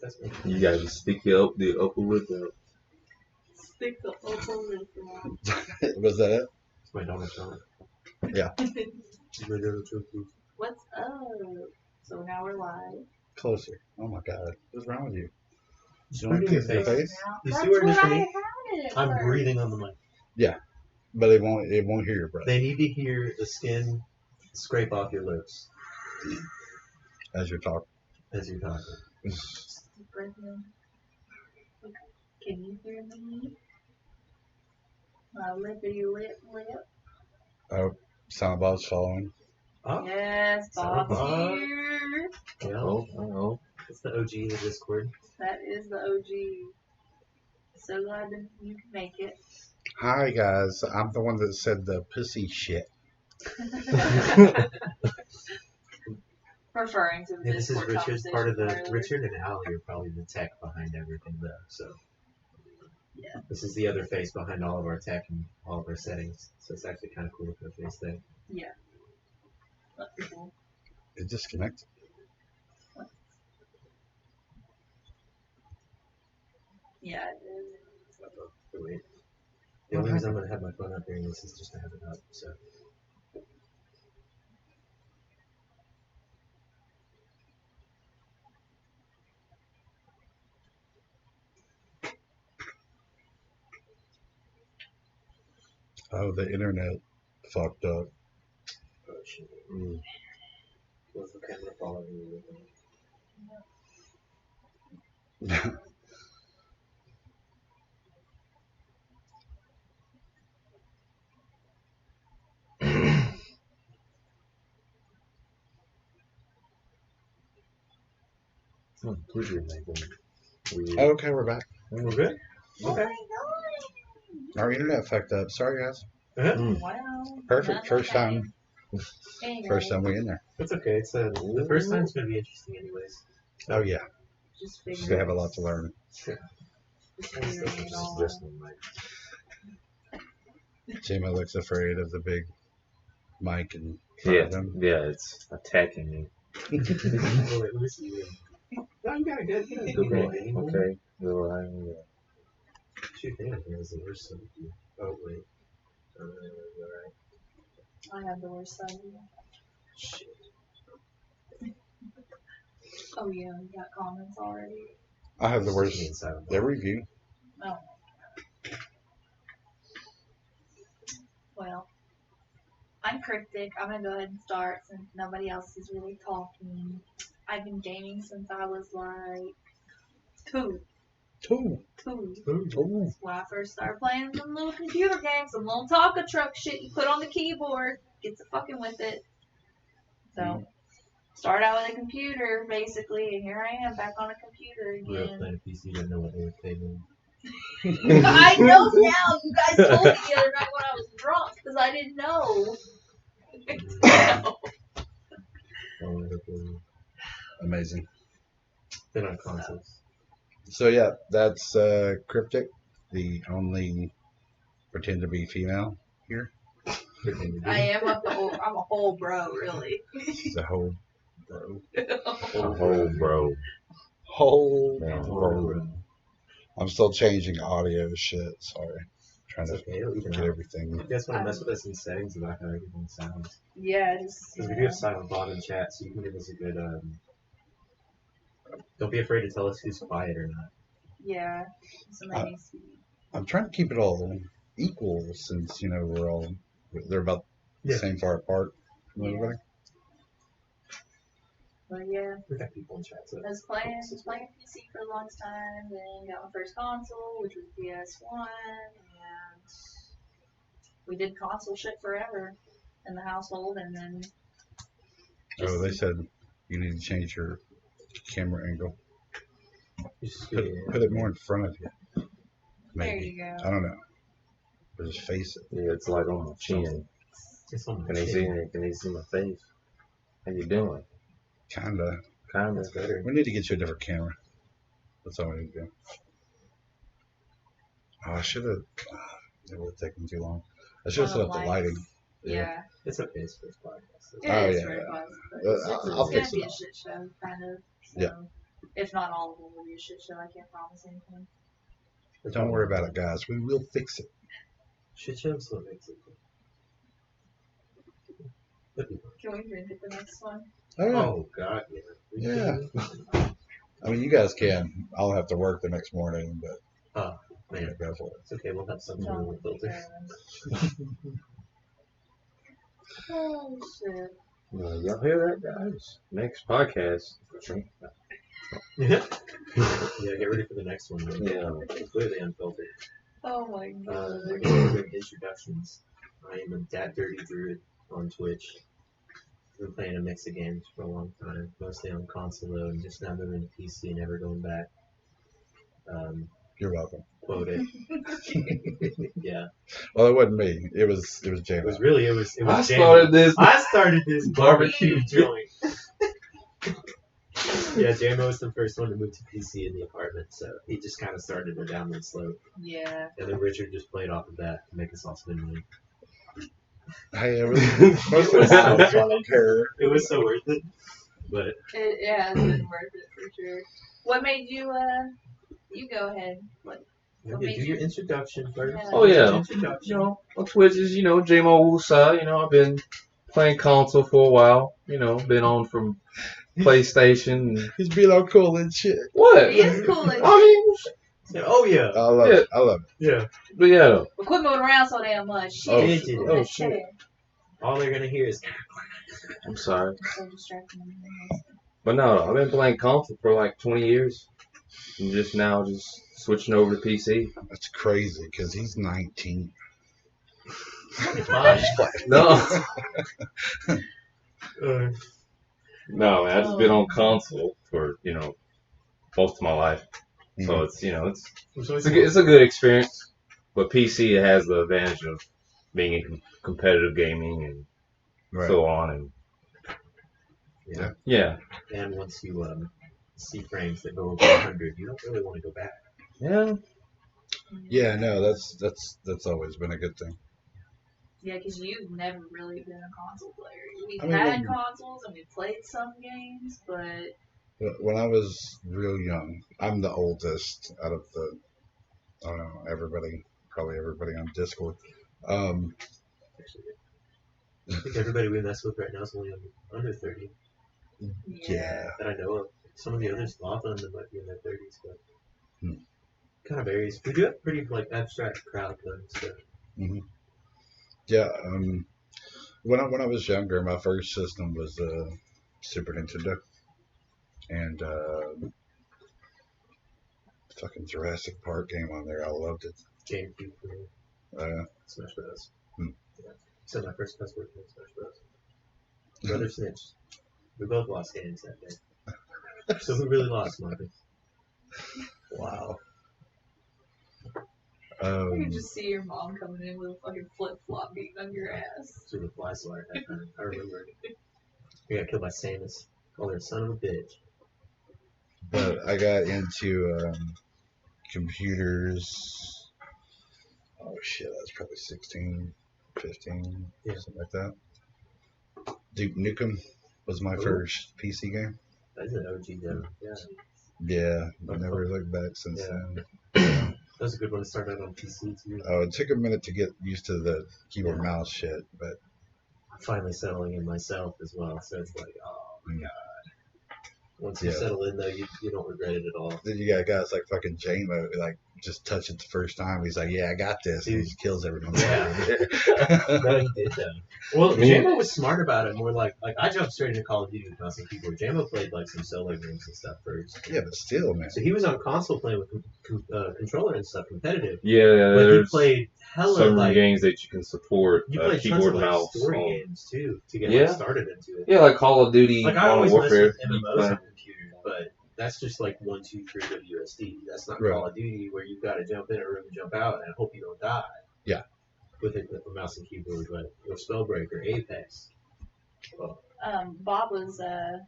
That's me. You gotta stick the upper lip out. Stick the upper lip out. Was that it? It's my Donald Trump. Yeah. What's up? So now we're live. Closer. Oh my God. What's wrong with you? You want to Your face? You That's see where what I initially had it. I'm first. breathing on the mic. But it won't hear your breath They need to hear the skin scrape off your lips as you're talking. as you're talking. Just deep breath in. Okay. Can you hear me? My lippity lip. Oh, Soundbot's following. Oh, Yes, Bob's Bob. here. yeah. Oh. It's the OG of the Discord. That is the OG. So glad that you can make it. Hi guys. I'm the one that said the pussy shit. Referring to the Yeah, this is Discord Richard's part of the. conversation Richard and Allie are probably the tech behind everything, though. So. Yeah. This is the other face behind all of our tech and all of our settings. So it's actually kind of cool with the face thing. Yeah. That's cool. It disconnected. Yeah, it is. Wait. The only reason I'm going to have my phone up during this is just to have it up. So. Oh, the internet fucked up. Oh shit. Was the camera following you? Please making weird. Okay, we're back. We're good? Okay. Our internet fucked up. Sorry guys. Wow. Perfect. First time. Anyway, First time we in there. That's okay. It's the first time's going to be interesting anyways. Oh yeah. just They figuring, have a lot to learn. just figuring it all out. This one, like, Jima looks afraid of the big mic and front yeah, of him. yeah, it's attacking me. Oh, wait, let me see. No, you got it good. You got it good. Okay. Well, I'm, Shoot, damn, that was the worst of you. Oh, wait. Alright. I have the worst side. of you. Shit. Oh yeah, you got comments already. I have the worst. Inside of Their review. Oh. Well, I'm cryptic. I'm gonna go ahead and start since nobody else is really talking. I've been gaming since I was like two. Two. That's when I first started playing some little computer games, some little Tonka truck shit you put on the keyboard, gets to fucking with it. So, started out with a computer basically, and here I am back on a computer Grew up again. playing PC, didn't know what they were playing. I know now. You guys told me the other night when I was drunk because I didn't know. Amazing. Then on consoles. So yeah, that's Cryptic, the only pretend to be female here. I am I'm a whole bro, really. She's a whole bro. oh, bro. Whole Man, bro. I'm still changing audio shit. Sorry, trying It's to okay, it'll even get out. everything. You guys want to mess with us in settings about how everything sounds? Yeah, just Because we do have silent bot in chat, so you can give us a good. Don't be afraid to tell us who's quiet or not. yeah. Somebody needs to be. I'm trying to keep it all equal since they're about the Yeah. same far apart from Yeah. everybody. But yeah, We got people in chat, so I was playing PC for the longest time, then got my first console, which was PS1, and we did console shit forever in the household, and then Oh, they said you need to change your camera angle. Put it more in front of you. there Maybe. you go. I don't know. Or just face it. Yeah, it's like on my chin. It's on Can the they see chin. me? Can they see my face? How you doing? Kinda. Kinda. That's better. We need to get you a different camera. That's all we need to do. Oh, I should have. It would have taken too long. I should have set up the lighting. Yeah. It's okay, it's first podcast. It Oh, is yeah, very yeah. fun. But I'll it's fix gonna it be a up. shit show, kind of. So Yeah. If not all of them will be a shit show. I can't promise anything. Don't worry about it, guys. We will fix it. Shit shows what makes it. Can we even hit the next one? Oh God, yeah. Yeah. I mean, you guys can. I'll have to work the next morning, but Man, go for it. it's okay. We'll have some John, with filter. Oh shit. Y'all hear that, guys? Next podcast. Yeah. Yeah. Get ready for the next one. Man. Yeah. Completely unfiltered. Oh my god. We're going to do introductions. I am a Dad Dirty Druid on Twitch. I've been playing a mix of games for a long time, mostly on console though, and just now moving to PC and never going back. You're welcome. Quote it. Yeah. Well, it wasn't me. It was Jay. It was really, it was I Jamie. started this barbecue joint. Yeah, JMO was the first one to move to PC in the apartment, so he just kind of started a downward slope. Yeah. And then Richard just played off of that to make us all spend money. Hey, most of the time, I don't care. It was so worth it. But It has been worth it for sure. What made you you go ahead. What yeah, do your introduction first. Yeah. Oh, yeah. Introduction. You know, on Twitch is, JMO Wusa. I've been playing console for a while. Been on from PlayStation. And He's being all cool and shit. what? He is cool as I mean, Yeah, oh yeah. I love it. I love it. Yeah. but yeah. But quit moving around so damn much. Shit. Oh, shit. Move Oh, that shit. in. All they're gonna hear is I'm sorry. So distracting. But no, I've been playing console for like 20 years. And just now, just switching over to PC. That's crazy because he's 19. mine. No. Uh, No, man, I've just been on console for, most of my life. So it's, it's a good experience. But PC, it has the advantage of being in competitive gaming and Right. so on. And yeah. yeah. And once you see frames that go over 100, you don't really want to go back. Yeah. Yeah, no, that's always been a good thing. Yeah, because you've never really been a console player. We've I mean, had when- consoles and we played some games, but When I was real young, I'm the oldest out of the, I don't know, probably everybody on Discord. Actually, I think everybody we mess with right now is only under 30 Yeah. that I know of. Some of the others, a lot of them might be in their 30s, but Hmm. kind of varies. We do have pretty abstract crowd though. So. Yeah. When I was younger, my first system was Super Nintendo, and fucking Jurassic Park came on there. I loved it. GameCube for Smash Bros. Hmm. Yeah. So my first password was Smash Bros. Brother Snitch. We both lost games that day. So who really lost, Marvin? Wow. you can just see your mom coming in with a fucking flip flop beating on your ass. Through the fly swatter that time. I remember. We got killed by Samus. Called her a son of a bitch. But I got into computers. Oh shit, I was probably 16, 15, Yeah. something like that. Duke Nukem was my Ooh. first PC game. That's an OG though. Yeah. Yeah, I never looked back since Yeah. then. That was a good one to start out on PC too. Oh, it took a minute to get used to the keyboard Yeah. mouse shit, but I'm finally settling in myself as well. So it's like, oh my Mm. god. Once you Yeah. settle in though, you don't regret it at all. then you got guys like fucking J-Mo, like just touch it the first time. He's like, yeah, I got this. And he just kills everyone. Yeah. No, he did though. Well, JMO was smart about it. More like I jumped straight into Call of Duty with mouse and keyboard. JMO played like some solo games and stuff first. Yeah, but still, man. So he was on console playing with controller and stuff, competitive. Yeah, But he there's played hella some like games that you can support you played tons keyboard of and like mouse. story on- games too to get Yeah. started into it. Yeah, like Call of Duty, Like I Modern always mess Warfare. with MMOs on computers, but that's just like 1, 2, 3 WSD. That's not Right. Call of Duty where you've got to jump in a room and jump out and hope you don't die. Yeah. With a mouse and keyboard, but or Spellbreaker, Apex. Well, Bob was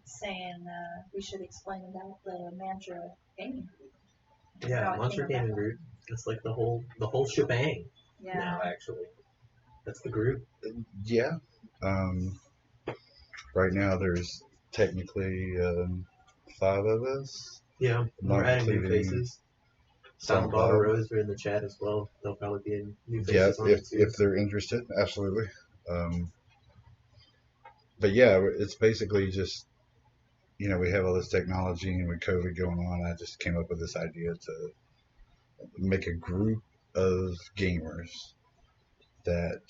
saying we should explain about the Mantra gaming group. yeah, How it Monster came about. Gaming Group. That's like the whole shebang Yeah. now. Actually, that's the group. Yeah. Right now, there's technically 5 of us. Yeah, we're Not adding new including faces. Silent Bottle Rose are in the chat as well. They'll probably be in new Yeah, faces on it too. if they're interested, absolutely. But yeah, it's basically just, we have all this technology and with COVID going on, I just came up with this idea to make a group of gamers that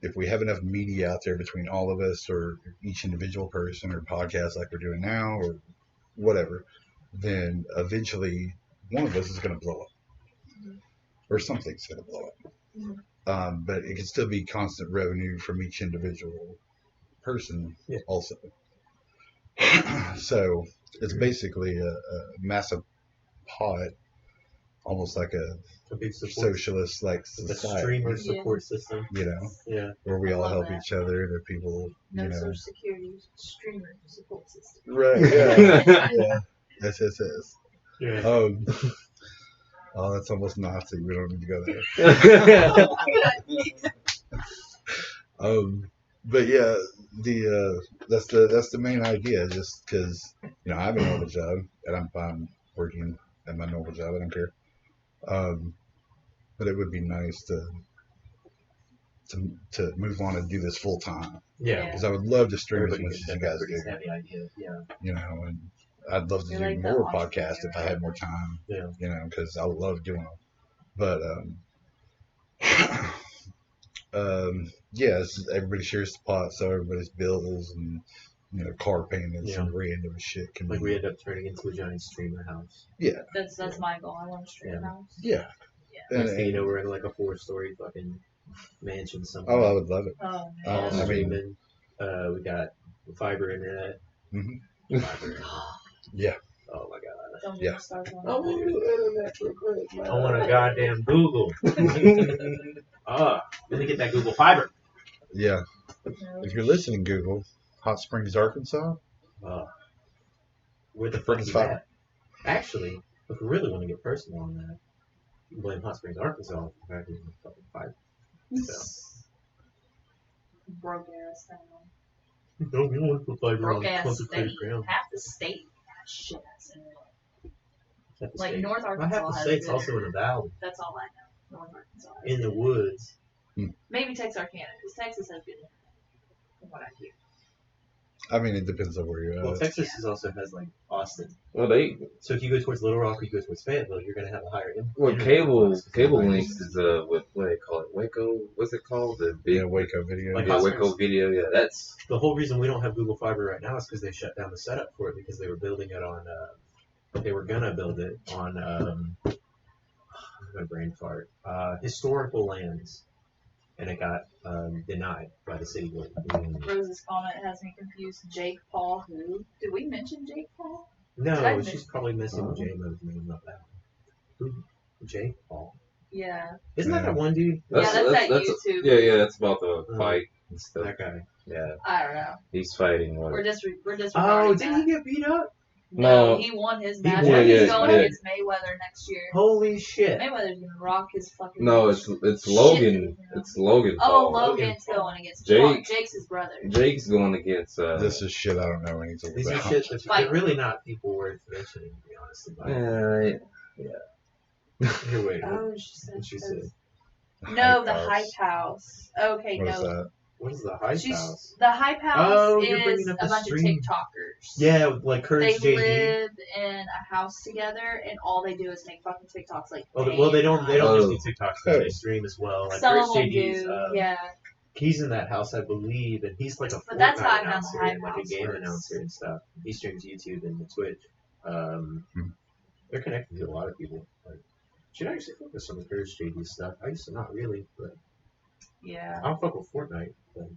if we have enough media out there between all of us or each individual person or podcast like we're doing now or whatever, then eventually one of us is going to blow up or something's going to blow up. But it can still be constant revenue from each individual person also. So it's basically a massive pot, almost like a big socialist like society. Streamer support system. Where we all help each other. There are people, No Social Security streamer support system. Right. Yeah. Yeah. SSS. Yeah. Oh, that's almost Nazi. We don't need to go there. But yeah, that's the main idea. Just because I have a normal job and I'm fine working at my normal job. I don't care. But it would be nice to move on and do this full time. Yeah. Because I would love to stream as much as you guys do. Have the idea. Yeah. And I'd love to do more podcasts if I had more time. Yeah. Because I love doing them. But everybody shares the pot, so everybody's bills and car payments and random shit can we end up turning into a giant streamer house. Yeah. That's my goal. I want a streamer house. Yeah. Next thing we're in like a 4-story fucking mansion somewhere. Oh, I would love it. Oh man. Streaming. We got fiber internet. Mm-hmm. Fiber internet. Yeah. Oh my god. Don't Yeah. I want a goddamn Google. Let me get that Google Fiber. Yeah. If you're listening, Google, Hot Springs, Arkansas. Where the fuck is that? Actually, if we really want to get personal on that, you can blame Hot Springs, Arkansas for the fact that there's no fucking fiber. Broke ass town. No, we don't want to put fiber Broke on ass consecrated state. ground. Half the state has shit ass in it. Like state. North Arkansas half the has state's good. also in a valley. That's all I know. North Arkansas. In the woods. Maybe Texarkana, because Texas has good internet, from what I hear. I mean, it depends on where you're at. Well, Texas also has like Austin. Well, so if you go towards Little Rock or you go towards Fayetteville, you're gonna have a higher. Cable links is what do they call it? Waco? What's it called? Waco Video. Like Waco Video. Yeah, that's the whole reason we don't have Google Fiber right now is because they shut down the setup for it because they were building it on. They were gonna build it on. My brain fart. Historical lands. And it got denied by the city. Rose's comment has me confused. Jake Paul, who? Did we mention Jake Paul? No, she's probably missing J-Mo's name up that. Who? Jake Paul? Yeah. Isn't that one dude? That's YouTube. Yeah, that's about the fight and stuff. That guy. Yeah. I don't know. He's fighting what? We're just did he get beat up? No, he won his match. He's going against Mayweather next year. Holy shit! Mayweather's gonna rock his fucking. No, it's Logan. It's Logan. Oh, Logan's going against Jake. Jake's his brother. Jake's going against. This is shit I don't know anything about. These are shit they're really not people worth mentioning, to be honest. Yeah. Here, wait. Oh, she said. No, the Hype House. Okay, what is that? What is the Hype House? The Hype House is a bunch stream. of TikTokers. Yeah, like Courage They JD. live in a house together, and all they do is make fucking TikToks. Like, well, they don't just do TikToks. They stream as well. Like some of Courage them JD's, do. Yeah. He's in that house, I believe, and he's like a But that's how I found announcer, the Hype like House a game first. announcer and stuff. He streams YouTube and Twitch. They're connected to a lot of people. Like, should I actually focus on the Courage JD stuff? I used to not really, but Yeah. I don't fuck with Fortnite. But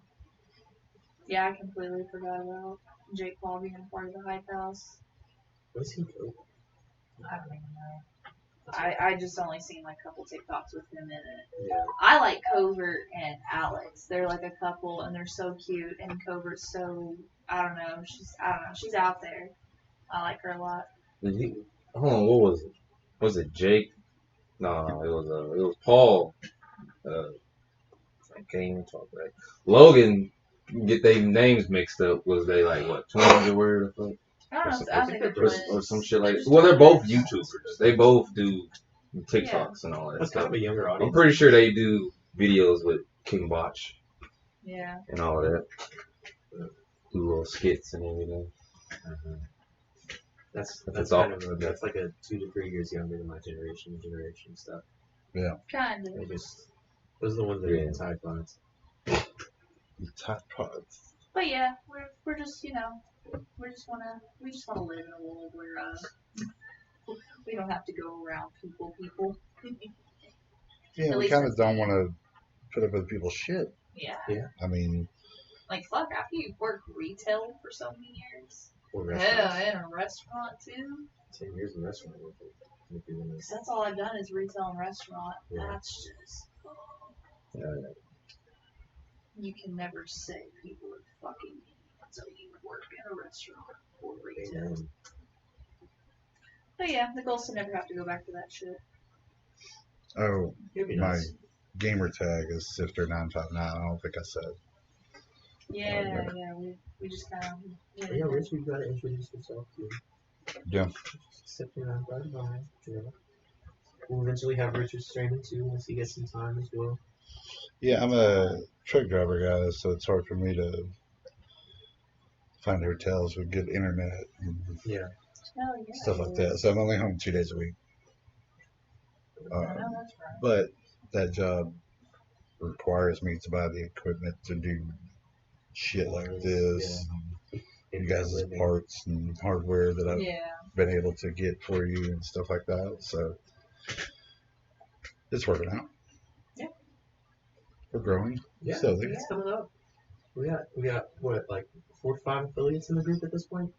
Yeah, I completely forgot about Jake Paul being a part of the Hype House. what's he do? I don't even know. I just only seen like a couple TikToks with him in it. Yeah. I like Covert and Alex. They're like a couple, and they're so cute. And Covert's so I don't know. She's out there. I like her a lot. Hold on, what was it? Was it Jake? No, it was Paul. I can't even talk right. Logan get their names mixed up. Was they like what 200 word or something? I don't know. I think they're or twins. some shit like. They're just Well, they're both twins. YouTubers. They both do TikToks and all that That's kind stuff. of a younger audience. I'm pretty sure they do videos with King Botch Yeah. and all of that. Do little skits and everything. That's That's kind all. of that's like a 2 to 3 years younger than my generation stuff. Kind They of. just those are the ones that are Yeah. in Tide Pods. Tide Pods. But yeah, we're just we just wanna live in a world where we don't have to go around people. Yeah, At we least kind of that's don't me. want to put up with people's shit. Yeah. I mean, Like fuck, after you work retail for so many years. Or Hell, restaurants. in a restaurant too. 10 years in restaurant work. If you wanna- 'Cause that's all I've done is retail and restaurant. Yeah. That's just you can never say people are fucking mean until you work in a restaurant or retail. Amen. But yeah, the goal's to never have to go back to that shit. oh, It'd be my nice. gamer tag is Sifter959. I don't think I said. Yeah, we just kind of. Yeah, Rich, you gotta introduce yourself too. Yeah. Sit down, bye. We'll eventually have Richard streaming too once he gets some time as well. Yeah, I'm a truck driver, guys, so it's hard for me to find hotels with good internet and Yeah. Hell yeah. stuff like that. So I'm only home 2 days a week. I know that's right. But that job requires me to buy the equipment to do shit like this. You guys' parts and hardware that I've Yeah. been able to get for you and stuff like that. So it's working out. Yeah. We're growing. Yeah, Slowly. it's coming up. We got what, like 4 to 5 affiliates in the group at this point.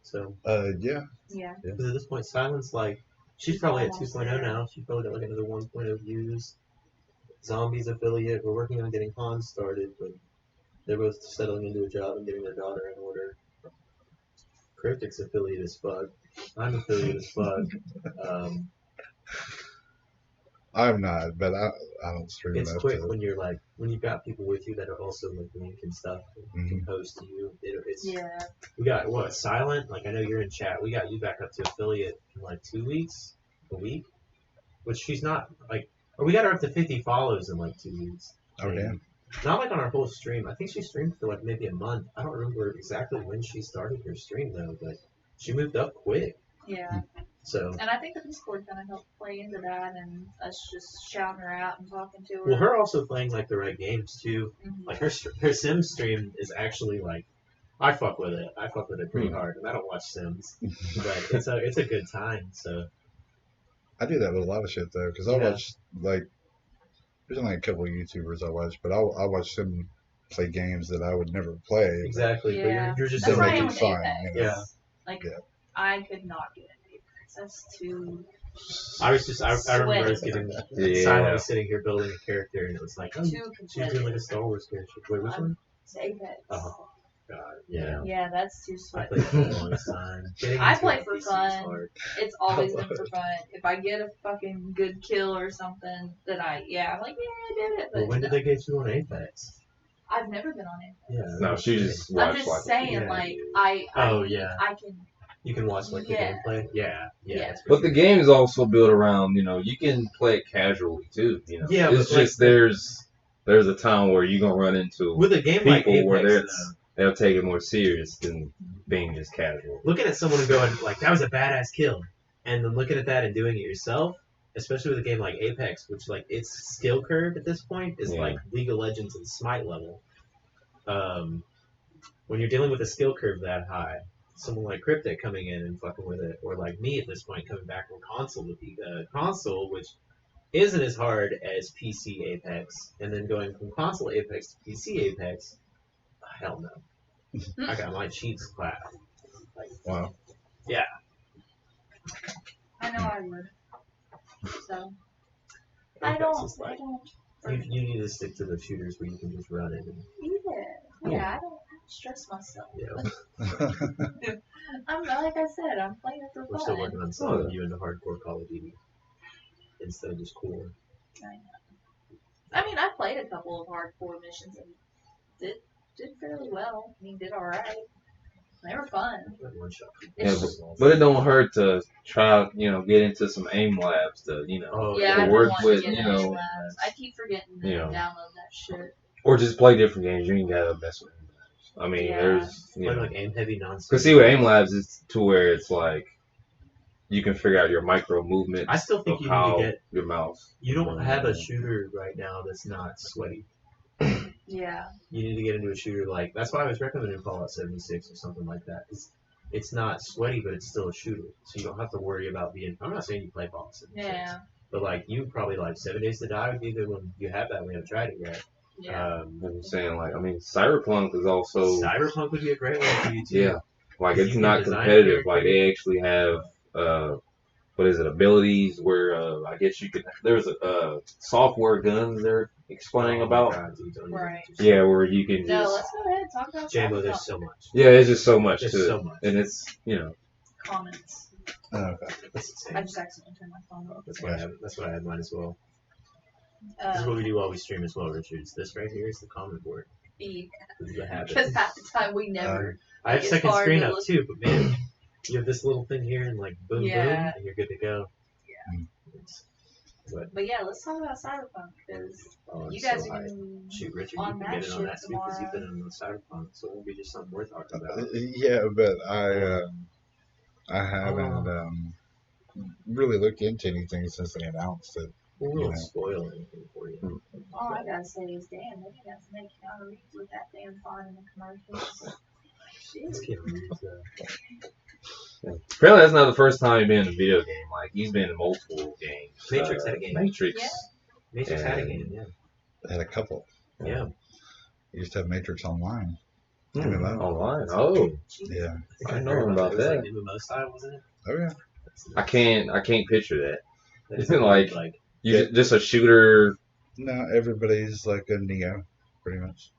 So Yeah. Yeah. because at this point, Silence like she's probably at Almost 2.0 there. now. She's probably got like another 1.0 views. Zombies affiliate. We're working on getting Hans started, but they're both settling into a job and getting their daughter in order. Cryptic's affiliate as fuck. I'm affiliate as fuck. I'm not, but I don't stream It's enough quick to. when you're like when you've got people with you that are also like link and stuff and can host you. It's Yeah. we got what Silent. Like I know you're in chat. We got you back up to affiliate in like 2 weeks, a week, which she's not like. Or we got her up to 50 follows in like 2 weeks. Oh, damn. Not like on our whole stream. I think she streamed for like maybe a month. I don't remember exactly when she started her stream though, but she moved up quick. Yeah. So And I think the Discord kind of helped play into that and us just shouting her out and talking to her. well, her also playing like the right games too. Mhm. Like her Sims stream is actually like I fuck with it. I fuck with it pretty hard, and I don't watch Sims, but it's a good time. So I do that with a lot of shit though, because I Yeah. watch like there's only a couple of YouTubers I watch, but I watch them play games that I would never play. exactly, Yeah. but you're just That's They why make I it am with fun. Apex. You know? Yeah. Like, Yeah. I could not get into Apex. That's too. I was just I remember I was Sweaty. getting Yeah. silently sitting here building a character, and it was like, oh, Too she's doing like competitive. a Star Wars character. Wait, which one? It's Apex. Oh. God, yeah. Yeah, that's too I sweaty. played for a long time. Getting I into play it for PC is fun. hard. It's always been for fun. If I get a fucking good kill or something, then I'm like, yeah, I did it. But Well, when did they get you on Apex? I've never been on Apex. Yeah. No, she just I'm watched just like saying, yeah. like, Oh, yeah. I can. You can watch like the Yeah. gameplay. Yeah. Yeah. It's But the game is also built around, you can play it casually too. Yeah, it's but, like, just there's a time where you're gonna run into with a game like people where Apex, they'll take it more serious than being just casual. looking at someone and going like, "That was a badass kill," and then looking at that and doing it yourself, especially with a game like Apex, which like its skill curve at this point is Yeah. like League of Legends and Smite level. When you're dealing with a skill curve that high, someone like Cryptic coming in and fucking with it, or like me at this point coming back from console with the console, which isn't as hard as PC Apex, and then going from console Apex to PC Apex, hell no. I got my cheeks clapped. Like, Wow. I know I would. So I Apex don't. is like, I don't. you need to stick to the shooters where you can just run it. And, Yeah. I don't stress myself. yeah, I'm like I said. I'm playing it for we're still fun. working on selling you into hardcore Call of Duty instead of just core. I mean, I played a couple of hardcore missions and did fairly well. I mean, did all right. They were fun. One shot. Yeah, but it don't hurt to try, get into some aim labs to, Yeah, to I've work been wanting with, to get into AIM Labs. I keep forgetting to download that shit. or just play different games. You ain't gotta mess with aim labs. I mean, there's, like aim heavy nonsense. Because see, with aim labs, it's to where it's like you can figure out your micro movements. I still think of you how need to get your mouse. You don't have a shooter right now that's not sweaty. Yeah. You need to get into a shooter that's why I was recommending Fallout 76 or something like that. It's not sweaty, but it's still a shooter, so you don't have to worry about being. I'm not saying you play Fallout 76, but you probably 7 Days to Die would be good when you have that. We haven't tried it yet. Yeah. I'm saying Cyberpunk is also. Cyberpunk would be a great one for you too. Yeah, it's not competitive. They actually have abilities where I guess you could. There's software guns they're explaining about. God, dude, right. Yeah, where you can just. No, let's go ahead and talk about Jambo, there's so much. Yeah, there's just so much there's to so it, much. and it's comments. Okay. I just accidentally turned my phone off. That's what I have mine as well. This is what we do while we stream as well, Richard. This right here is the comment board. Because half the time we never. I have second screen up too, but man, you have this little thing here and boom, boom, and you're good to go. Yeah. But yeah, let's talk about Cyberpunk because you guys are shoot, Richard, you can get in on that too because you've been in the Cyberpunk, so it won't be just something we're talking about. Yeah, but I haven't really looked into anything since they announced it. We won't spoil anything for you. All I gotta say is, damn, they got to make Keanu Reeves with that damn fine in the commercials. Shit. Apparently, that's not the first time he's been in a video game. He's been in multiple games. Matrix had a game. Matrix Had a game, yeah. They had a couple. Yeah. You used to have Matrix Online. Online? Oh. Yeah. I know about that. MMO style, wasn't it? Oh, yeah. I can't picture that. Isn't just a shooter? No, everybody's like a Neo, pretty much.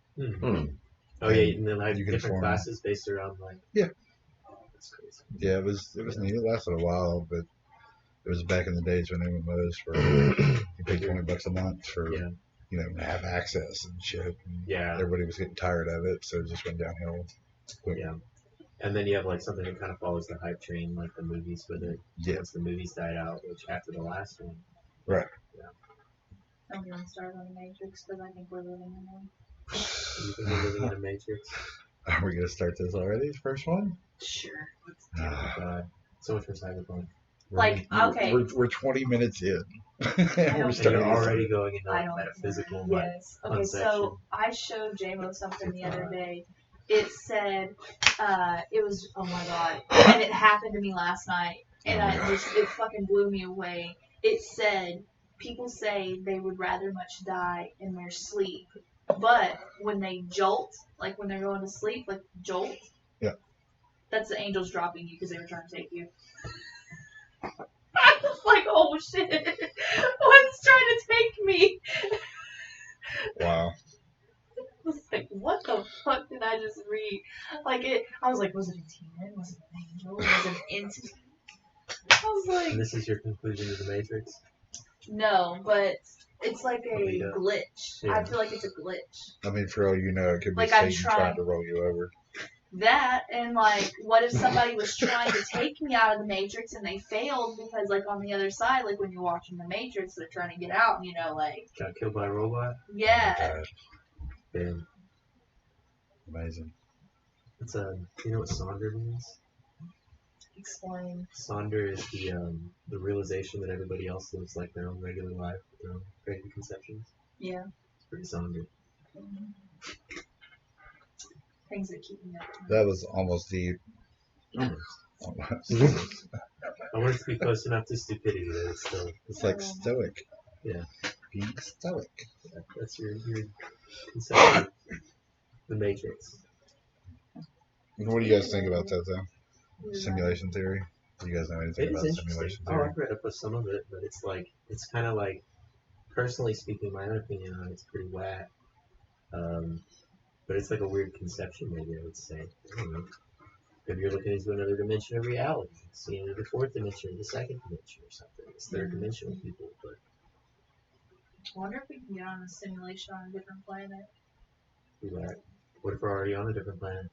Oh yeah, and then you different classes based around Yeah. Oh, that's crazy. Yeah, it was neat. It lasted a while, but it was back in the days when MMOs were you paid $20 a month for have access and shit. And everybody was getting tired of it, so it just went downhill quick. Yeah. And then you have something that kind of follows the hype train, like the movies with it. Yeah. Once the movies died out, which after the last one. Right. Yeah. I'm gonna start on the Matrix because I think we're living in one. You think we're living in a Matrix? Are we gonna start this already? The first one? Sure. Oh God. So much for Cyberpunk. Okay. We're 20 minutes in. and we're already going into metaphysical. Yes. Okay. So I showed JMO something the other day. It said, it was, oh my God, and it happened to me last night, and it fucking blew me away. It said, people say they would rather much die in their sleep, but when they jolt, when they're going to sleep, jolt, that's the angels dropping you because they were trying to take you. I was like, oh shit, what's trying to take me? Wow. I was like, what the fuck did I just read? I was like, was it a demon? Was it an angel? Was it an entity? I was like... And this is your conclusion to the Matrix? No, but it's like a glitch. Yeah. I feel like it's a glitch. I mean, for all you know, it could be Satan trying to roll you over. That, and what if somebody was trying to take me out of the Matrix and they failed because, on the other side, when you're watching the Matrix, they're trying to get out, and, Got killed by a robot? Yeah. Damn. Amazing. It's you know what Sonder means? Explain. Sonder is the realization that everybody else lives their own regular life, their own crazy conceptions. Yeah. It's pretty Sonder. Mm-hmm. Things that keep me up. That was almost deep. Almost. I want it to be close enough to stupidity that it's still. It's like stoic. Yeah. Being stoic. Yeah, that's your conception of the Matrix. What do you guys think about that, though? Simulation theory? Do you guys know anything about simulation theory? I've read up with some of it, but it's kind of personally speaking, my own opinion on it's pretty whack. But it's a weird conception, maybe I would say. I don't know. Maybe you're looking into another dimension of reality, seeing the fourth dimension or the second dimension or something. It's third dimensional people, but. I wonder if we can get on a simulation on a different planet. Do that. What if we're already on a different planet?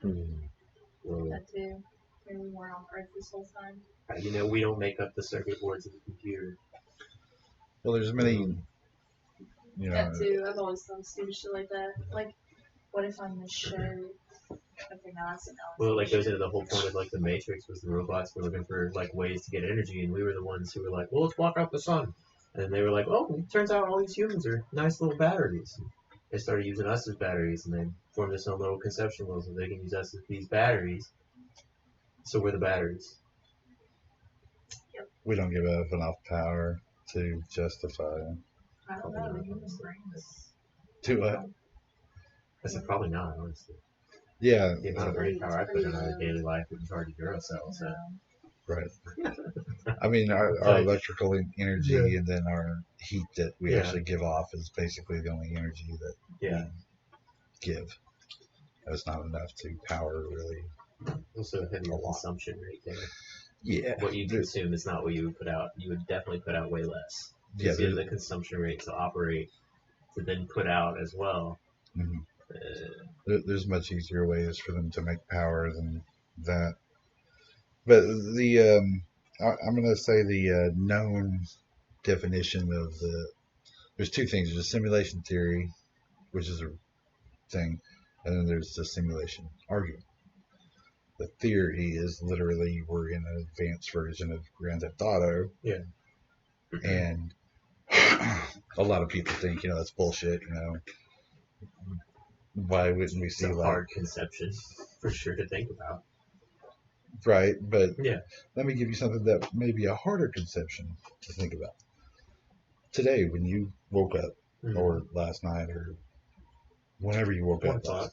Well, That too. Maybe we weren't on Earth this whole time. you know, we don't make up the circuit boards of the computer. Well, there's many, you know, That too. I've always done stupid shit like that. Like, what if I'm the show? Okay, now that's an Well, like goes into the whole point of like the Matrix was the robots were looking for like ways to get energy, and we were the ones who were like, well, let's block out the sun. And they were like, oh, it turns out all these humans are nice little batteries. And they started using us as batteries, and they formed this own little conception world so they can use us as these batteries. So we're the batteries. we don't give up enough power to justify I don't know. The human brain is. to I said probably not, honestly. yeah, The amount of brain power I put in our daily life would charge a Duracell. So. right. I mean, our electrical energy and then our heat that we actually give off is basically the only energy that we give. That's not enough to power really. Also, a heavy consumption rate there. Yeah. What you consume is not what you would put out. You would definitely put out way less. Yeah. You have the consumption rate to operate to then put out as well. Mm-hmm. There's much easier ways for them to make power than that. But I'm going to say the known definition of there's two things. There's a simulation theory, which is a thing, and then there's the simulation argument. The theory is literally we're in an advanced version of Grand Theft Auto. Yeah. And a lot of people think, that's bullshit, Why wouldn't we see it's a hard conception for sure to think about. Right, but yeah. Let me give you something that may be a harder conception to think about. Today, when you woke up, or last night, or whenever you woke up.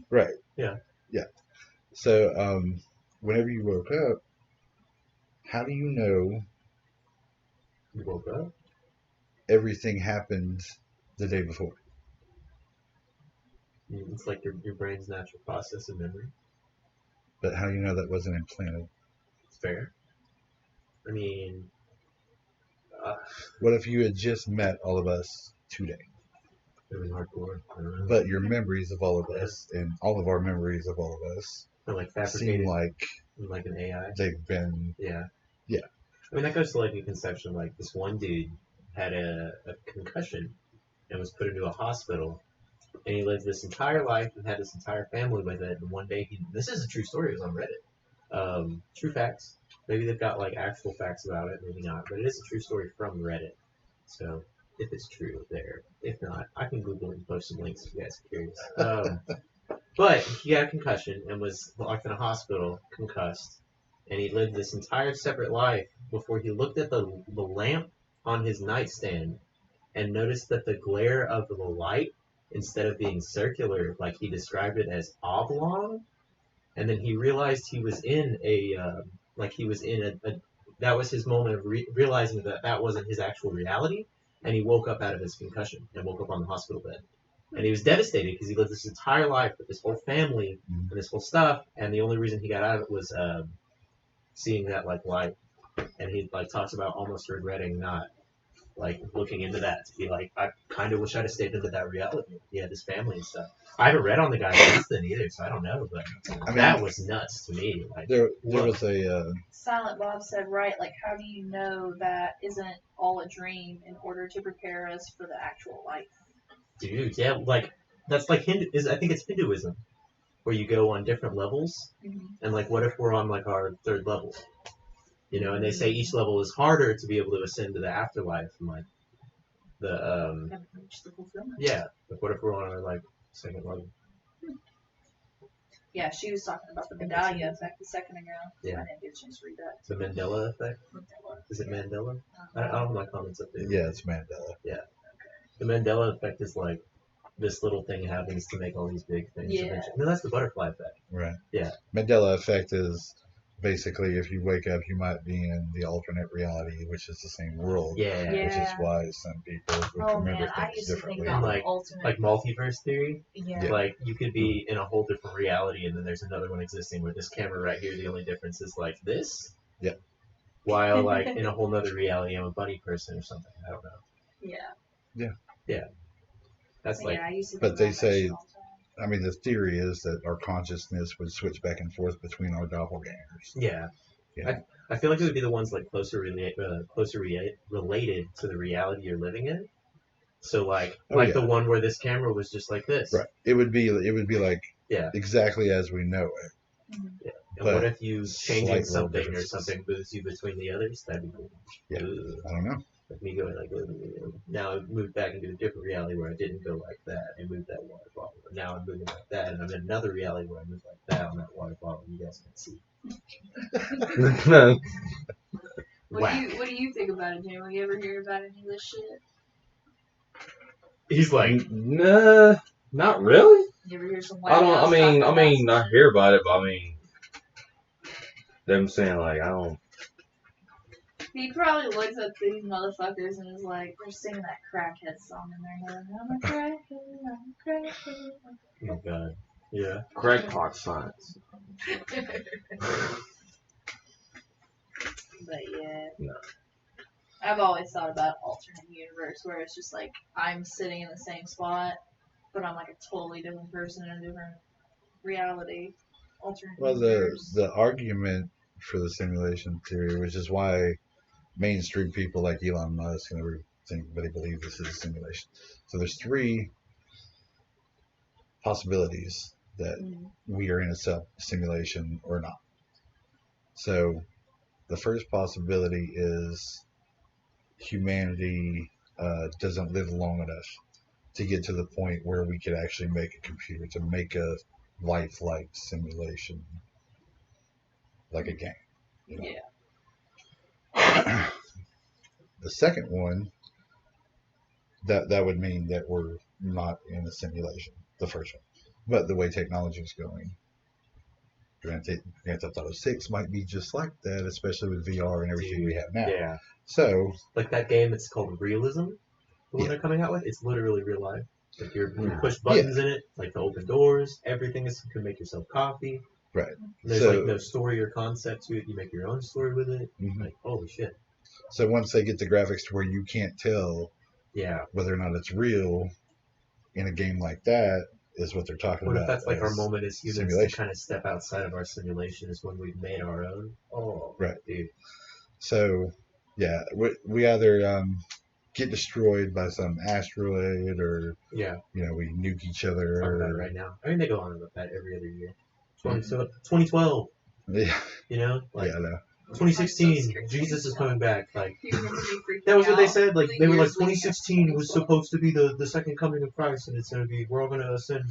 Right. Yeah. Yeah. So, whenever you woke up, how do you know you woke up? Everything happened the day before? It's like your brain's natural process of memory. But how do you know that wasn't implanted? It's fair. I mean... what if you had just met all of us today? It was hardcore. But your memories of all of us, and all of our memories of all of us, like seem like an AI. They've been... Yeah. Yeah. I mean, that goes to like a conception. Like this one dude had a concussion and was put into a hospital. And he lived this entire life and had this entire family with it. And one day, this is a true story. It was on Reddit. True facts. Maybe they've got like actual facts about it, maybe not. But it is a true story from Reddit. So if it's true, there. If not, I can Google and post some links if you guys are curious. But he had a concussion and was locked in a hospital, concussed. And he lived this entire separate life before he looked at the lamp on his nightstand and noticed that the glare of the light, instead of being circular, like he described it as oblong, and then he realized he was in that was his moment of realizing that wasn't his actual reality, and he woke up out of his concussion and woke up on the hospital bed. And he was devastated because he lived this entire life with this whole family and this whole stuff, and the only reason he got out of it was seeing that like light. And he like talks about almost regretting not like looking into that to be like, I kind of wish I'd have stayed into that reality. He had his family and stuff. I haven't read on the guy since then either, so I don't know. But that was nuts to me. Like, there was a Silent Bob said, right? Like, how do you know that isn't all a dream in order to prepare us for the actual life? Dude, yeah, like that's like I think it's Hinduism, where you go on different levels, and like, what if we're on like our third level? And they say each level is harder to be able to ascend to the afterlife, and like the like what if we're on our like second level? Yeah, she was talking about the Medallia effect a second ago. Yeah. I didn't get a chance to read that. The Mandela effect? Is it Mandela? I don't have my comments up there. Yeah, it's Mandela. Yeah. Okay. The Mandela effect is like this little thing happens to make all these big things. Yeah. No, that's the butterfly effect. Right. Yeah. Mandela effect is basically if you wake up, you might be in the alternate reality, which is the same world. Yeah. Which is why some people would remember things differently. Like multiverse theory. Yeah. Like you could be in a whole different reality, and then there's another one existing where this camera right here, the only difference is like this. Yeah. While like in a whole nother reality, I'm a bunny person or something. I don't know. Yeah. Yeah. Yeah. That's like. Yeah, I used to but they say I mean, the theory is that our consciousness would switch back and forth between our doppelgangers. Yeah. Yeah. I feel like it would be the ones like closer related to the reality you're living in. So the one where this camera was just like this. Right. It would be like exactly as we know it. Yeah. And what if you changing slight little something or differences. something moves you between the others? That'd be cool. Yeah. Ugh. I don't know. Like me going now I moved back into a different reality where I didn't go like that and moved that water bottle. But now I'm moving like that and I'm in another reality where I moved like that on that water bottle. You guys can see. What do you think about it, Jim? Will you ever hear about any of this shit? He's like, nah, not really. You ever hear some I white mean, I hear about it, but I mean, them saying like, I don't. He probably looks at these motherfuckers and is like, they're singing that crackhead song in their head. I'm a crackhead, I'm a crackhead. oh my god. Yeah. Crackpot science. But yeah. No. I've always thought about alternate universe where it's just like I'm sitting in the same spot, but I'm like a totally different person in a different reality. Alternate Well, universe. the argument for the simulation theory, which is why mainstream people like Elon Musk and everybody believe this is a simulation. So there's 3 possibilities that we are in a simulation or not. So the first possibility is humanity doesn't live long enough to get to the point where we could actually make a computer to make a lifelike simulation, like a game. You know? Yeah. The second one, that would mean that we're not in a simulation, the first one. But the way technology is going, Grand Theft Auto 6 might be just like that, especially with VR and everything we have now. Yeah. So, like that game, it's called Realism. The one they're coming out with, it's literally real life. Like you push buttons in it, like to open doors. Everything is you can make yourself coffee. Right. There's like no story or concept to it. You make your own story with it. Mm-hmm. Like holy shit. So once they get the graphics to where you can't tell whether or not it's real in a game like that, is what they're talking about. What if that's like our moment as humans simulation. to kind of step outside of our simulation is when we've made our own? Oh, right, dude. So, yeah, we either get destroyed by some asteroid or we nuke each other. Talk about it right now. I mean, they go on about that every other year. 2012. Yeah. You know, like I know. 2016, Jesus is coming back. Like that was what they said. Like they were like 2016 was supposed to be the second coming of Christ, and it's gonna be we're all gonna ascend.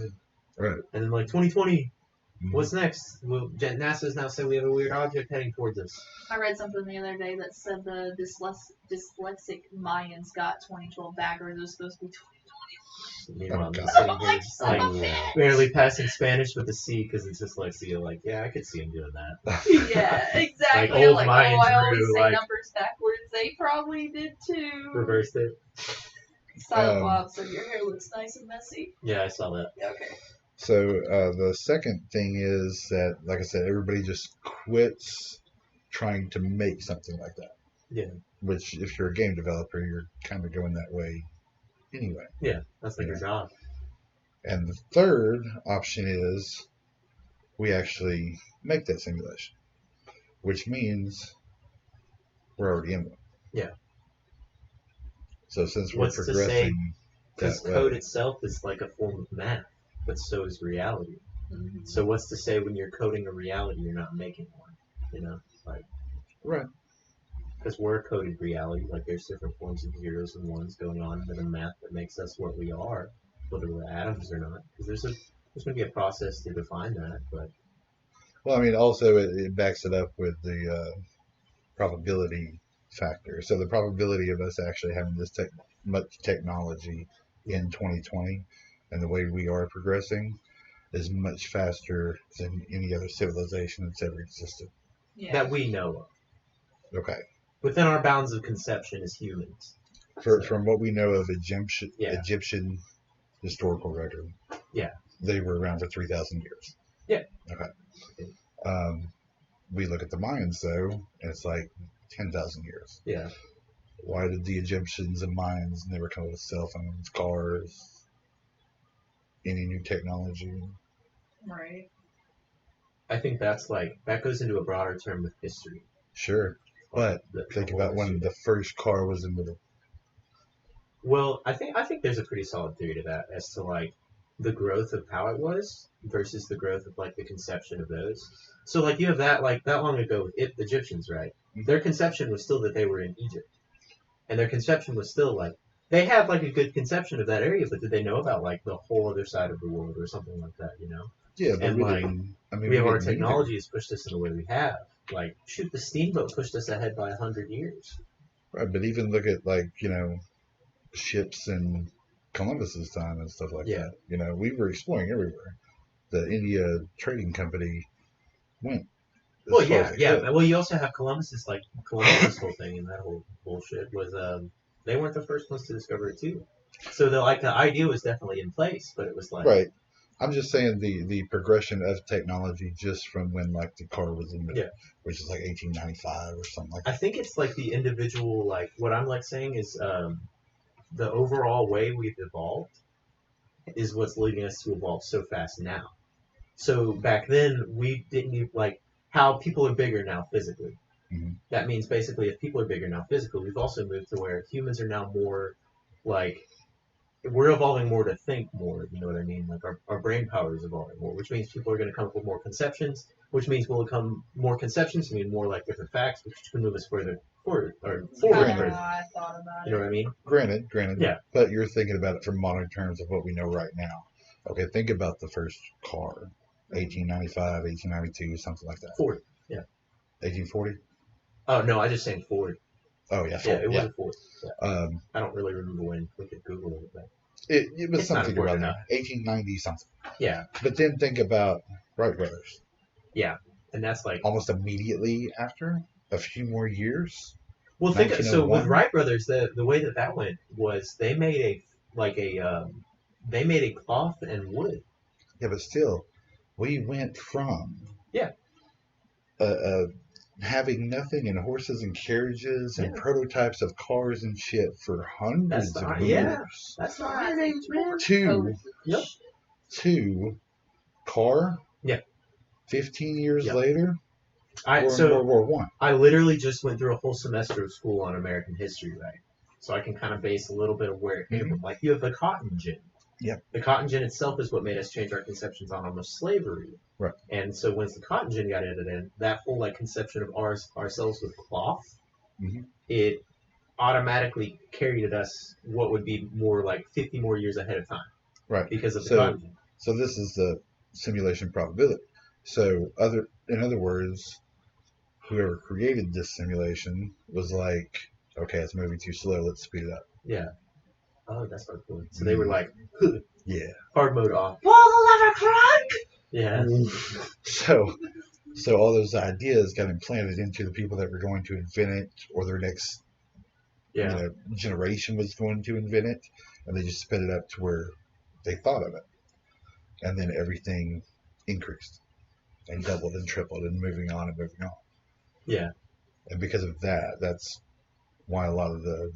Right. And then like 2020, what's next? Well, NASA's now said we have a weird object heading towards us. I read something the other day that said the dyslexic Mayans got 2012 backwards. It was supposed to be 2020. Meanwhile, I'm just sitting here just like barely passing Spanish with a C because it's dyslexia. Like, yeah, I could see him doing that. Yeah, exactly. Like old like, Mayans I always drew, say like, numbers backwards. They probably did too. Reversed it. Silent Bob said your hair looks nice and messy. Yeah, I saw that. Yeah, okay. So the second thing is that, like I said, everybody just quits trying to make something like that. Yeah. Which, if you're a game developer, you're kind of going that way anyway. Yeah, that's like your job. And the third option is we actually make that simulation, which means we're already in one. Yeah. So since we're progressing, because code itself is like a form of math, but so is reality. Mm-hmm. So what's to say when you're coding a reality, you're not making one? You know, like right. Because we're coded reality, like there's different forms of zeros and ones going on in the math that makes us what we are, whether we're atoms or not. Because there's going to be a process to define that, but. Well, I mean, also it backs it up with the probability factor. So the probability of us actually having this much technology in 2020 and the way we are progressing is much faster than any other civilization that's ever existed. Yeah. That we know of. Okay. Within our bounds of conception as humans. From what we know of Egyptian historical record, they were around for 3,000 years. Yeah. Okay. We look at the Mayans, though, and it's like 10,000 years. Yeah. Why did the Egyptians and Mayans never come up with cell phones, cars, any new technology. Right. I think that's like that goes into a broader term with history. Sure, but think about when the first car was invented. Well, I think there's a pretty solid theory to that as to like the growth of how it was versus the growth of like the conception of those. So like you have that like that long ago with the Egyptians, right? Their conception was still that they were in Egypt, and their conception was still like they had like a good conception of that area, but did they know about like the whole other side of the world or something like that? You know? Yeah, but And we like didn't. I mean, we have our didn't need it. technology has pushed us in the way we have. Like shoot, the steamboat pushed us ahead by 100 years. Right, but even look at like ships in Columbus's time and stuff like Yeah. that. We were exploring everywhere. The India Trading Company went. as Well, far as they yeah. could. Well, you also have Columbus's whole thing, and that whole bullshit was they weren't the first ones to discover it too. So the idea was definitely in place, but it was like Right. I'm just saying the progression of technology just from when like the car was invented, Yeah. which is like 1895 or something like I that. think it's like the individual like what I'm like saying is the overall way we've evolved is what's leading us to evolve so fast now. So back then we didn't even like how people are bigger now physically. Mhm. That means basically if people are bigger now physically, we've also moved to where humans are now more like we're evolving more to think more, you know what I mean? Like our brain power is evolving more, which means people are going to come up with more conceptions, which means we'll become more conceptions, mean more like different facts, which can move us further forward. Granted. I thought about You know what I mean? Granted. Yeah. But you're thinking about it from modern terms of what we know right now. Okay, think about the first car, 1895, 1892, something like that. Ford. Yeah. 1840. Oh no, I just saying Ford. Oh yeah, Yeah, Ford, it was a Ford. Yeah. Um, I don't really remember when we could Google it, but it was It's not something around important there, 1890 something. yeah, But then think about Wright brothers. and that's like Almost immediately after, a few more years. well, think so with 1901? Wright brothers, the way that went was they made they made a cloth and wood. Yeah, but still, we went from Yeah. Having nothing and horses and carriages and Yeah. prototypes of cars and shit for hundreds That's of not- years yeah. That's not Iron Age, man. Yep. to car. Yeah. 15 years Yep. later, we're in So World War One. I literally just went through a whole semester of school on American history, right? So I can kind of base a little bit of where it came from. Like you have the cotton gin. Yep. The cotton gin itself is what made us change our conceptions on almost slavery. Right. And so once the cotton gin got added in, that whole like conception of ourselves with cloth, Mhm. it automatically carried us what would be more like 50 more years ahead of time. Right. Because of the So- cotton gin. So this is the simulation probability. So in other words, whoever created this simulation was like, okay, it's moving too slow. Let's speed it up. Yeah. Oh, that's what cool. So they were like, Yeah. hard mode off. Pull the lever, Kronk! Yeah. So all those ideas got implanted into the people that were going to invent it, or their next Yeah. generation was going to invent it, and they just sped it up to where they thought of it, and then everything increased and doubled and tripled and moving on and moving on. Yeah. And because of that, that's why a lot of the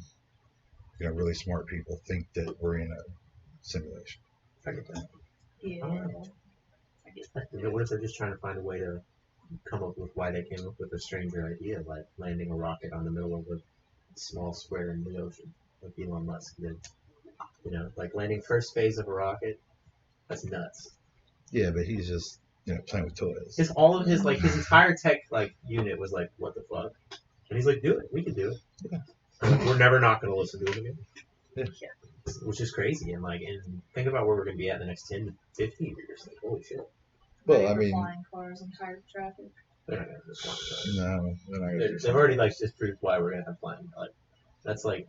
really smart people think that we're in a simulation. I get that. Yeah. I get that. You know, what if they're just trying to find a way to come up with why they came up with a stranger idea, like landing a rocket on the middle of a small square in the ocean, like Elon Musk did. You know, like landing first phase of a rocket. That's nuts. Yeah, but he's just playing with toys. All of his his entire tech unit was like, what the fuck? And he's like, do it. We can do it. Yeah. We're never not going to listen to it again. Yeah. Which is crazy. And think about where we're going to be at in the next 10 to 15 years. Like, holy shit. Well, I mean, flying cars and tire traffic. They're not going to just want to. no, they're not gonna do They've already just proved why we're going to have flying. That's You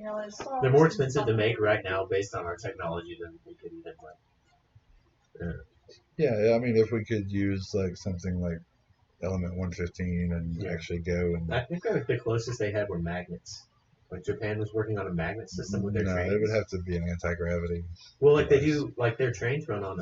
know, it's Star they're more Wars and expensive to stuff. make right now based on our technology than we could even Yeah, I mean, if we could use something like Element 115 and Yeah. actually go and I think the closest they had were magnets. Like Japan was working on a magnet system with their no, trains. it would have to be an anti-gravity. Well, they device. do, their trains run on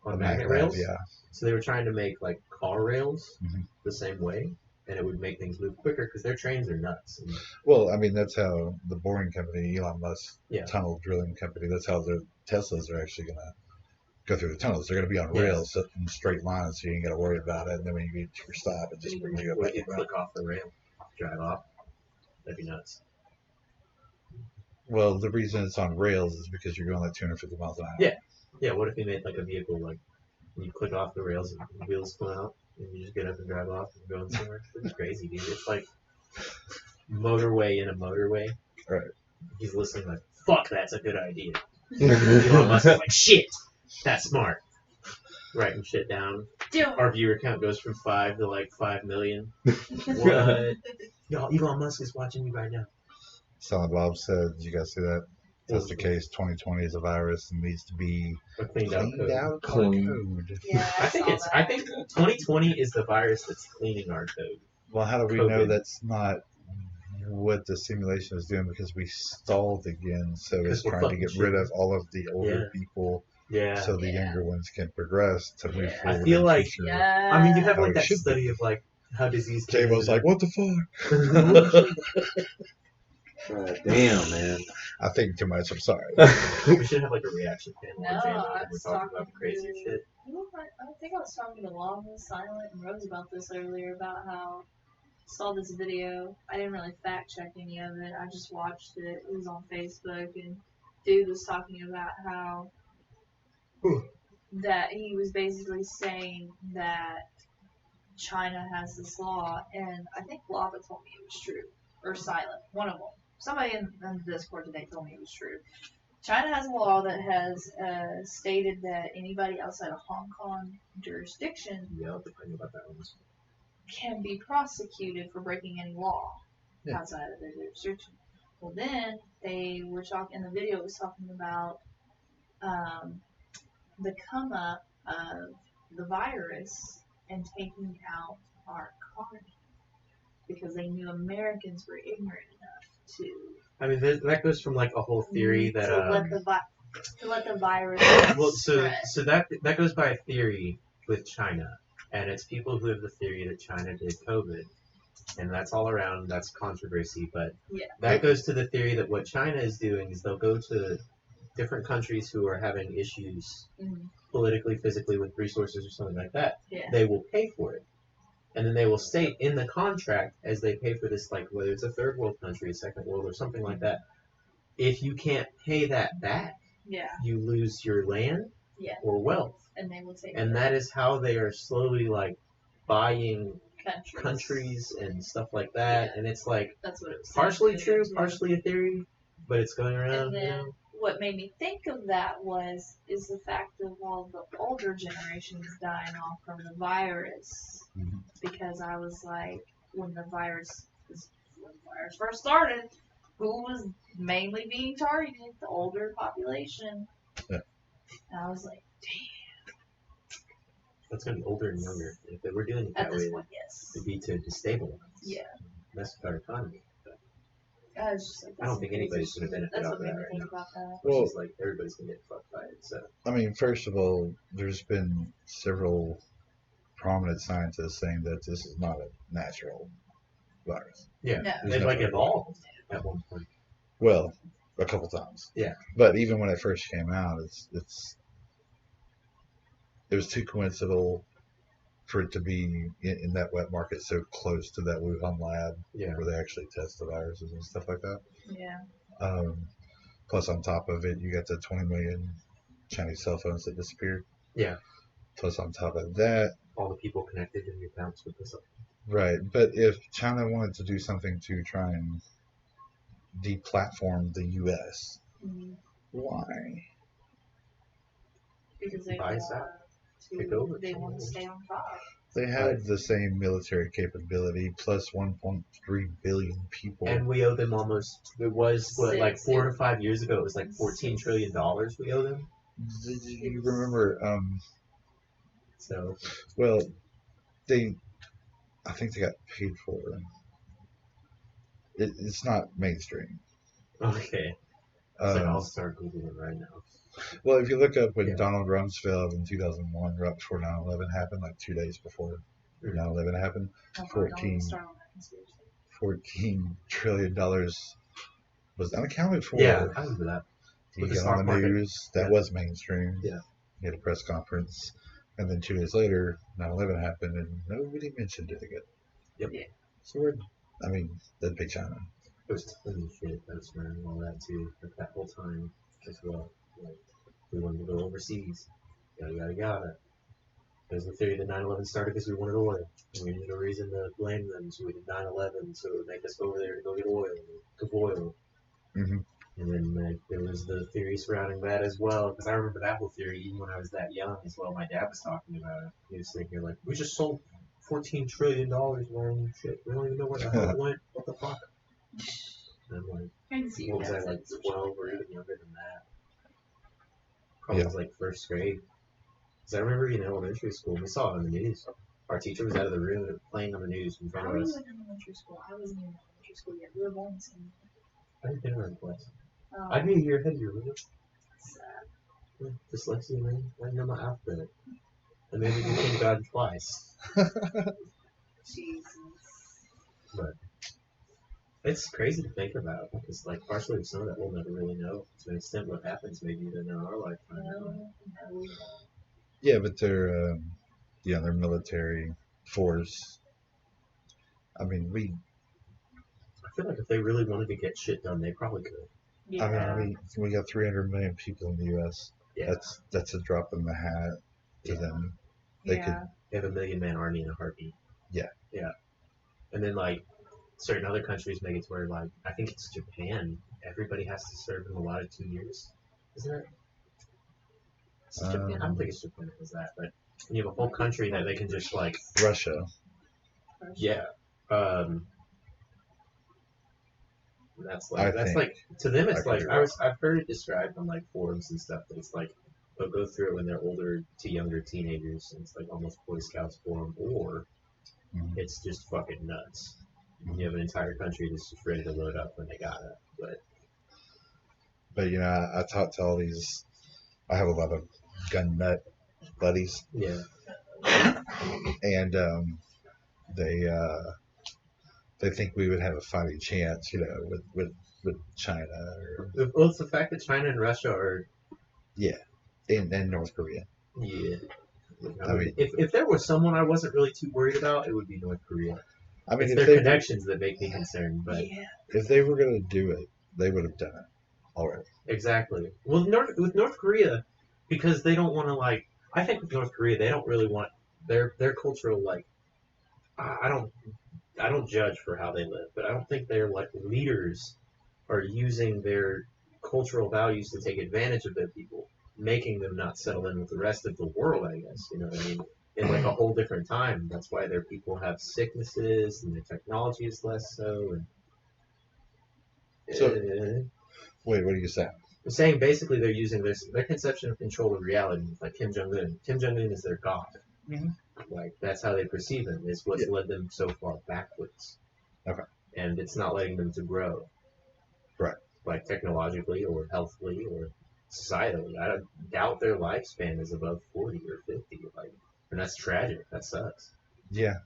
A magnet maglev, rails. yeah. So they were trying to make car rails Mhm. the same way, and it would make things move quicker because their trains are nuts. And, Well, I mean, that's how the Boring Company, Elon Musk Yeah. tunnel drilling company, that's how the Teslas are actually going to go through the tunnels. They're going to be on Yeah. rails in straight lines, so you ain't got to worry about it. And then when you get to your stop, it just brings you what back if you around. click off the rail, drive off? That'd be nuts. Well, the reason it's on rails is because you're going like 250 miles an hour. Yeah. Yeah, what if you made like a vehicle like you click off the rails and the wheels come out and you just get up and drive off and go somewhere? It's crazy, dude. It's like motorway in a motorway. Right. He's listening like, fuck, that's a good idea. Elon Musk is like, shit, that's smart. Writing shit down. Our viewer count goes from 5 to like 5 million. What? Yo, Elon Musk is watching you right now. Silent Bob said, did you guys see that? If that's the case, 2020 is a virus and needs to be A cleaned out code. out Clean. code. Yeah, I think I think 2020 is the virus that's cleaning our code. Well, how do we COVID. know that's not what the simulation is doing? Because we stalled again, so it's Because we're trying to fucking get rid of cheating. all of the older people, Yeah. so the Yeah. younger ones can progress to move Yeah. forward. I feel in the like- future. Yeah. I mean, you have Oh, like it that should study of like how disease. Jay was like, "What the fuck?" God damn, man. I think too much. I'm sorry. We should have like a reaction panel. No, on Jay I when we're was talking talking about the crazier to- shit. I think I was talking to Lawman, Silent, and Rose about this earlier about how I saw this video. I didn't really fact check any of it. I just watched it. It was on Facebook, and dude was talking about how that he was basically saying that China has this law, and I think Lava told me it was true, or Silent, one of them. Somebody in the Discord today told me it was true. China has a law that has stated that anybody outside of Hong Kong jurisdiction Yeah, I'll think about that one. can be prosecuted for breaking any law Yeah. outside of their jurisdiction. Well, then they were talking, in the video it was talking about the come up of the virus and taking out our economy because they knew Americans were ignorant enough to I mean, that goes from like a whole theory that to let the virus well, spread. so that goes by a theory with China, and it's people who have the theory that China did COVID, and that's all around. That's controversy, but Yeah. that goes to the theory that what China is doing is they'll go to different countries who are having issues Mhm. politically, physically, with resources or something like that. Yeah. They will pay for it. And then they will state in the contract as they pay for this, like whether it's a third world country, a second world, or something like that, if you can't pay that back, Yeah, you lose your land Yeah. or wealth. and they will take And that is how they are slowly like buying countries. countries and stuff like that. Yeah. And it's like That's what it was. partially saying true, too. partially a theory, but it's going around. And you then know? what made me think of that is the fact of all the older generations dying off from the virus. Mhm. Because I was like, when the virus first started, who was mainly being targeted? The older population. Yeah. And I was like, That's going to be older and younger. If they were doing it at that this way, point, yes. it'd be to destabilize. Yeah. Mess with our economy. But I was just like, I don't that's think some anybody's crazy going to shit. benefit That's off what of made that me right think now. about that. Which Well- is like everybody's going to get fucked by it. So I mean, first of all, there's been several prominent scientists saying that this is not a natural virus. yeah, No. they've There's like no- evolved at one point. Well, a couple times. Yeah. But even when it first came out, it was too coincidental for it to be in that wet market so close to that Wuhan lab Yeah. where they actually test the viruses and stuff like that. Yeah. Plus, on top of it, you got the 20 million Chinese cell phones that disappeared. Yeah. Plus, on top of that, All the people connected in your accounts with this. right. But if China wanted to do something to try and deplatform the U.S., Mhm. why? Because they Buy us want out. Take over. they want to stay on top. They have the same military capability plus 1.3 billion people. And we owe them almost. It was what, like Six. 4 or 5 years ago. It was like $14 trillion we owe them. Do you remember? So Well, I think they got paid for it. It's not mainstream. okay. So I'll Um, start googling right now. well, if you look up when Yeah. Donald Rumsfeld in 2001, right before 9/11 happened, like 2 days before, 9/11 happened. Oh, 14 don't start on that conspiracy. $14 trillion was unaccounted for. Yeah, I remember that. He With the got stock on the market. news. That Yeah. was mainstream. Yeah. He had a press conference. And then 2 days later, 9/11 happened, and nobody mentioned it again. Yep. Yeah. So that'd be China. There was tons of shit that was surrounding all that too, like that whole time as well. Like, we wanted to go overseas. Yada yada yada. There's the theory that 9/11 started because we wanted oil. And we needed a reason to blame them, so we did 9/11, so it would make us go over there to go get oil. Mm-hmm. And then there was the theory surrounding that as well, because I remember that whole theory even when I was that young as well. My dad was talking about it. He was sitting here like, we just sold $14 trillion worth shit. We don't even know where the hell it went. What the fuck? And I'm like, I can see your what was I, dad's like like 12 or even younger than that? Probably Yeah. was like first grade. Because I remember in elementary school, we saw it on the news. Our teacher was out of the room playing on the news in front How of were us. you in elementary school? I wasn't even in elementary school yet. We were born the same year. I didn't think around twice. Oh, I'd be a year ahead of you, really. sad. Yeah, dyslexia, man. I didn't know my alphabet. I made me do kindergarten twice. Jesus. But it's crazy to think about because, like, partially some of that we'll never really know to an extent what happens maybe even in our lifetime. No. Yeah, but their military force. I mean, I feel like if they really wanted to get shit done, they probably could. Yeah. I mean, we got 300 million people in the U.S. Yeah. That's a drop in the hat to Yeah. them. They could. They have a 1 million man army in a heartbeat. Yeah. Yeah. And then, like, certain other countries make it to where, like, I think it's Japan. Everybody has to serve in a lot of 2 years. Isn't it? It's Japan. I don't think it's Japan that does that, but you have a whole country that they can just, like, Russia. yeah. That's I like think- like to them it's I like could be I've heard it described on like forums and stuff that it's like they'll go through it when they're older to younger teenagers and it's like almost Boy Scouts for them or Mhm. it's just fucking nuts. You have an entire country that's just ready to load up when they got it. But I talk to all these. I have a lot of gun nut buddies, Yeah. and they think we would have a fighting chance, with China Well, it's the fact that China and Russia are and North Korea. yeah. I mean- if there was someone I wasn't really too worried about, it would be North Korea. I mean, It's if their they connections that make me concerned, but Yeah. if they were going to do it, they would have done it already. exactly. Well, with North Korea, because they don't want to like. I think with North Korea, they don't really want their cultural like. I don't judge for how they live, but I don't think their like leaders are using their cultural values to take advantage of their people, making them not settle in with the rest of the world. I guess you know what I mean. In like a whole different time. That's why their people have sicknesses and their technology is less so. And So- Wait, what are you saying? I'm saying basically they're using their conception of control of reality, like Kim Jong Un. Kim Jong Un is their god. Mhm. Like that's how they perceive him. Is what's led them so far backwards. Okay. And it's not letting them to grow. Right. Like technologically or healthily or societally. I doubt their lifespan is above 40 or 50. Like, and that's tragic. That sucks. Yeah,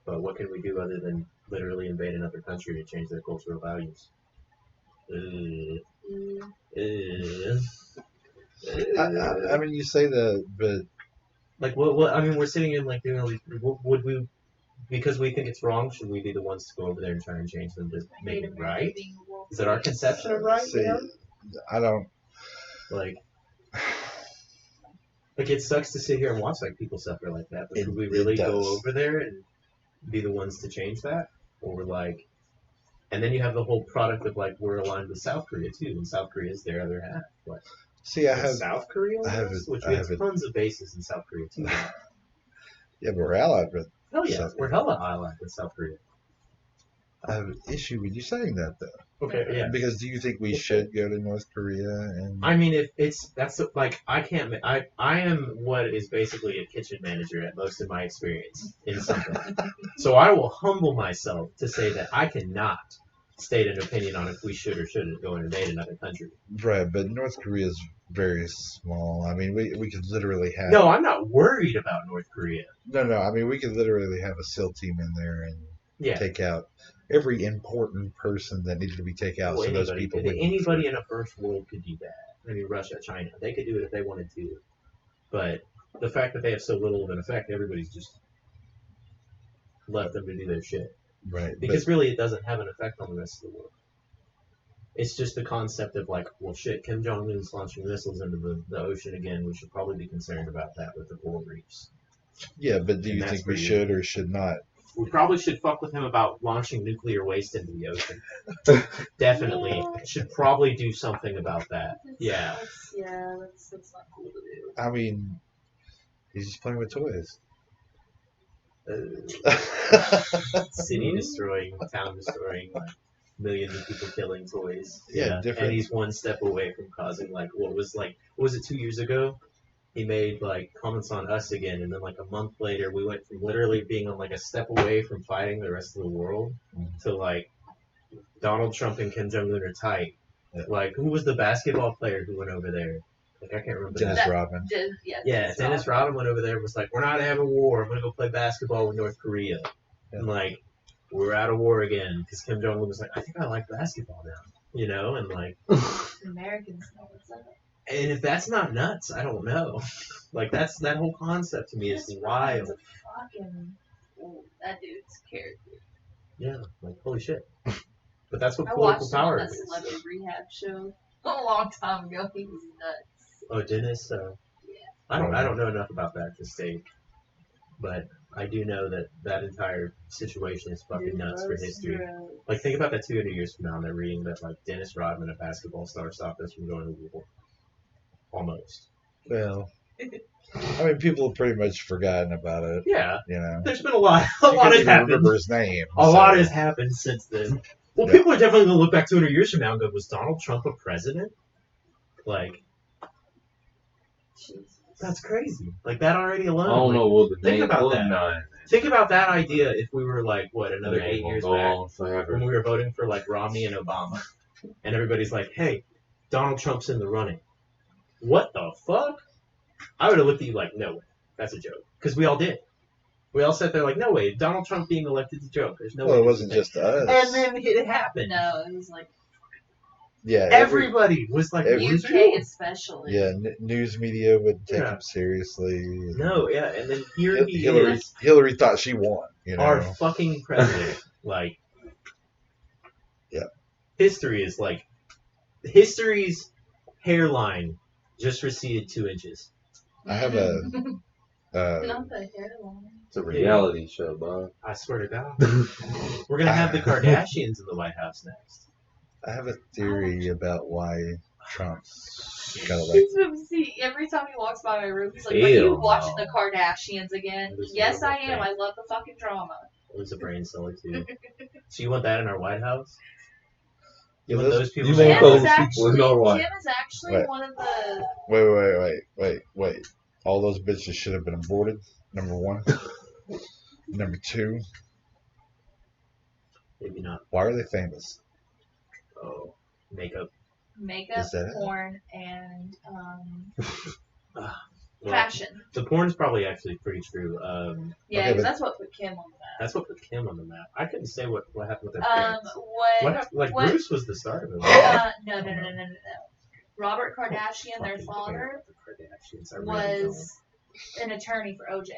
But what can we do other than literally invade another country to change their cultural values? I mean, you say that, but Like, what? I mean, we're sitting in like, would we, because we think it's wrong, should we be the ones to go over there and try and change them to make it right? Is it our conception of right? see, You know? I don't. Like it sucks to sit here and watch like people suffer like that. But It- should we it really go does. over there and be the ones to change that, or like? And then you have the whole product of like we're aligned with South Korea too, and South Korea is their other half. Like, See, I have. South Korea, I have almost, it- which I we have have it- tons of bases in South Korea too. Yeah, but we're allied with. Hell yeah, South we're hella allied with South Korea. I have an issue with you saying that, though. Okay, yeah. Because do you think we should go to North Korea and? I mean, if it's that's like I can't. I am what is basically a kitchen manager at most of my experience in something. So I will humble myself to say that I cannot state an opinion on if we should or shouldn't go and invade another country. Right, but North Korea is very small. I mean, we could literally have. No, I'm not worried about North Korea. No. I mean, we could literally have a SEAL team in there and take out every important person that needed to be taken out. Well, so those people. Anybody in a first world could do that. I mean, Russia, China, they could do it if they wanted to. But the fact that they have so little of an effect, everybody's just left them to do their shit. Right. Because really, it doesn't have an effect on the rest of the world. It's just the concept of like, well, shit, Kim Jong-un's launching missiles into the ocean again. We should probably be concerned about that with the coral reefs. Yeah, but do you think we should or should not? We probably should fuck with him about launching nuclear waste into the ocean. Definitely. Should probably do something about that. That's not cool to do. I mean, he's just playing with toys. City destroying, town destroying, like millions of people killing toys. Yeah, different. And he's one step away from causing what was it 2 years ago? He made like comments on us again, and then like a month later, we went from literally being on like a step away from fighting the rest of the world to like Donald Trump and Kim Jong Un are tight. Yeah. Like, who was the basketball player who went over there? Like, I can't remember. Dennis Rodman. Dennis Rodman went over there and was like, we're not having war. I'm going to go play basketball with North Korea. Yeah. And, like, we're out of war again because Kim Jong-un was like, I think I like basketball now. You know? And, like... Americans know what's up. And if that's not nuts, I don't know. Like, that whole concept to me is wild. That dude's character. Yeah, like, holy shit. But that's what I political watched power that is. Celebrity Rehab show a long time ago. He was nuts. Oh, Dennis? Yeah. I don't know enough about that to say, but I do know that entire situation is fucking nuts for history. Like, think about that 200 years from now, and they're reading that, like, Dennis Rodman, a basketball star, stopped us from going to war. Almost. Well, I mean, people have pretty much forgotten about it. Yeah. You know. There's been a lot has happened. Remember his name. A lot has happened since then. Well, people are definitely going to look back 200 years from now and go, was Donald Trump a president? Like, Jesus. That's crazy. Like, that already alone. I don't know what the think name about that. No. Think about that idea if we were, like, another 8 years back forever. when we were voting for, like, Romney and Obama. And everybody's like, hey, Donald Trump's in the running. What the fuck? I would have looked at you like, no way. That's a joke. Because we all did. We all sat there like, no way. Donald Trump being elected is a joke. There's no way. Well, it wasn't just us. And then it happened. No, it was like... Yeah. Everybody was like... UK especially. Yeah, news media wouldn't take him seriously. No, yeah. And then here he is. Hillary thought she won. You know? Our fucking president. Like... Yeah. History is like... History's hairline just receded 2 inches. I have a... Not the hairline. It's a reality show, Bob. I swear to God. We're going to have the Kardashians in the White House next. I have a theory about why Trump's got elected. See, every time he walks by my room, he's like, are you watching the Kardashians again? Yes, I am. I love the fucking drama. It was a brain cell too. So you want that in our White House? You want those people? Kim is actually one of the... Wait. All those bitches should have been aborted, number 1. Number 2. Maybe not. Why are they famous? Oh, makeup. Makeup, porn, and fashion. The porn's probably actually pretty true. Yeah, because that's what put Kim on the map. That's what put Kim on the map. I couldn't say what happened with their parents. What happened? Like, Bruce was the start of it. No. Robert Kardashian, their father, was an attorney for OJ.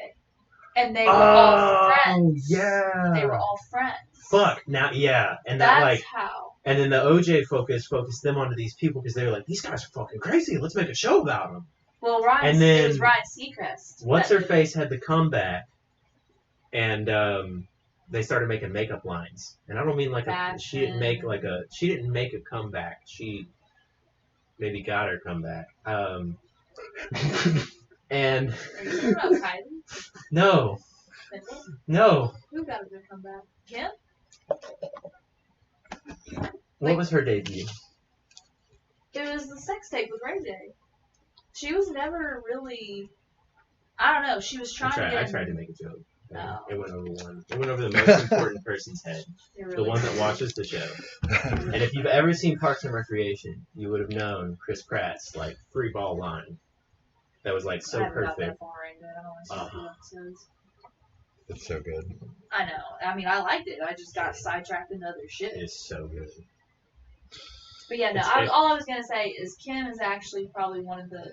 And they were all friends. Yeah. They were all friends. Fuck. Now, yeah. And that's how. And then the OJ focused them onto these people because they were like, these guys are fucking crazy. Let's make a show about them. Well, it was Ryan Seacrest. What's-her-face had the comeback, and they started making makeup lines. And I don't mean like she didn't make a comeback. She maybe got her comeback. And are you talking about Kylie? No. Who got a good comeback? Kim? What was her debut? It was the sex tape with Ray J. She was never really... I don't know. She was trying to get... I tried to make a joke. No. It went over one. It went over the most important person's head. It really The one that did. watches the show. And if you've ever seen Parks and Recreation, you would have known Chris Pratt's like free ball line. That was like I so haven't got that perfect. far into it. I've only seen a few episodes. It's so good. I know. I mean, I liked it. I just got sidetracked into other shit. It's so good. But yeah, no. It's All I was gonna say is Kim is actually probably one of the.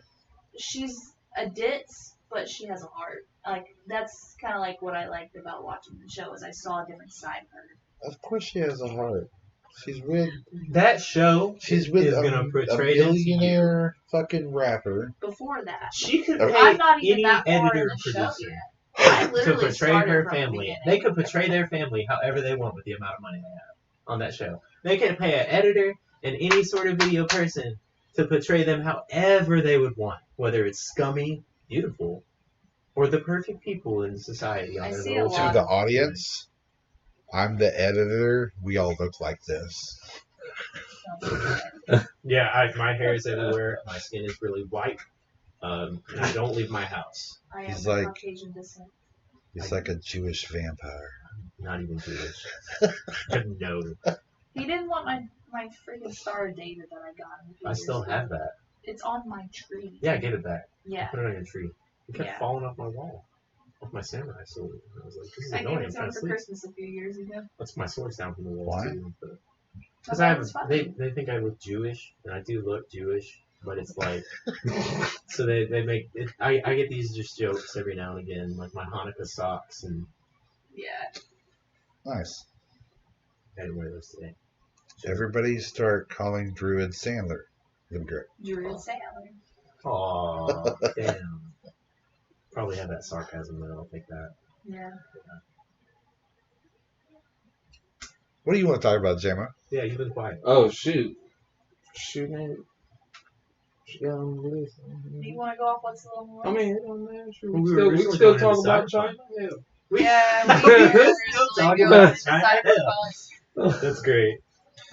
She's a ditz, but she has a heart. Like that's kind of like what I liked about watching the show is I saw a different side of her. Of course she has a heart. She's with That show she's with is a gonna portray it to billionaire fucking rapper. Before that, She could Okay. pay I'm not even any that far editor in or the show producer yet. I to literally portray started her from the family. beginning. They could portray their family however they want with the amount of money they have on that show. They could pay an editor and any sort of video person to portray them however they would want, whether it's scummy, beautiful, or the perfect people in society. I on their see a little To lot. the audience, I'm the editor. We all look like this. Yeah, my hair is everywhere. My skin is really white. And I don't leave my house. I am He's of like- Caucasian descent. He's like a Jewish vampire. Not even Jewish. No. He didn't want my freaking Star of David that I got him. a few I still years have ago. that. It's on my tree. Yeah, give it back. Yeah. Put it on your tree. It kept Yeah. falling off my wall. Off my samurai sword. And I was like, this is I gave annoying. it I'm to trying him to for sleep. Christmas a few years ago. That's my sword's down from the wall Why? too. Because thought I it have was fun. they think I look Jewish, and I do look Jewish, but it's like so they make it, I get these just jokes every now and again, like my Hanukkah socks, and Yeah. Nice. I didn't wear those today. Everybody start calling Druid Sandler. That'd be great. Druid Sailor. Aw, damn. Probably have that sarcasm, but I'll take that. Yeah. What do you want to talk about, Jama? Yeah, you've been quiet. Oh shoot, man. She got on the list. Do you want to go off what's a little more? I mean, it don't matter. Shoot, Well, we we were can originally still going talk into about Cyberpunk. China. Yeah. Yeah, We're we still still talking talking about about China. Cyberpunk. That's great.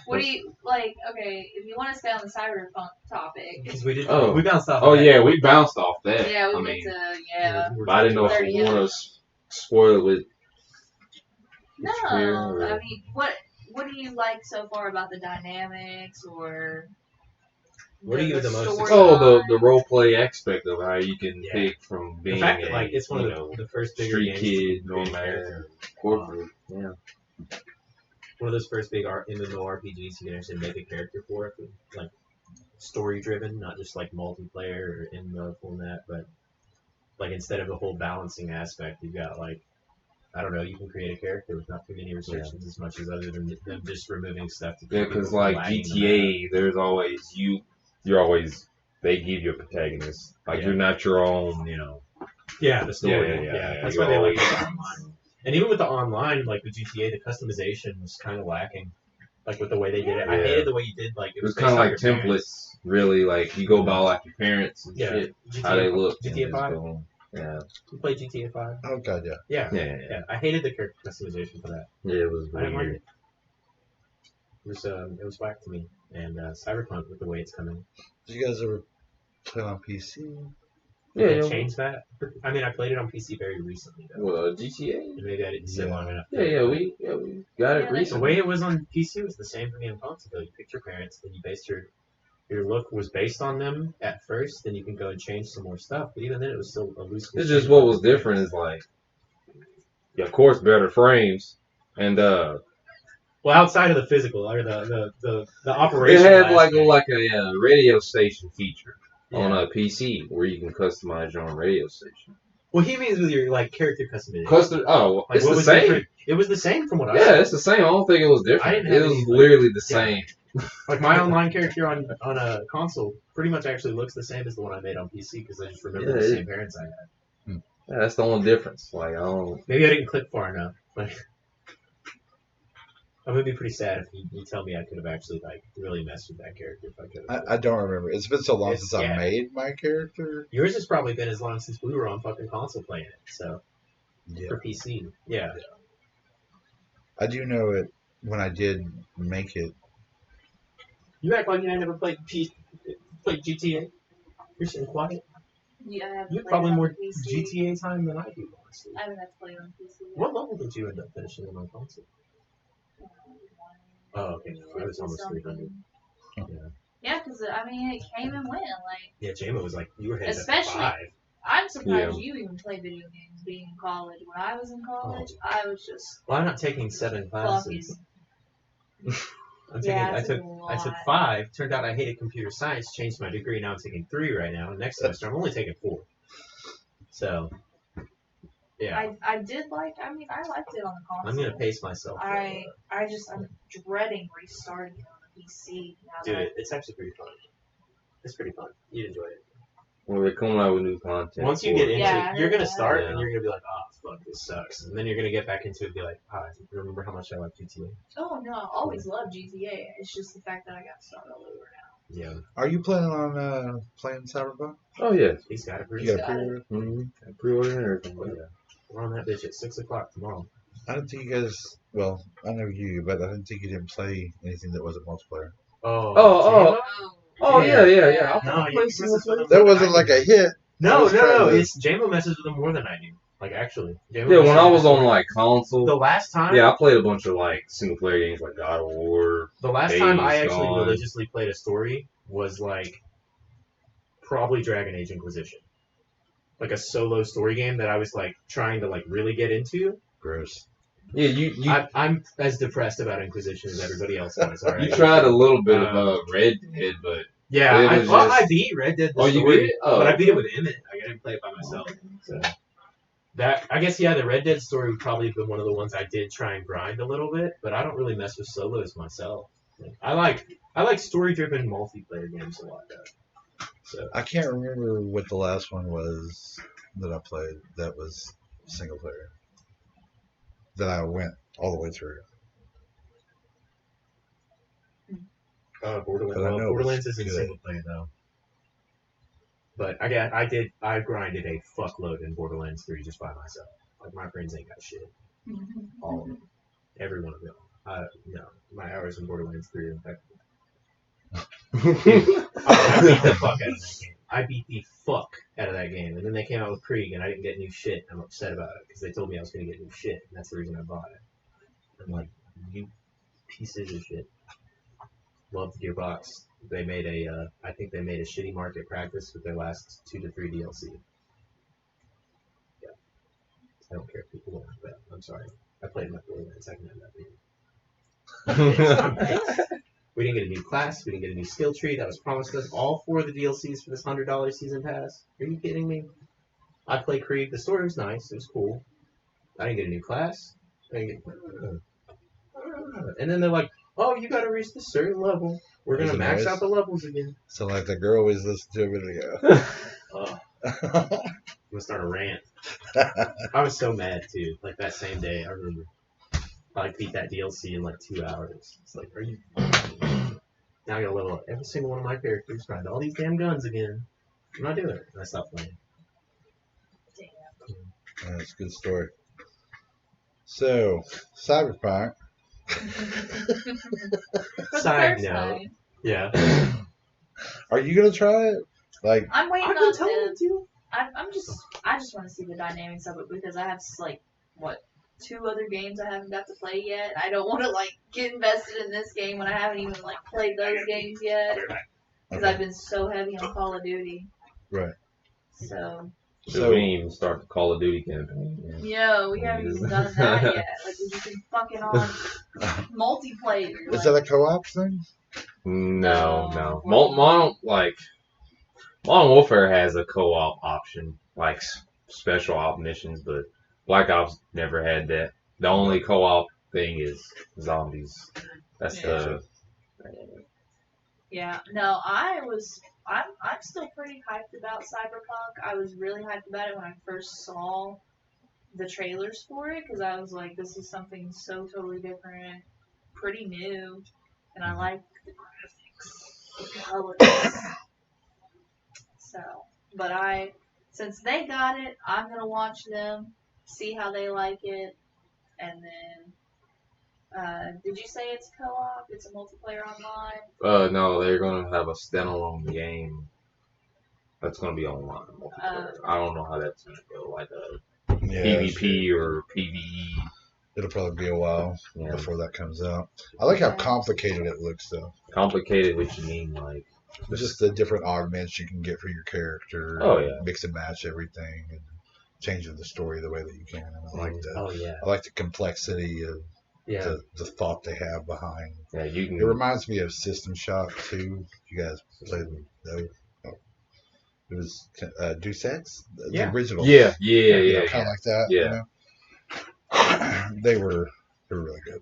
What do you like? Okay, if you want to stay on the cyberpunk topic, Because we did. Oh. We bounced off. Oh of that. yeah, we bounced off that. yeah, we I went mean, to yeah. We were but I didn't know if 30 you want to spoil it with. No, Here, I mean, what do you like so far about the dynamics or? What are you the most storyline? Oh, the role play aspect of how you can Yeah. pick from The being fact that a, like it's one you of know, the first bigger street games kid, to create a nomad, character. corporate. Yeah. One of those first big MMORPGs you can actually make a character for, like story driven, not just like multiplayer or in the format, but like instead of the whole balancing aspect, you've got like I don't know, you can create a character with not too many restrictions as much as other than them just removing stuff. To keep Yeah, people because from like lagging the GTA, there's always you're always they give you a protagonist. Like Yeah. you're not your own, you know. map. Yeah, the story. Yeah. That's You why they like always- it online. And even with the online, like the GTA, the customization was kind of lacking. Like with the way they did it, I Yeah. hated the way you did. Like It was based kind of on like your templates, parents. really. Like you go by like your parents and Yeah, shit, GTA, how they look. and GTA just 5. go- Yeah. You played GTA 5? Oh god, yeah. Yeah. Yeah. Yeah, I hated the character customization for that. Yeah, it was I didn't like weird. it. It was whack to me. And Cyberpunk, with the way it's coming, Did you guys ever play on PC? Yeah, they yeah. changed that. I mean, I played it on PC very recently, though. Well, GTA. And maybe I didn't sit Yeah. long enough. Yeah, we got it Yeah, The recently. way it was on PC was the same for me on console. Though. You picked your parents, then you based your look was based on them at first. Then you can go and change some more stuff. But even then, it was still a loose. It's just what was different is like, yeah, of course, better frames, and Well, outside of the physical or the it operation. had like a radio station feature Yeah. on a PC where you can customize your own radio station. Well, he means with your like character customization. Like, Like, it's what the was same. different? It was the same from what I Yeah, saw. it's the same. I don't think it was I different. didn't It have was any, literally the yeah. same. Like my online character on a console pretty much actually looks the same as the one I made on PC because I just remember Yeah, the it- same parents I had. Yeah, that's the only difference. Like I don't. Maybe I didn't click far enough. Like, I would be pretty sad if you tell me I could have actually like really messed with that character if I could have. I don't remember. It's been so long It's- since yeah. I made my character. Yours has probably been as long since we were on fucking console playing it. So Yeah. for PC, yeah. I do know it when I did make it. You act like you ain't never played GTA. You're sitting quiet. Yeah, I have You have played probably it on more PC. GTA time than I do. honestly. I haven't had to play it on PC yet. What level did you end up finishing on console? Oh, okay. No, I was almost 300. Yeah. Yeah, because I mean, it came and went. Like, Yeah, JMO was like, you were headed Especially- up to 5. I'm surprised Yeah. you even play video games being in college. When I was in college, I was just Well, I'm not taking 7 fucking. classes. Yeah, I it's a took lot. 5. Turned out I hated computer science. Changed my degree. Now I'm taking 3 right now. And next semester I'm only taking 4. So, yeah, I did like. I mean, I liked it on the console. I'm gonna pace myself. I'm dreading restarting it on the PC. Now Dude, that it's actually pretty fun. It's pretty fun. You'd enjoy it. Well, they're coming out with new content. Once you for get it. into Yeah, I it, you're heard gonna that. start Yeah. and you're gonna be like, oh, fuck, this sucks. And then you're gonna get back into it and be like, I remember how much I like GTA. Oh no, I always loved GTA. It's just the fact that I got to start all over now. Yeah, Are you planning on playing Cyberpunk? Oh yeah. he's got it pretty You good. got a pre-order? Mm-hmm. Pre-order and everything. Oh, yeah. We're on that bitch at 6 o'clock tomorrow. I didn't think you guys. Well, I know you, but I didn't think you didn't play anything that wasn't multiplayer. Oh, Oh, Oh yeah. No, you messes with them That more wasn't than like I a hit. No, was trying to- it's JMO messes with them more than I do. Like, actually. JMO Yeah, when messes I with was them on more. like console, The last time. yeah, I played a bunch of like single player games like God of War. The last time I Days actually Gone. religiously played a story was like probably Dragon Age Inquisition. Like a solo story game that I was like trying to like really get into. Gross. Yeah, you I'm as depressed about Inquisition as everybody else was. All right. you tried a little bit of Red Dead, but Yeah, It was I just- beat Red Dead. The Oh, you story, beat it? Oh, but I beat it okay. with Emmett. I didn't play it by myself. So that I guess the Red Dead story would probably be one of the ones I did try and grind a little bit, but I don't really mess with solos myself. I like story driven multiplayer games a lot though. So I can't remember what the last one was that I played that was single player. That I went all the way through. Borderlands. But I Well, know it was Borderlands isn't good. single player though. But I grinded a fuckload in Borderlands 3 just by myself. Like my friends ain't got shit. All of them. Every one of them. No, my hours in Borderlands 3 are impeccable. I beat the fuck out of that game. I beat the fuck out of that game. And then they came out with Krieg and I didn't get new shit. I'm upset about it because they told me I was going to get new shit. And that's the reason I bought it. I'm like, you pieces of shit. Loved Gearbox. They made I think they made a shitty market practice with their last 2 to 3 DLC. Yeah. I don't care if people don't like that. I'm sorry. I played enough Borderlands. I can end that game. We didn't get a new class. We didn't get a new skill tree. That was promised us. All 4 of the DLCs for this $100 season pass. Are you kidding me? I played Krieg. The story was nice. It was cool. I didn't get a new class. I didn't get... And then they're like, oh, you got to reach this certain level. We're going to Was it max nice? out the levels again. So like the girl always listened to a minute ago. I'm going to start a rant. I was so mad, too. Like, that same day, I remember. I beat that DLC in, like, 2 hours. It's like, are you... Now I got to level up every single one of my characters, grind all these damn guns again. I'm not doing it. And I stopped playing. Yeah, it's a good story. So, Cyberpunk. For the Side first note. time. Yeah. Are you gonna try it? Like, I'm waiting I've been on telling them. you. I just want to see the dynamics of it because I have like 2 other games I haven't got to play yet. I don't want to like get invested in this game when I haven't even like played those games yet because I've been so heavy on Call of Duty. Right. So So we didn't even start the Call of Duty campaign. Yeah. we haven't even done that yet. Like we've just been fucking on multiplayer. is that a co-op thing? No. No. Modern Warfare has a co-op option, like special op missions, but Black Ops never had that. The only co-op thing is zombies. That's the. Yeah, no, I'm still pretty hyped about Cyberpunk. I was really hyped about it when I first saw the trailers for it because I was like, this is something so totally different, pretty new, and I like the graphics, the colors. So, but since they got it, I'm gonna watch them, see how they like it, and then, did you say it's co-op? It's a multiplayer online? No, they're gonna have a standalone game. That's gonna be online multiplayer. I don't know how that's gonna go. Like Yeah, PvP or PvE. It'll probably be a while Yeah. before that comes out. I like how complicated it looks, though. Complicated, what you mean, like? Just the different augments you can get for your character. Oh, yeah. Mix and match everything and changing the story the way that you can. And I like that. Oh yeah. I like the complexity of Yeah. the thought they have behind. Yeah, you can. It reminds me of System Shock too. You guys played those? Oh. It was Deus Ex, the original. Yeah. Kind of like that. Yeah. You know? They were really good.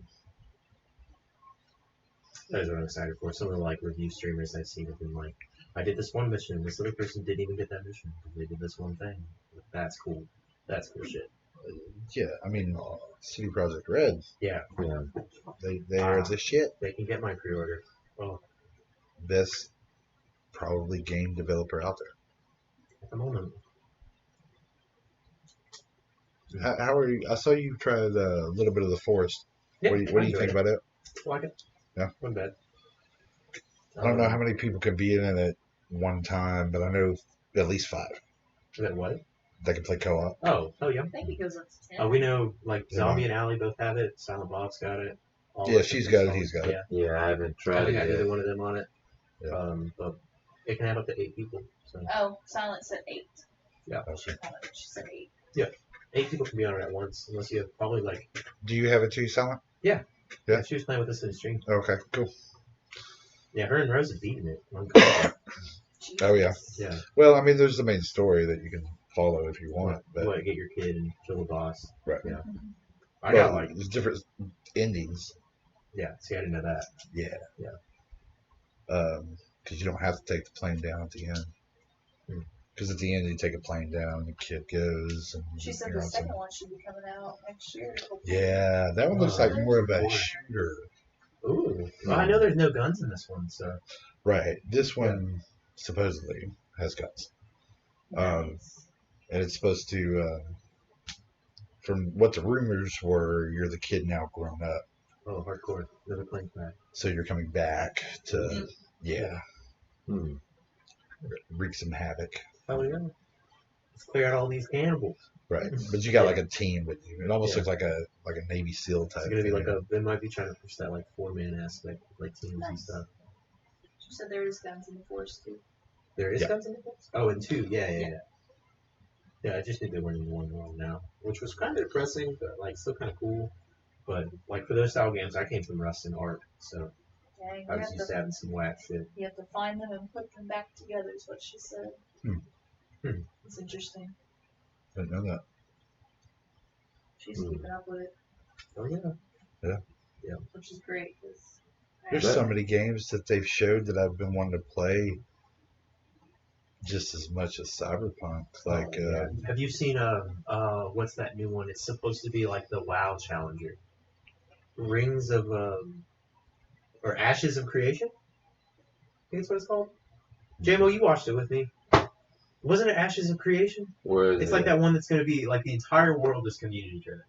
That is what I'm excited for. Some of the like review streamers I've seen have been like, I did this one mission, this other person didn't even get that mission. They did this one thing. That's cool. That's cool shit. Yeah, I mean, City Project Red. Yeah. Yeah. They are the shit. They can get my pre-order. Well, Best probably game developer out there. at the moment. How are you? I saw you tried a little bit of the Forest. Yeah, What do you think about it? Like it. Yeah. Wasn't bad. I don't know how many people can be in it at one time, but I know at least 5. Is that what? They can play co-op. Oh, yeah. I think it goes up to 10. We know, like, Yeah. Zombie and Allie both have it. Silent Bob's got it. All Yeah, the she's different got it, he's songs. got it. Yeah. Yeah, I haven't I tried haven't it got yet. either one of them on it. Yeah. But it can have up to 8 people. So Oh, Silent said 8. yeah, She said 8. 8 people can be on it at once, unless you have probably like. Do you have it too, Silent? Yeah. Yeah, she was playing with us in the stream. Okay, cool. Yeah, her and Rose have beaten it. On co-op. Oh, yeah. Yeah. Well, I mean, there's the main story that you can follow if you want. But What, get your kid and kill the boss. right. Yeah. I Well, got like. there's different endings. Yeah, see, I didn't know that. Yeah. Yeah. Because you don't have to take the plane down at the end. Hmm. Because at the end, you take a plane down, the kid goes. And She said you're the on second some- one should be coming out next year. Yeah, that one looks like more of a shooter. Ooh. Well, I know there's no guns in this one, so. Right. This one supposedly has guns. Nice. And it's supposed to, from what the rumors were, you're the kid now grown up. Oh, hardcore. Another plane crash. So you're coming back to, Hmm. wreak some havoc. Oh, yeah. Let's clear out all these cannibals. Right. But you got like a team with you. It almost Yeah. looks like a Navy SEAL type It's gonna be thing. like a. They might be trying to push that like 4-man aspect, like teams and Nice. stuff. She said there is guns in the Force too. There is Yeah. guns in the books. Oh, and 2. Yeah. Yeah, I just think they weren't in one wrong now, which was kind of depressing, but like still kind of cool. But like for those style games, I came from Rust and Ark, so Dang, I was used to having some whack shit. you have to find them and put them back together is what she said. Hmm. It's interesting. Didn't know that. She's Hmm. keeping up with it, Oh yeah. which is great. 'Cause There's so many games that they've showed that I've been wanting to play just as much as Cyberpunk. Like, Yeah. Have you seen what's that new one? It's supposed to be like the WoW Challenger, Rings of or Ashes of Creation. I think that's what it's called. JMO, you watched it with me. Wasn't it Ashes of Creation? Where is It's it? like that one that's going to be like the entire world is community driven.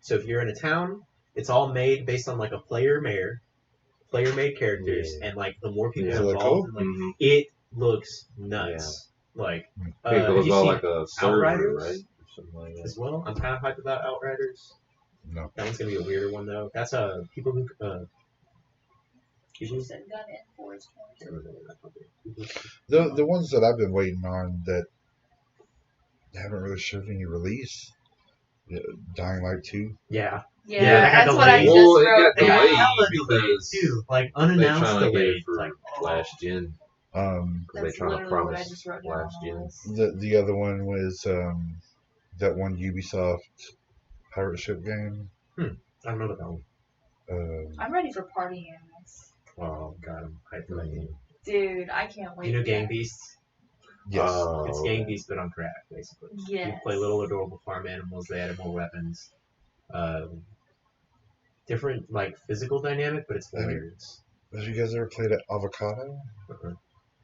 So if you're in a town, it's all made based on like a player made characters, Yeah. and like the more people Yeah. Is it involved, cool? like, Mhm. it looks nuts. Like I think it have was you all seen like a server, Outriders? right? Or something like that. as well? I'm kind of hyped about Outriders. no. That one's gonna be a weirder one though. That's people who she said gun in Force 22. The ones that I've been waiting on that haven't really showed any release. Dying Light 2. Yeah. Yeah, Yeah, that got that's what I delayed. just Well, it wrote got They down. got delayed hella delayed because too, like They're unannounced trying to get delayed. it for Like last gen. Um, Because they're That's trying to literally what I promise just wrote down on last the gen. list. the other one was that one Ubisoft pirate ship game. I don't know about that one. I'm ready for party animals. Oh god, I'm hyped for that game. Dude, I can't wait. You know for Gang that. Beasts? Yes. It's Gang Beasts but on crack, basically. Yes. You play little adorable farm animals. They added more weapons. Different like physical dynamic, but it's Have you- hilarious. Have you guys ever played Avocado? Uh-uh.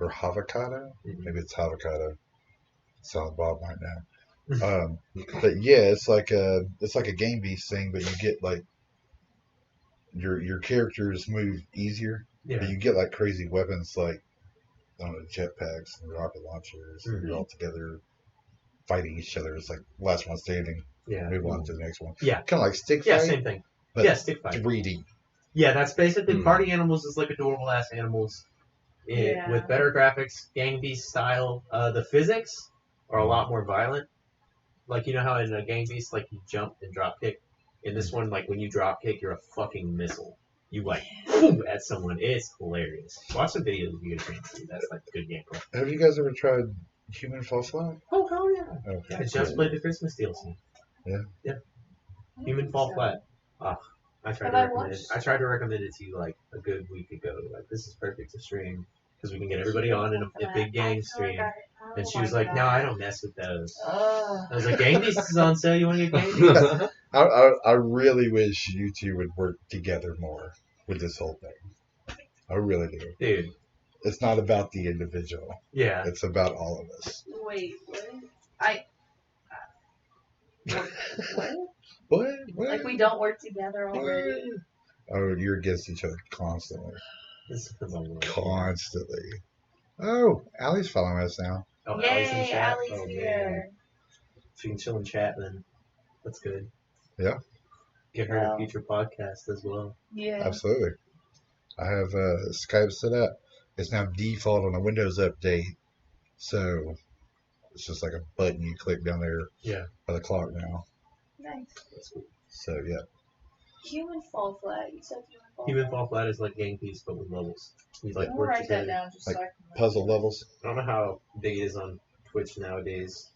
Or Havocado? Mhm. Maybe it's Havocado. Silent Bob might know. But yeah, it's like a Game Beast thing, but you get like your characters move easier. Yeah. But you get like crazy weapons like I don't know, jetpacks and rocket launchers. And Mhm. you're all together fighting each other. It's like last one standing. Yeah. Move on to the next one. Yeah. Kind of like stick Yeah, fight, same thing. but Yeah, stick fight. 3D. Yeah, that's basically Mm. Party Animals is like adorable ass animals with better graphics, Gang Beast style. The physics are a lot more violent. Like, you know how in a Gang Beast, like, you jump and drop kick? In this one, like, when you drop kick, you're a fucking missile. You, like, boom, at someone. It's hilarious. Watch some videos if you get a chance to. That's, like, good gameplay. Have you guys ever tried Human Fall Flat? Oh, hell yeah. Okay. I just played the Christmas DLC. Yeah. Human Fall Flat. I tried to recommend it to you like a good week ago. Like, this is perfect to stream because we can get everybody on in a big gang stream. And she was like, "No, I don't mess with those." I was like, "Gang Beasts is on sale. You want to get Gang Beasts?" I really wish you two would work together more with this whole thing. I really do. Dude. It's not about the individual. Yeah. It's about all of us. Wait, what? What? Like we don't work together already? Oh, you're against each other constantly. This is the Constantly. Oh, Allie's following us now. Oh, Yay, Allie's in chat. Allie's Oh, here. man. She can chill in chat then. That's good. Yeah. Get her a future podcast as well. Yeah. Absolutely. I have Skype set up. It's now default on a Windows update. So it's just like a button you click down there by the clock now. Nice. That's cool. So, yeah. Human Fall Flat. You said Human Fall Flat is like Gang Beasts, but with levels. You like I'm work write that together. down just Like so I can puzzle levels. I don't know how big it is on Twitch nowadays.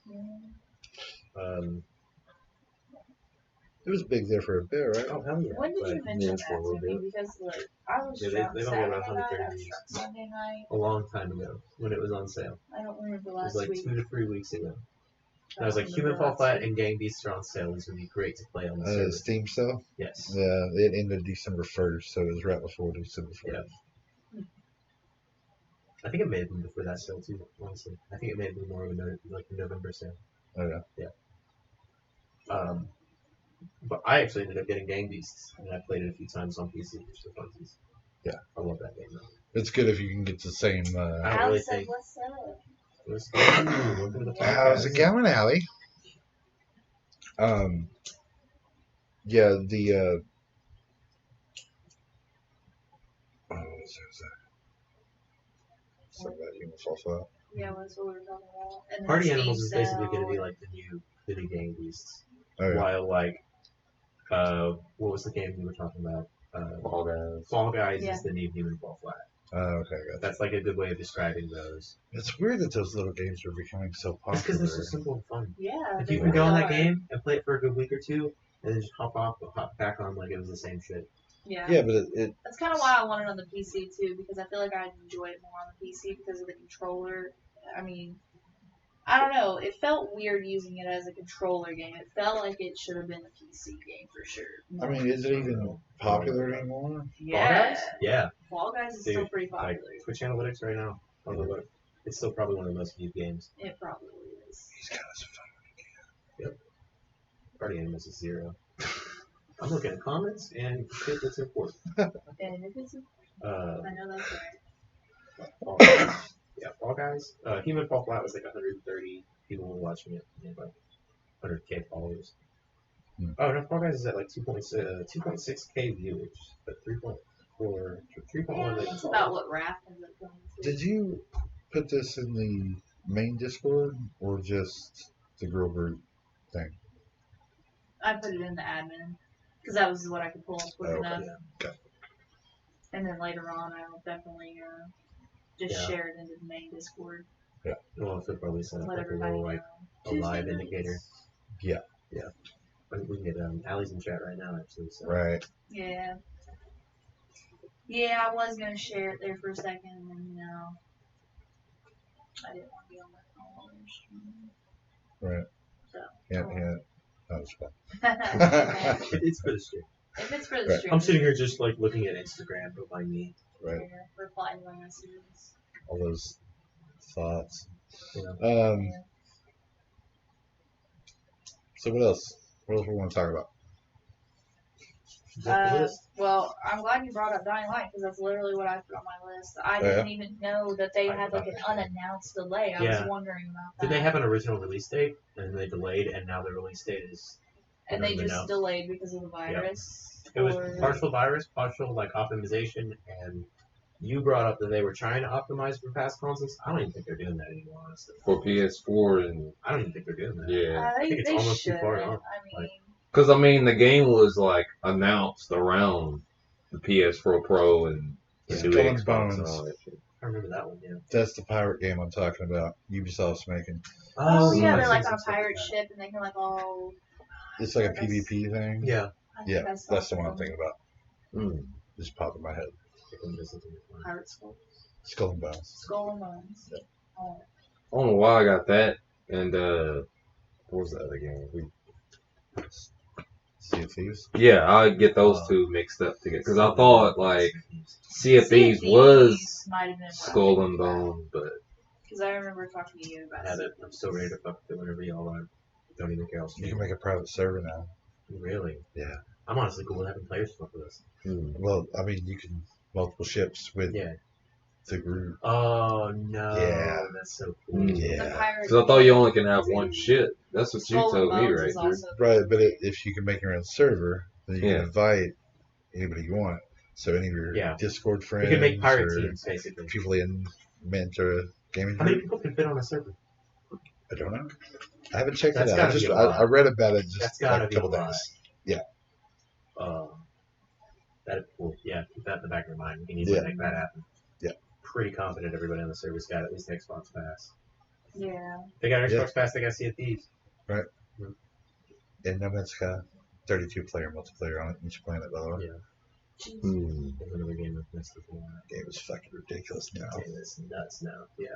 It was big there for a bit, right? Oh, hell yeah. When did you mention yeah, that for a little to me? Because like I was Yeah, drunk they've only Saturday been around night, 130 I was days. drunk Sunday night. A long time ago when it was on sale. I don't remember It was last like week. 2 to 3 weeks ago. I I was like, don't Human remember Fall last Flat week. and Gang Beasts are on sale. This would be great to play on the server. Steam sale? Yes. Yeah, it ended December 1st, so it was right before December 1st. Yeah. I think it may have been before that sale too, honestly. I think it may have been more of a November sale. Oh, yeah. Yeah. But I actually ended up getting Gang Beasts, and I played it a few times on PC just for funsies. Yeah. I love that game though. It's good if you can get the same. I don't Alex really said, think. "What's up?" What's going on? Welcome to the How's it podcast. going, Allie? Yeah, the. What was that? Something about Human Fall Flat. Yeah, that's what we were talking about. And then Party Steam Animals is basically Cell going to be and- like the new Gang Beasts. Oh, yeah. While like, what was the game we were talking about? Fall Guys. Fall Guys Yeah. is the new Human Fall Flat. Oh, okay, gotcha. That's like a good way of describing those. It's weird that those little games are becoming so It's popular. because they're so simple and fun. Yeah. If they you can go really on that are. game and play it for a good week or two, and then just hop back on like it was the same shit. Yeah. Yeah, but it That's kind of why I want it on the PC too, because I feel like I'd enjoy it more on the PC because of the controller. I mean, I don't know. It felt weird using it as a controller game. It felt like it should have been a PC game for sure. I mean, is it even popular anymore? Yeah. Guys? Yeah. Fall Guys is Dude, still pretty Like popular. Twitch analytics right now. On the look. It's still probably one of the most viewed games. It probably is. He's got us fun. Party Animals is 0. I'm looking at comments and shit that's important. And if it's, Uh, I know that's right. Fall Guys. Yeah, Fall Guys. Human Fall Flat was like 130 people were watching it. And like 100k followers. Hmm. Oh no, Fall Guys is at like 2.6k viewers, but 3.1 Yeah, million that's followers. about what Raph ends up going to. Did you put this in the main Discord or just the girl group thing? I put it in the admin because that was what I could pull up quick Oh, enough. Yeah. And then later on, I'll definitely just Yeah. share it into the main Discord. We'll also probably set up Let like a everybody little know. like a Tuesday live nights. indicator. Yeah. We can get Allie's in chat right now actually. So. Right. Yeah. Yeah, I was gonna share it there for a second, and then I didn't want to be on my phone. Right. So. Yeah. That was fun. It's for the stream. If it's for the Right. stream, I'm sitting here just like looking at Instagram, but by me. Right. yeah, replying to my messages. All those thoughts. You know. Yeah. So what else? What else we want to talk about? Is that the list? Well, I'm glad you brought up Dying Light because that's literally what I put on my list. I didn't even know that they had like an unannounced delay. I was wondering about that. Did they have an original release date and they delayed, and now the release date is? And they just delayed because of the virus. Yep. It was partial virus, partial like optimization, and you brought up that they were trying to optimize for past consoles. I don't even think they're doing that anymore, honestly. For PS4 and I don't even think they're doing that. yeah, I think it's almost too far gone. I mean. Because, the game was, announced around the PS4 Pro and the new Skull and Xbox and Bones. all that shit. I remember that one, yeah. That's the pirate game I'm talking about. Ubisoft's making. Oh, yeah, I've they're seen like some on a stuff pirate like ship and they can all... It's like a PvP thing. Yeah. Yeah, that's the one I'm thinking about. Mm. Just popped in my head. Pirate Skull. Skull and Bones. Skull and Bones. Yep. Oh. I don't know why I got that. And, what was the other game? Sea of Thieves? Yeah, I get those two mixed up together. Because I thought, Sea of Thieves was Skull and Bones, but... Because I remember talking to you about it. I'm still ready to fuck with it whenever y'all are. Don't even care else. You can make a private server now. Really? Yeah. I'm honestly cool with having players fuck with us. Well, you can multiple ships with the group. Oh no! Yeah. That's so cool. Yeah. Because I thought you only can have one ship. That's what you told me, right? Right, but if you can make your own server, then you can invite anybody you want. So any of your Discord friends, you can make pirate teams basically. People in Mentor gaming. How many people can fit on a server? I don't know. I haven't checked it out. I read about it just a couple days. Yeah. Keep that in the back of your mind. You can easily make that happen. Yeah. Pretty confident everybody on the server's got at least Xbox Pass. Yeah. They got Xbox Pass, they got Sea of Thieves. Right. Mm-hmm. And No Man's Sky, 32-player multiplayer on each planet, by the way. Yeah. There's another game with this before. That game is fucking ridiculous now. That game is nuts now. Yeah.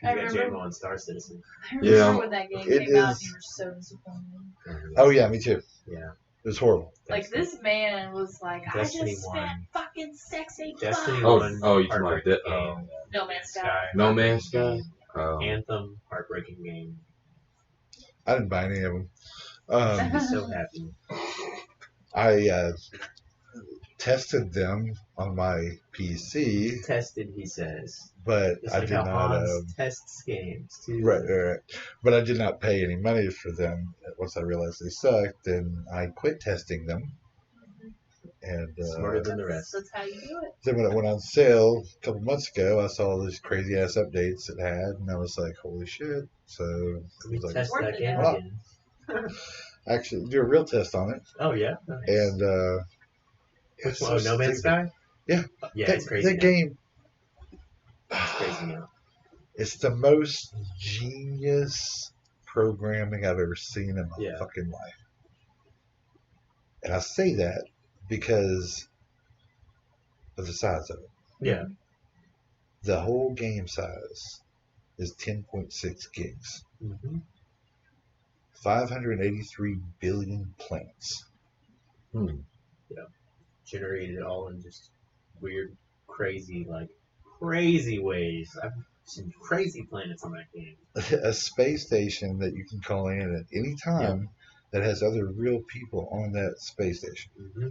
I You got remember, JMO and Star Citizen. I remember when that game came out and you were so disappointed. Oh, yeah, me too. Yeah. It was horrible. Like, this man was like, Destiny I just 1. spent fucking sexy Destiny bucks. 1. Oh, you talking about heartbreaking that? game. No Man's Sky. No Man's Sky? Anthem, heartbreaking game. I didn't buy any of them. I'm so happy. I tested them on my PC. Tested, he says. But Just I like did how not. Hans tests games too. Right. But I did not pay any money for them. Once I realized they sucked, then I quit testing them. And smarter than the rest. That's how you do it. Then when it went on sale a couple months ago, I saw these crazy ass updates it had, and I was like, "Holy shit!" So I was like, test that game wow. again. Actually, do a real test on it. Oh yeah. Nice. And which one? No Man's Sky. Yeah. Yeah, it's crazy. That game. It's crazy now. It's the most genius programming I've ever seen in my fucking life. And I say that because of the size of it. Yeah. The whole game size is 10.6 gigs. Mm-hmm. 583 billion planets. Yeah. Generated all in just weird, crazy ways. I've seen crazy planets on that game. A space station that you can call in at any time that has other real people on that space station. Mm-hmm.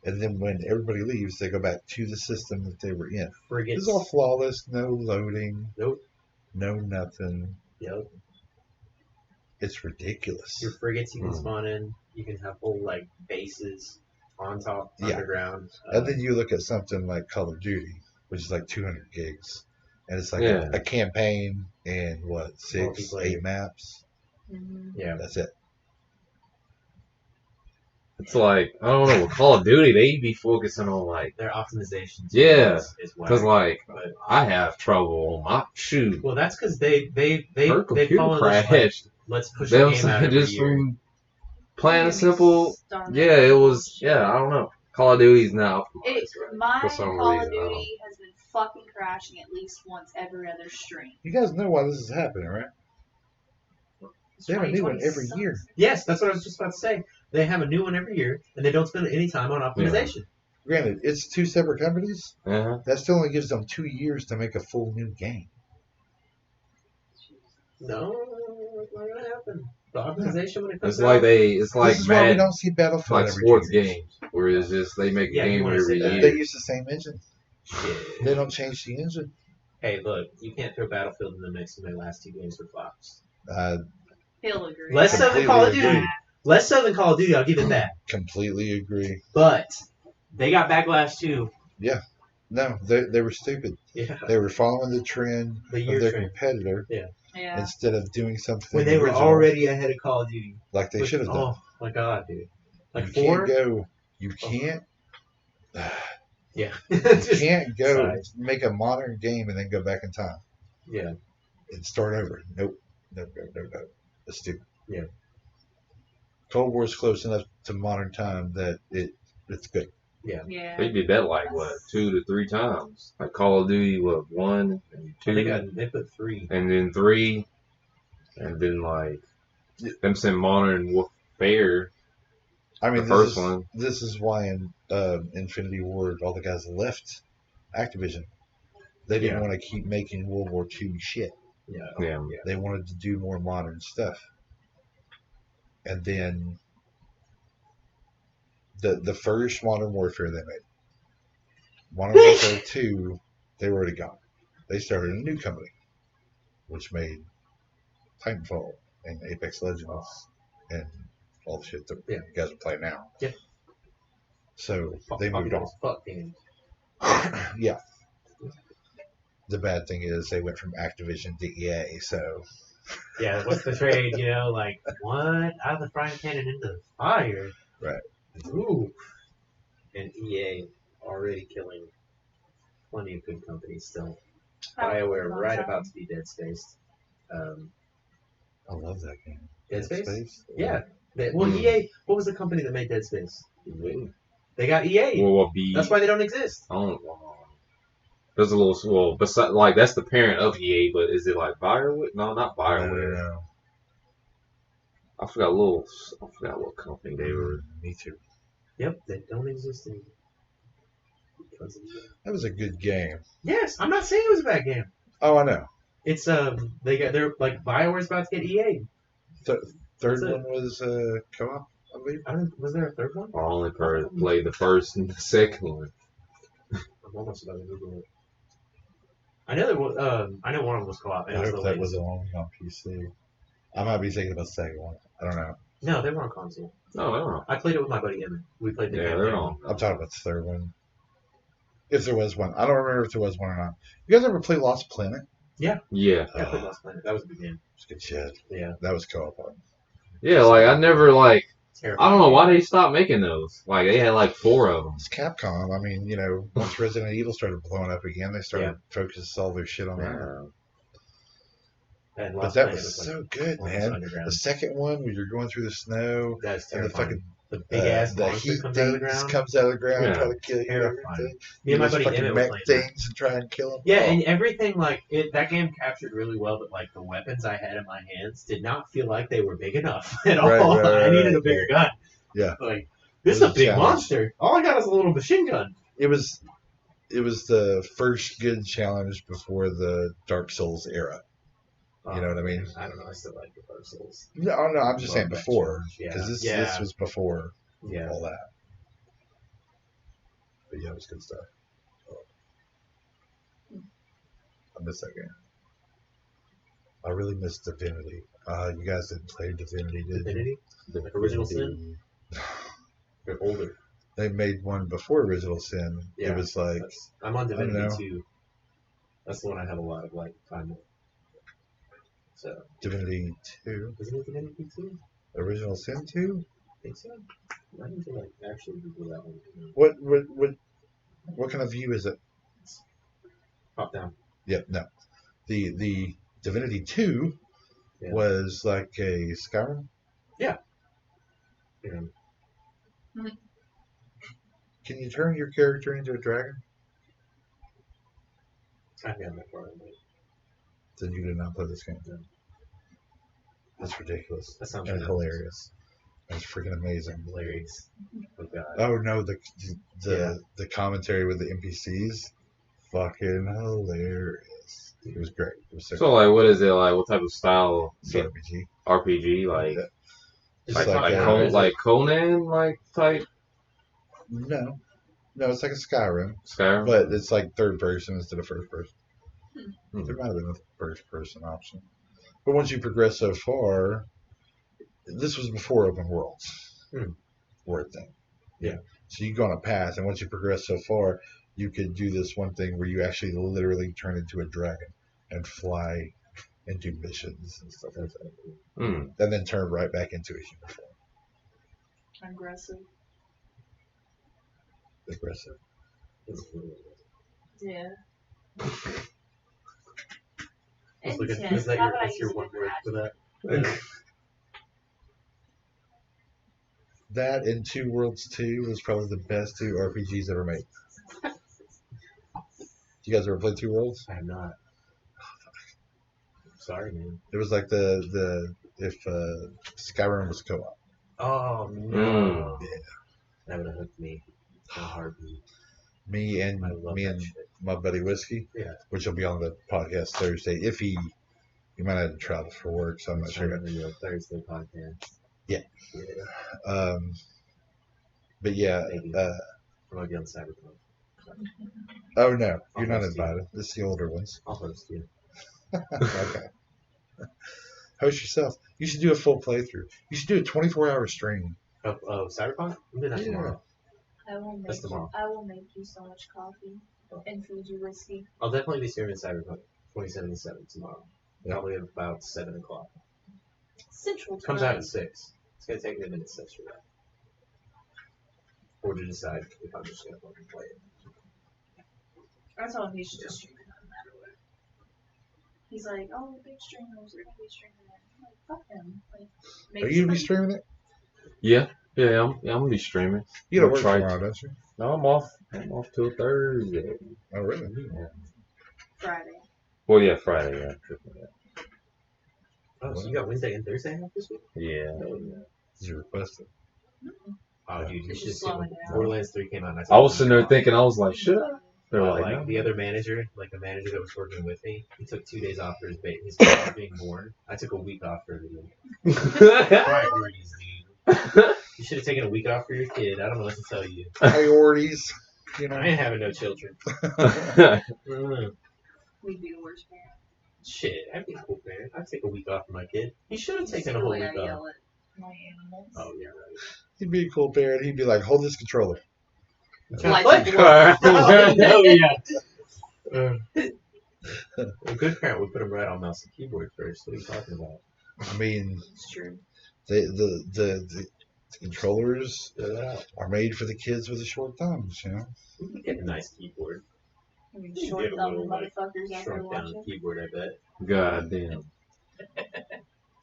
And then when everybody leaves, they go back to the system that they were in. Frigates. It's all flawless, no loading, Nope. no nothing. Yep. It's ridiculous. Your frigates you can spawn in. You can have whole bases on top, underground. And then you look at something like Call of Duty, which is like 200 gigs. And it's like a campaign and 6, 8 maps. Mm-hmm. Yeah. That's it. It's like, I don't know, with Call of Duty, they be focusing on their optimizations. Yeah. Because I have trouble on my shoot. Well, that's because they computer crashed. Let's push the game out every just year. from plain and simple. Yeah, it was. Yeah, I don't know. Call of Duty's now. My for some Call reason, of Duty has been fucking crashing at least once every other stream. You guys know why this is happening, right? They have a new one every year. Yes, that's what I was just about to say. They have a new one every year, and they don't spend any time on optimization. Granted, it's two separate companies. Uh-huh. That still only gives them 2 years to make a full new game. No, it's not gonna happen. The optimization when it comes It's like This is why we Madden, don't see Battlefield like every sports 2 years. games, where it's just they make a Yeah, you game wanna every sit back. They year. use the same engine. Shit. They don't change the engine. Hey, look, you can't throw Battlefield in the mix when they last 2 games were flops. He'll agree. Less so than Call of Completely Duty. agree. Less so than Call of Duty, I'll give it that. Completely agree. But they got backlash too. No, they were stupid. Yeah. They were following the trend The of year their trend. competitor Yeah. instead of doing something When they were original, already ahead of Call of Duty. like they should have done. Oh my god, dude. Like You 4? can't go. You can't. Yeah. You Just- can't go Sorry. make a modern game and then go back in time yeah. and start over. Nope. Nope. That's stupid. Yeah. Cold War's close enough to modern time that it's good. Yeah. They did that like what 2 to 3 times. Like Call of Duty, 1 and 2, They put 3. and then 3, and then like them saying Modern Warfare. I mean, The first one. This is why in Infinity Ward all the guys left Activision. They didn't Yeah. want to keep making World War II shit. Yeah. Yeah. They wanted to do more modern stuff. And then the first Modern Warfare they made, Modern Warfare 2, they were already gone. They started a new company, which made Titanfall and Apex Legends and all the shit that you guys are playing now. Yeah. So they moved on. Fuck games. Yeah. The bad thing is they went from Activision to EA, so Yeah, what's the trade, like, what? Out of the frying pan and into the fire? Right. Ooh. And EA already killing plenty of good companies still. BioWare right about to be Dead Space. I love that game. Dead Space? Space? Yeah. Mm. EA, what was the company that made Dead Space? They got EA. Well, That's why they don't exist. There's a little beside like that's the parent of EA, but is it like BioWare? No, not BioWare. No. I forgot what company they were. Me too. Yep, they don't exist anymore. Because of EA. That was a good game. Yes, I'm not saying it was a bad game. Oh, I know. It's they're like BioWare's about to get EA. Third That's it. one was co-op, I believe. Was there a third one? I only played the first and the second one. I'm almost about to Google it. I know I know one of them was co-op. I And it was hope the that latest. was only on PC. I might be thinking about the second one. I don't know. No, they were on console. No, I don't know. I played it with my buddy Emmett. We played the Yeah, campaign. they're on. I'm talking about the third one. If there was one. I don't remember if there was one or not. You guys ever play Lost Planet? Yeah, Yeah, I played Lost Planet. That was a good game. It's good shit. Yeah, That was co-op. yeah. Like I never like. terrible. I don't know why they stopped making those. Like they had like 4 of them. It's Capcom. I mean, once Resident Evil started blowing up again, they started focusing all their shit on that. And But Lost that Planet was like so good, almost man. underground. The second one, where you're going through the snow, That's and the terrifying. fucking The big ass the monster heat comes out of the things ground. comes out of the ground, Yeah. trying to kill you. And Terrifying. everything. Me and my You buddy just fucking Emmett were mech playing that. things and try and kill them. Yeah, and everything that game captured really well. But like the weapons I had in my hands did not feel like they were big enough at all. Right, I needed a right, bigger gun. Yeah. Like this is It was a a big challenge. monster. All I got is a little machine gun. It was the first good challenge before the Dark Souls era. You know what I mean? I don't know. I still like the Dark Souls. No, I'm just saying Love that before, challenge, yeah. because this Yeah. was before Yeah. all that. But yeah, it was good stuff. I miss that game. I really miss Divinity. You guys didn't play Divinity, did Divinity? you? Like Original Sin? They're older. They made one before Original Sin. Yeah. It was like I'm on I don't Divinity know. 2. That's the one I have a lot of time with. So Divinity 2, isn't it Divinity 2? Original Sin 2. I think so. I need to actually Google that one. What kind of view is it? Pop down. Yep, no. The Divinity 2 Yeah. was like a Skyrim. Yeah. Can you turn your character into a dragon? I got that far. Then you did not play this game. That's ridiculous. That sounds And ridiculous. hilarious. That's freaking amazing. Hilarious. Oh god. Oh no, the Yeah. the commentary with the NPCs, fucking hilarious. It was great. It was So like, what is it like? What type of style? It's RPG. RPG like Just like Conan like type. No, it's like a Skyrim, Skyrim. but it's like third person instead of first person. Hmm. There might have been a first person option, but once you progress so far, this was before open worlds were a thing. Yeah. So you go on a path, and once you progress so far, you could do this one thing where you actually literally turn into a dragon and fly and do missions and stuff like that, and then turn right back into a human form. Aggressive. Yeah. Is that your one word for that? That and Two Worlds 2 was probably the best 2 RPGs ever made. You guys ever played Two Worlds? I have not. Sorry, man. It was like if Skyrim was co-op. Oh no! Yeah. That would have hooked me. A heartbeat. Me and my buddy Whiskey, which will be on the podcast Thursday. If he might have to travel for work, so I'm not sure. Thursday podcast. Yeah. But yeah. I'll be on Cyberpunk. Oh no, you're not invited. It's the older ones. I'll host you. Okay. Host yourself. You should do a full playthrough. You should do a 24-hour stream. Oh, Cyberpunk? I'm doing that tomorrow. I will make you so much coffee and feed you whiskey. I'll definitely be streaming Cyberpunk 2077 tomorrow. Probably about 7 o'clock. Central time. Comes out at 6. It's going to take me a minute to set for that. Or to decide if I'm just going to fucking play it. I told him he should just stream it no matter what. He's like, oh, big streamers are going to be streaming it. I'm like, fuck them. Like, are you going to be streaming it? Yeah, I'm going to be streaming. You don't work tomorrow, don't you? No, I'm off till Thursday. Oh, really? Yeah. Friday. Well, yeah, Friday, yeah. Oh, so you got Wednesday and Thursday off this week? Yeah. Did you request it? Oh, dude, you should see when down. Borderlands 3 came out. And I was sitting there thinking, I was like, should I? They're like no. The other manager, like the manager that was working with me, he took 2 days off for his baby being born. I took a week off for everything. Priorities, dude. You should have taken a week off for your kid. I don't know what to tell you. Priorities. You know. I ain't having no children. We'd be the worst parent. Shit, I'd be a cool parent. I'd take a week off for my kid. He should have taken a whole week off. Yell at my animals. Oh, yeah, right. He'd be a cool parent. He'd be like, hold this controller. Like, oh, yeah. A good parent would put him right on mouse and keyboard first. What are you talking about? I mean, it's true. The controllers are made for the kids with the short thumbs, you know? You could get a nice keyboard. I mean, short thumb motherfuckers out there Shrunk down watching. keyboard, I bet. God damn.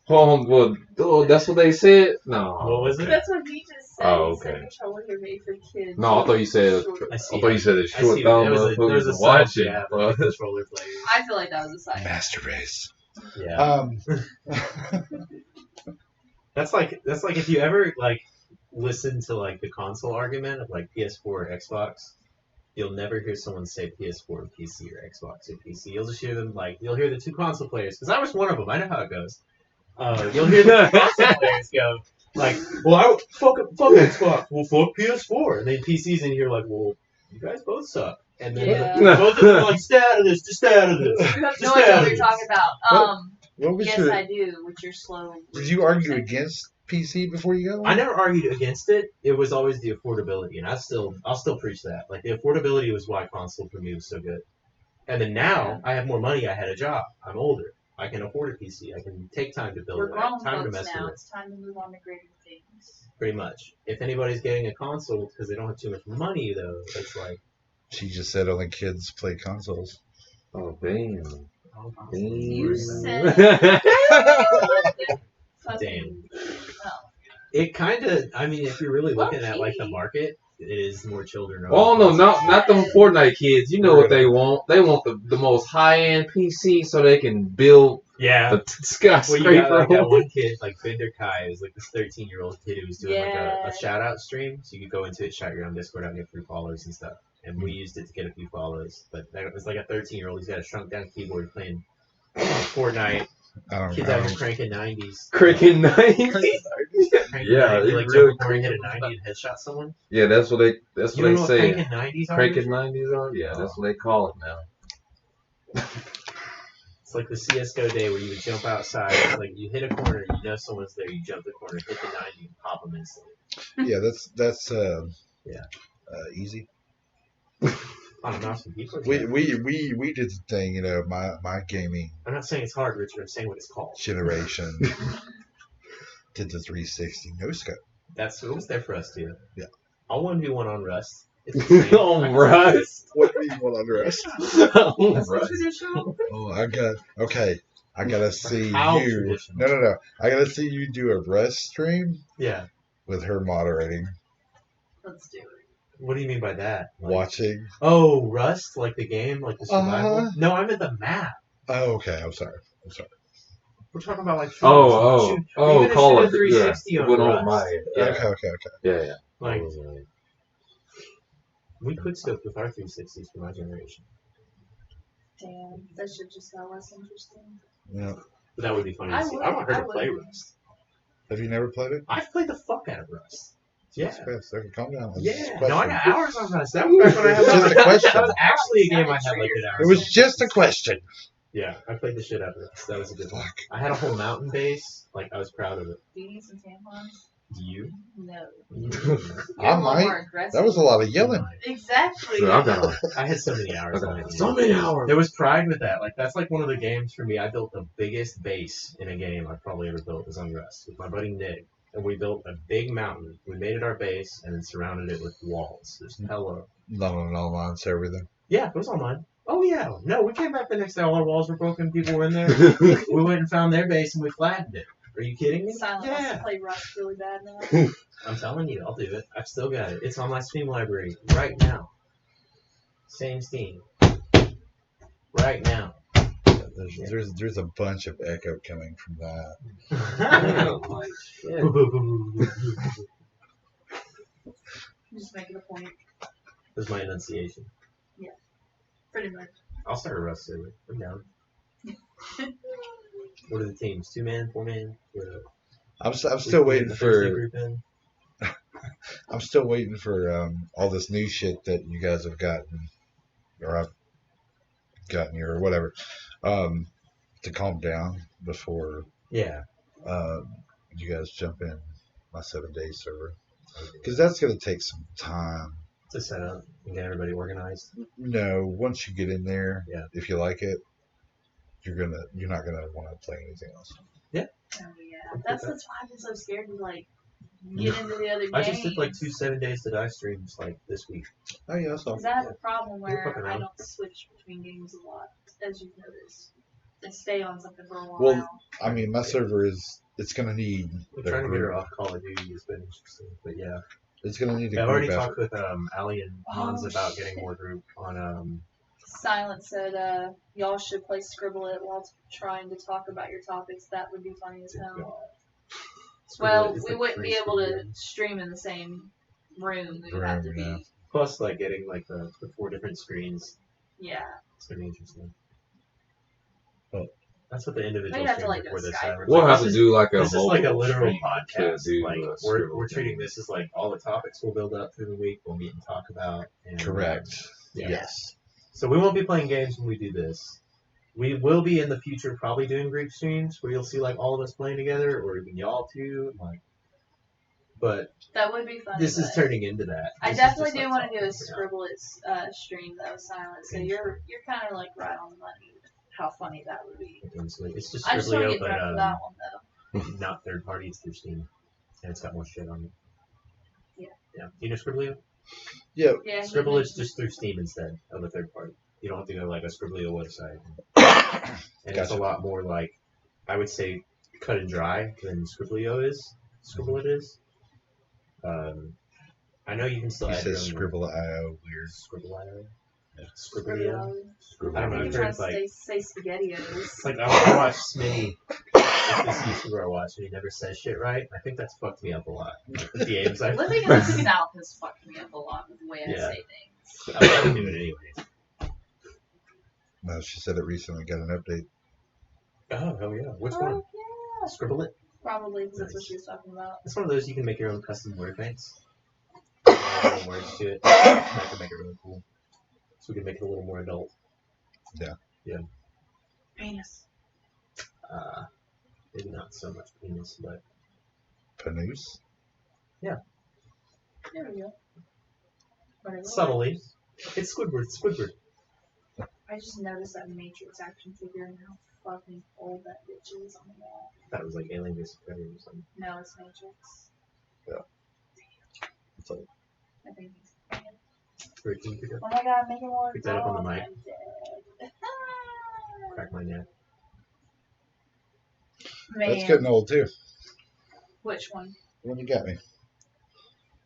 Oh, that's what they said? No. What was it? That's what he just said. Oh, He said okay. controllers are made for kids. No, I thought you said it's short thumb motherfuckers watching. Controller players. I feel like that was a sign. Master race. Yeah. That's like if you ever like listen to like the console argument of like PS4 or Xbox, you'll never hear someone say PS4 or PC or Xbox or PC. You'll just hear them you'll hear the two console players, because I was one of them. I know how it goes. You'll hear the console players go like, well, fuck Xbox, well, fuck PS4, and then PCs in here like, well, you guys both suck. And then both of them are like, stay out of this, just stay out of this. You have no idea what you're talking about. What was yes, I do, with your slow... Did you argue against PC before you got one? I never argued against it. It was always the affordability, and I'll still preach that. Like, the affordability was why console for me was so good. And then now, I have more money, I had a job, I'm older. I can afford a PC. I can take time to build We're it. grown Time to folks mess now. with it. It's time to move on to greater things. Pretty much. If anybody's getting a console because they don't have too much money, though, it's like... She just said only kids play consoles. Oh, damn. You said... Damn. It kind of... I mean, if you're really looking at, like, the market, it is more children. Oh, no, not them Fortnite kids. You know what they want. They want the most high-end PC so they can build... Yeah. The skyscraper. Well, you got like that one kid, like Bender Kai, who's like this 13-year-old kid who was doing like a shout-out stream. So you could go into it, shout your own Discord out, get free followers and stuff. and we used it to get a few follows. But it was like a 13-year-old. He's got a shrunk down keyboard playing Fortnite. Kids out here cranking 90s. Cranking 90s? Yeah, they like jump before he hit a 90 and headshot someone. Yeah, that's what they say. Cranking 90s are? Cranking 90s are? Yeah, that's what they call it now. It's like the CSGO day where you would jump outside, like you hit a corner, you know someone's there, you jump the corner, hit the 90, and pop them instantly. Yeah, that's easy. On a mouse and keyboard. We did the thing, you know, my gaming I'm not saying it's hard, Richard. I'm saying what it's called. generation did the 360 no scope. That's what was there for us too. Yeah. I'll 1v1 on Rust. It's the same. On Rust? What do you want on Rust? On That's Rust. traditional. Oh, I gotta see How you. traditional? No. I gotta see you do a Rust stream Yeah. with her moderating, Let's do it. What do you mean by that? Like, watching. oh, Rust, like the game, like the survival. Uh-huh. No, I meant the map. Oh, okay. I'm sorry. We're talking about like. Oh, call it. 360 Yeah. on Went Rust. on my head. Yeah. Okay. Yeah. Like we could scope with our 360s for my generation, Damn, that shit just got less interesting. Yeah. but that would be funny I to see. would- I want her I to play would. Rust. Have you never played it? I've played the fuck out of Rust. Yeah. Fast. Okay, calm down. It's just a Yeah, no, I question. got hours on Rust. That was back when I had Just like, a question. That was actually a game I had like good hours. It was on. just a question. Yeah, I played the shit out of Rust. That was a good one. Fuck. I had a whole mountain base. Like I was proud of it. Do you need some tampons? Do you? No. I You're a little might. more aggressive. That was a lot of yelling. Exactly. So I've got I had so many hours on it. so many hours. There was pride with that. Like that's like one of the games for me. I built the biggest base in a game I've probably ever built was on Rust with my buddy Nick, and we built a big mountain. We made it our base and then surrounded it with walls. There's hella. Not on an online server then. Yeah, it was online. Oh yeah, no, we came back the next day. All our walls were broken. People were in there. We went and found their base and we flattened it. Are you kidding me? Silent wants to Yeah, play Rust really bad now. I'm telling you, I'll do it. I've still got it. It's on my Steam library right now. Same Steam. Right now. There's a bunch of echo coming from that. I'm just making a point. That's my enunciation. Pretty much. I'll start a Rust server. I'm down. What are the teams? 2-man, 4-man? I'm still waiting Thursday for group in? I'm still waiting for all this new shit that you guys have gotten, or I've gotten here, or whatever, to calm down before Yeah. you guys jump in my 7-day server, because that's gonna take some time. To set up and get everybody organized. No, once you get in there, Yeah. if you like it, you're not gonna want to play anything else. Oh yeah. That's why I've been so scared to like get into the other games. I just did like 2 7 days to die streams like this week. Oh yeah, that's all. Because I have a problem You're fucking where I around. don't switch between games a lot, as you've noticed. I stay on something for a while. Well, I mean, my server it's gonna need I'm the trying to get her group. off Call of Duty. It's been interesting, but yeah. It's gonna need a I've group already effort. talked with Ali and Hans Oh, about shit. getting more group on Silent said, y'all should play Scribble It while trying to talk about your topics. That would be funny as hell. Well, It's we like wouldn't 3 be able to screens. stream in the same room. We would have to Yeah. be. Plus like getting like the 4 different screens. Yeah. It's gonna be interesting. Oh. That's what the individual We'd have to, streams like, are do for a this Skype time. or We'll have to This is- do like a This is like a whole literal stream podcast. to do Like a we're Scribble treating game. this as like all the topics we'll build up through the week. We'll meet and talk about. And, Correct. Yeah. Yes. So we won't be playing games when we do this. We will be in the future probably doing group streams where you'll see like all of us playing together, or even y'all too. Like, but That would be funny. this is but turning into that. I This is definitely just, do like, want to do a talking about- Scribble It stream that was silent. So you're kind of like right on the money. How funny that would be. It's just I just want to Scriblio, get drunk for but that one though. not third party. It's through Steam, and it's got more shit on it. Yeah. Yeah. Do you know Scriblio? Yeah. Yeah. he Scribble is mentioned- just through Steam instead of a third party. You don't have to go to like a Scriblio website. And it's a Gotcha. lot more like, I would say, cut and dry than Scriblio is. Scribble it is. I know you can still You add said your own Scribble.io. Weird. Scribble.io. Yeah. Scriblio. Scribble. I don't know. You're I've trying heard to like say SpaghettiOs. it's like I watch Smitty. It's this YouTuber I watch, and he never says shit right. I think that's fucked me up a lot. Like, the games I Living in the South has fucked me up a lot with the way I Yeah. say things. I was gonna do it anyways. No, she said it recently got an update. Oh, hell yeah. Which one? Yeah. Scribble it? Probably because that's what Nice. she was talking about. It's one of those you can make your own custom word banks. Add little words to it. That can make it really cool. So we can make it a little more adult. Penis. Maybe not so much penis, but Panoose? There we go. Whatever. subtly. It's Squidward. Squidward. I just noticed that Matrix action figure and how fucking old that bitch is on the wall. I thought it was like Alien vs. Predator or something. No, it's Matrix. It's like, I think he's. 13 pick up. Oh my god, make it more. Pick that up on the mic. I'm dead. Crack my neck. Man. that's getting old too. Which one? When you got me.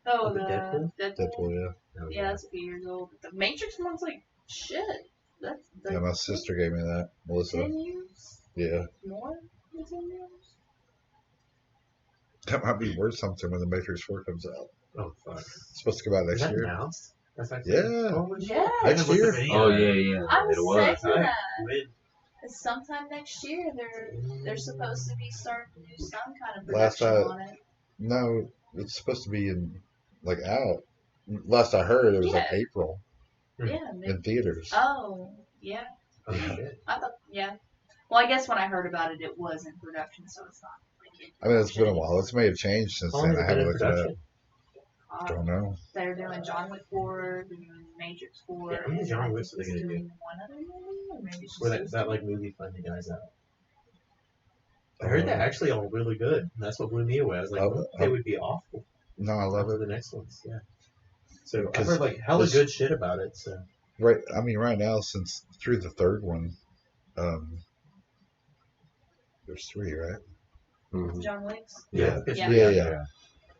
Oh, Oh, the Deadpool? Deadpool, yeah. Oh, Yeah, that's a few years old. The Matrix one's like shit. That's Yeah, my sister gave me that. Melissa. 10 years? Yeah. More than 10 years? That might be worth something when the Matrix 4 comes out. Oh, fuck. It's supposed to come out Is next that year. announced? That's actually. Yeah. Holy shit. Yeah. I Next haven't looked at year. the video. Oh yeah. I was It was. saying that. When? Sometime next year, they're supposed to be starting to do some kind of Last production on it. No, it's supposed to be out. Last I heard, it was like Yeah. April Yeah. in theaters. Oh, yeah. Oh, shit. I thought, yeah. Well, I guess when I heard about it, it was in production, so it's not like it. I mean, it's been a while. It may have changed since How long then. has I it been haven't in looked it up. production? Don't know. They're doing John Wick 4, they're doing Matrix 4. Yeah, how many and John I Wicks think are they he's gonna do? doing one other movie, or maybe it's Where just that those like movie finally dies out. I heard they're actually all really good. And that's what blew me away. I was like, Oh, they would be awful No, I love for it. the next ones. Yeah. So I've 'Cause heard like hella this- good shit about it. So Right. I mean, right now, since through the third one, there's 3, right? Mhm. John Wick's. yeah, Yeah. Yeah.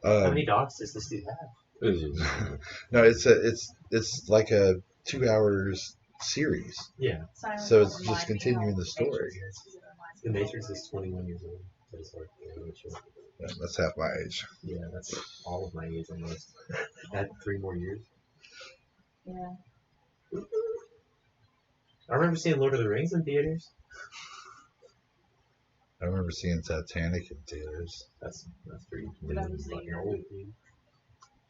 How Um, many dogs does this dude have? no, it's like a 2 hours series. Yeah, Silent So Hill it's just reminds me continuing how the story. Matrix is, 'cause it reminds the me of Matrix Old is 21 years old. That is like, Yeah, that's half my age. yeah, that's all of my age almost. Add 3 more years. Yeah. I remember seeing Lord of the Rings in theaters. I remember seeing Titanic in theaters. That's pretty That was the fucking year. old, dude.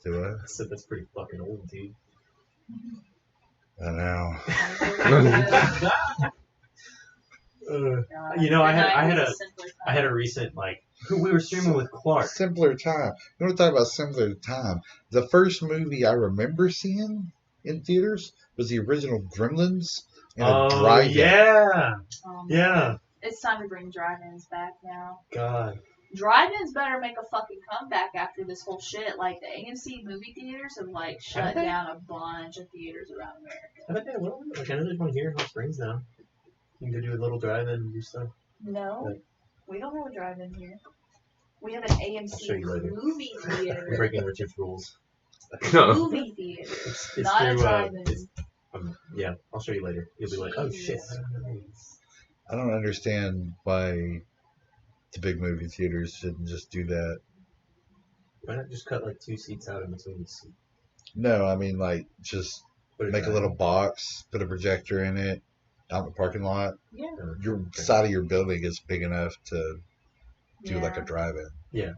Do I? I said that's pretty fucking old, dude. I know. You know, I had a recent like we were streaming with Clark. Simpler time. You want to talk about simpler time? The first movie I remember seeing in theaters was the original Gremlins in a drive-in. yeah, yeah. It's time to bring drive-ins back now. God, Drive-ins better make a fucking comeback after this whole shit. Like the AMC movie theaters have like shut Have they? down a bunch of theaters around America. I bet they will. Like I know there's one here in Hot Springs now. You can go do a little drive-in and do stuff. No, Right. we don't have a drive-in here. We have an I'll show AMC you later. movie We're theater. breaking Richard's rules. Movie theater, It's not a through, drive-in. yeah, I'll show you later. You'll be like, oh shit. Jesus. I don't understand why the big movie theaters shouldn't just do that. Why not just cut like 2 seats out in between the seats? No, I mean like just Put it make a back. little box, put a projector in it, out in the parking lot. Yeah. Your Okay. side of your building is big enough to do like a Yeah. drive-in. Yeah.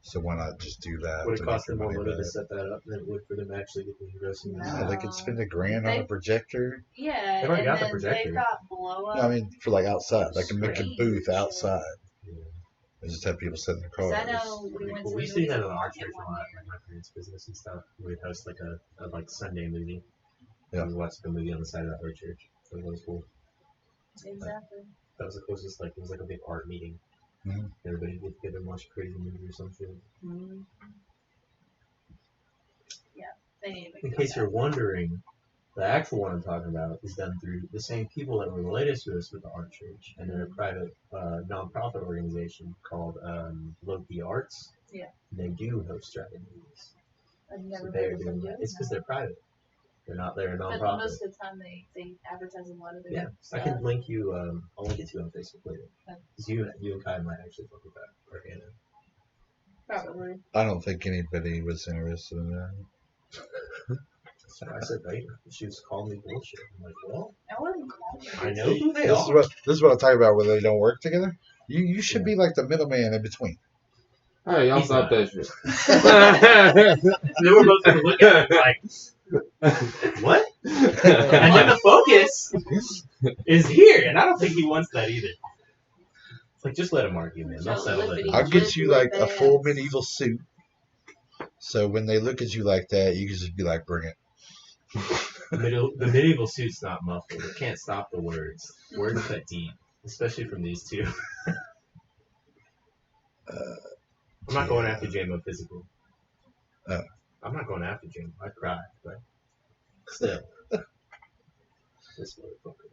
So why not just do that? Would to it make cost your them more money money to back? set that up than it would for them to actually get the grossing? No. Yeah, they could spend $1,000 on a They- projector. Yeah, They've already and got the then projector. they've got blow up. No, I mean for like outside, like a make a Screens booth and shit. outside. Yeah. And just have people sit in their 'Cause cars. I know we went to Well, a we used to do that movie at our market church a one lot, year. like my parents' business and stuff. We'd host like a like Sunday movie. Yeah. We'd watch the movie on the side of our church. So it was cool. Exactly. That was the closest, like, it was like a big art meeting. Mhm. Everybody would get together and watch a crazy movie or something. Mhm. Yeah, they need to make In that case you're happen. wondering, the actual one I'm talking about is done through the same people that were related to us with the art church, and they're a private nonprofit organization called Loki Arts. Yeah. And they do host drive-in movies. I've So never they're heard of them doing doing that. It's because that. they're private. They're a But nonprofit. most of the time they advertise a lot of their Yeah, I stuff. can link you. I'll link it to you on Facebook later. Okay. Because you and Kai might actually fuck with that. Or Hannah. Probably. I don't think anybody was interested in that. So I said Vader. She was calling me bullshit. I'm like, well, I wouldn't call them. I know who they This are. is what I'm talking about where they don't work together. You should be like the middleman in between. Hey, y'all He's stop not. that shit. They were both gonna look at me like, what? And then the focus is here, and I don't think he wants that either. It's like, just let him argue, man. They'll settle it. I'll get you like a full medieval suit. So when they look at you like that, you can just be like, bring it. The medieval suit's not muffled. It can't stop the words. Words cut deep, especially from these two. I'm not going after J-Mo physical. I'm not going after J-Mo. I cried, but still. This motherfucker.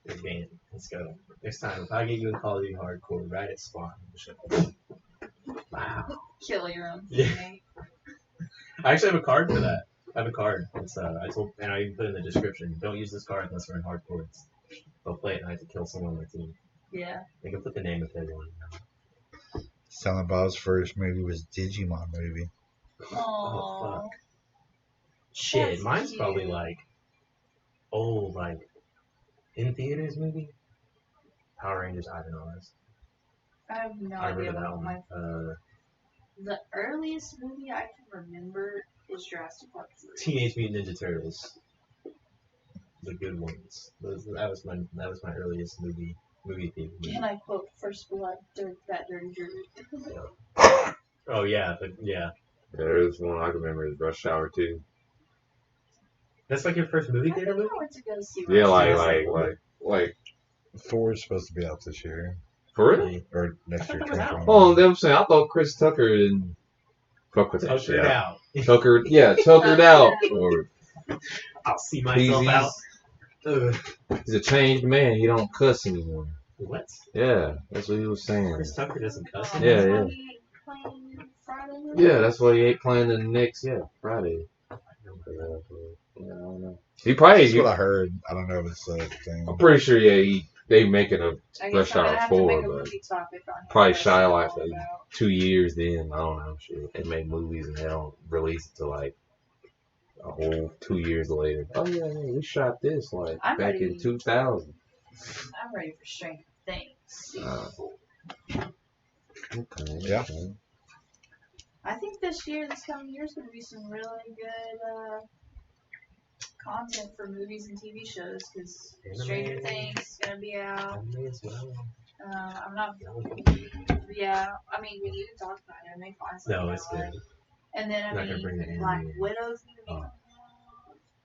Good game. Let's go. Next time, if I get you in Call of Duty Hardcore, right at spawn. Wow. Kill your own Yeah. teammate. I actually have a card for that. I have a card. It's I told, and I even put in the description. Don't use this card unless we're in hardcore. They'll play it and I have to kill someone on my team. Yeah. They can put the name if they want. Silent Bob's first movie was Digimon movie. Aww. Fuck. Shit, That's mine's cute. probably like old, like in theaters movie. Power Rangers, I don't know. I have no I idea remember that about one. my. The earliest movie I can remember is Jurassic Park 3. Teenage Mutant Ninja Turtles. The good ones. That was my earliest movie theme. Can I quote First Blood, that dirty jerk? Oh yeah, yeah. There's one I can remember is Rush Hour 2. That's like your first movie I theater think movie? I went to go see Yeah, Rush like 4 is supposed to be out this year. for real? Really? Or next year, I thought it was out. 2021. Oh, I'm saying I thought Chris Tucker didn't fuck with that Tuckered shit. out. Tuckered out. Or I'll see myself out. Ugh. he's a changed man. He don't cuss anymore. What? Yeah, that's what he was saying. Chris Tucker doesn't cuss. Yeah, anymore? Yeah, that's why he ain't playing the next. Yeah, Friday. Yeah, I don't know. He probably. That's what I heard. I don't know if it's a thing. I'm pretty sure. Yeah, they making a I Rush guess I'm gonna Hour have to 4, make a but movie topic on probably what shy that's like all that. about. 2 years then. I don't know. Shit, they make movies and they don't release it till like a whole 2 years later. Oh yeah, we shot this like I'm back ready. in 2000. I'm ready for Stranger Things. Okay. Yeah. Okay. I think this coming year is going to be some really good content for movies and TV shows because Stranger Things is going to be out. Anime as well. I'm not. Yeah, I mean, we need to talk about it. I may find something. No, it's I like. good. And then Not gonna bring the I mean, Black anime in. Widow's going to be. Oh.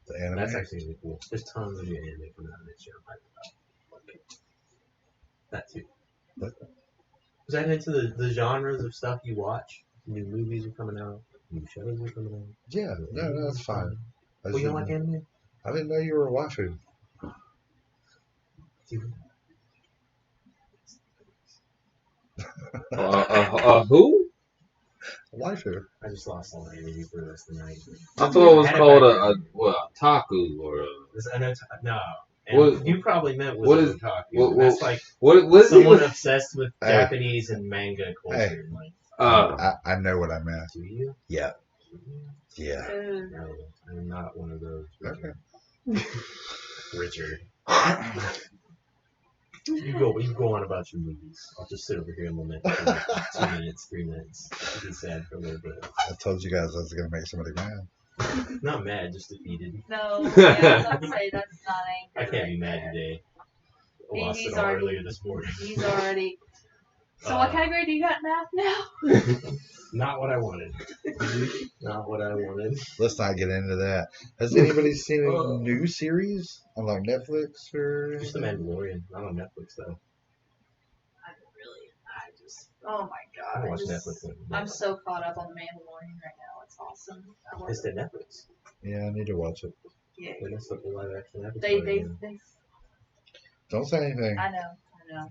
The anime. That's actually really cool. There's tons of new anime coming out next year. I'm hyped about. Okay. That too. What? Was that into the genres of stuff you watch? New movies are coming out. New shows are coming out. Yeah, no, that's fine. I, Well, you don't like anime? I didn't know you were a waifu. Who? A waifu. I just lost all my energy for the rest of the night. I thought it was called a taku or a. No. And What- you probably meant what was is- otaku. That's like What is someone it? obsessed with Hey. Japanese and manga culture. Like, I know what I meant. do you? Yeah. Yeah. No, I'm not one of those. Okay. Richard. You go on about your movies. I'll just sit over here and lament for like 2 minutes, 3 minutes. Be sad for a little bit. I told you guys I was going to make somebody mad. Not mad, just defeated. No, yeah, I was gonna say that's not I anger. can't be mad today. I lost He's it all already- earlier this morning. He's already. So what category do you got in math now? Not what I wanted. Not what I wanted. Let's not get into that. Has anybody seen a new series on like Netflix or? Just The Mandalorian. Not on Netflix though. Oh my I god. don't watch Netflix. I'm so caught up on The Mandalorian right now. It's awesome. I love It's it. the Netflix. Yeah, I need to watch it. Yeah. They messed up the live action episode. They, again. Don't say anything. I know.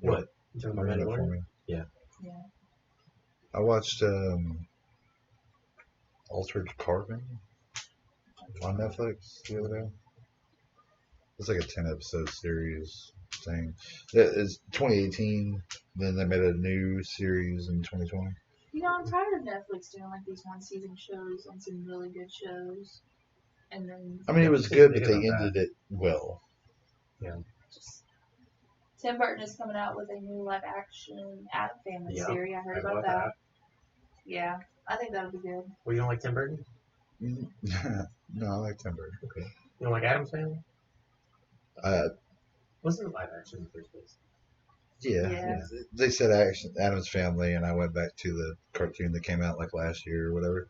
What? You talking about Ruin it for Mandalorian? me. Yeah. Yeah. I watched Altered Carbon on Netflix the other day. It's like a 10-episode series thing. It's 2018. Then they made a new series in 2020. You know, I'm tired of Netflix doing like these one-season shows on some really good shows, and then I mean, it was good, but they ended it well. just Tim Burton is coming out with a new live-action Addams Family series. I heard about that. Yeah, I think that'll be good. Well, you don't like Tim Burton? No, I like Tim Burton. Okay. You don't like Addams Family? Wasn't it live action in the first place? Yeah. They said Addams Family, and I went back to the cartoon that came out like last year or whatever.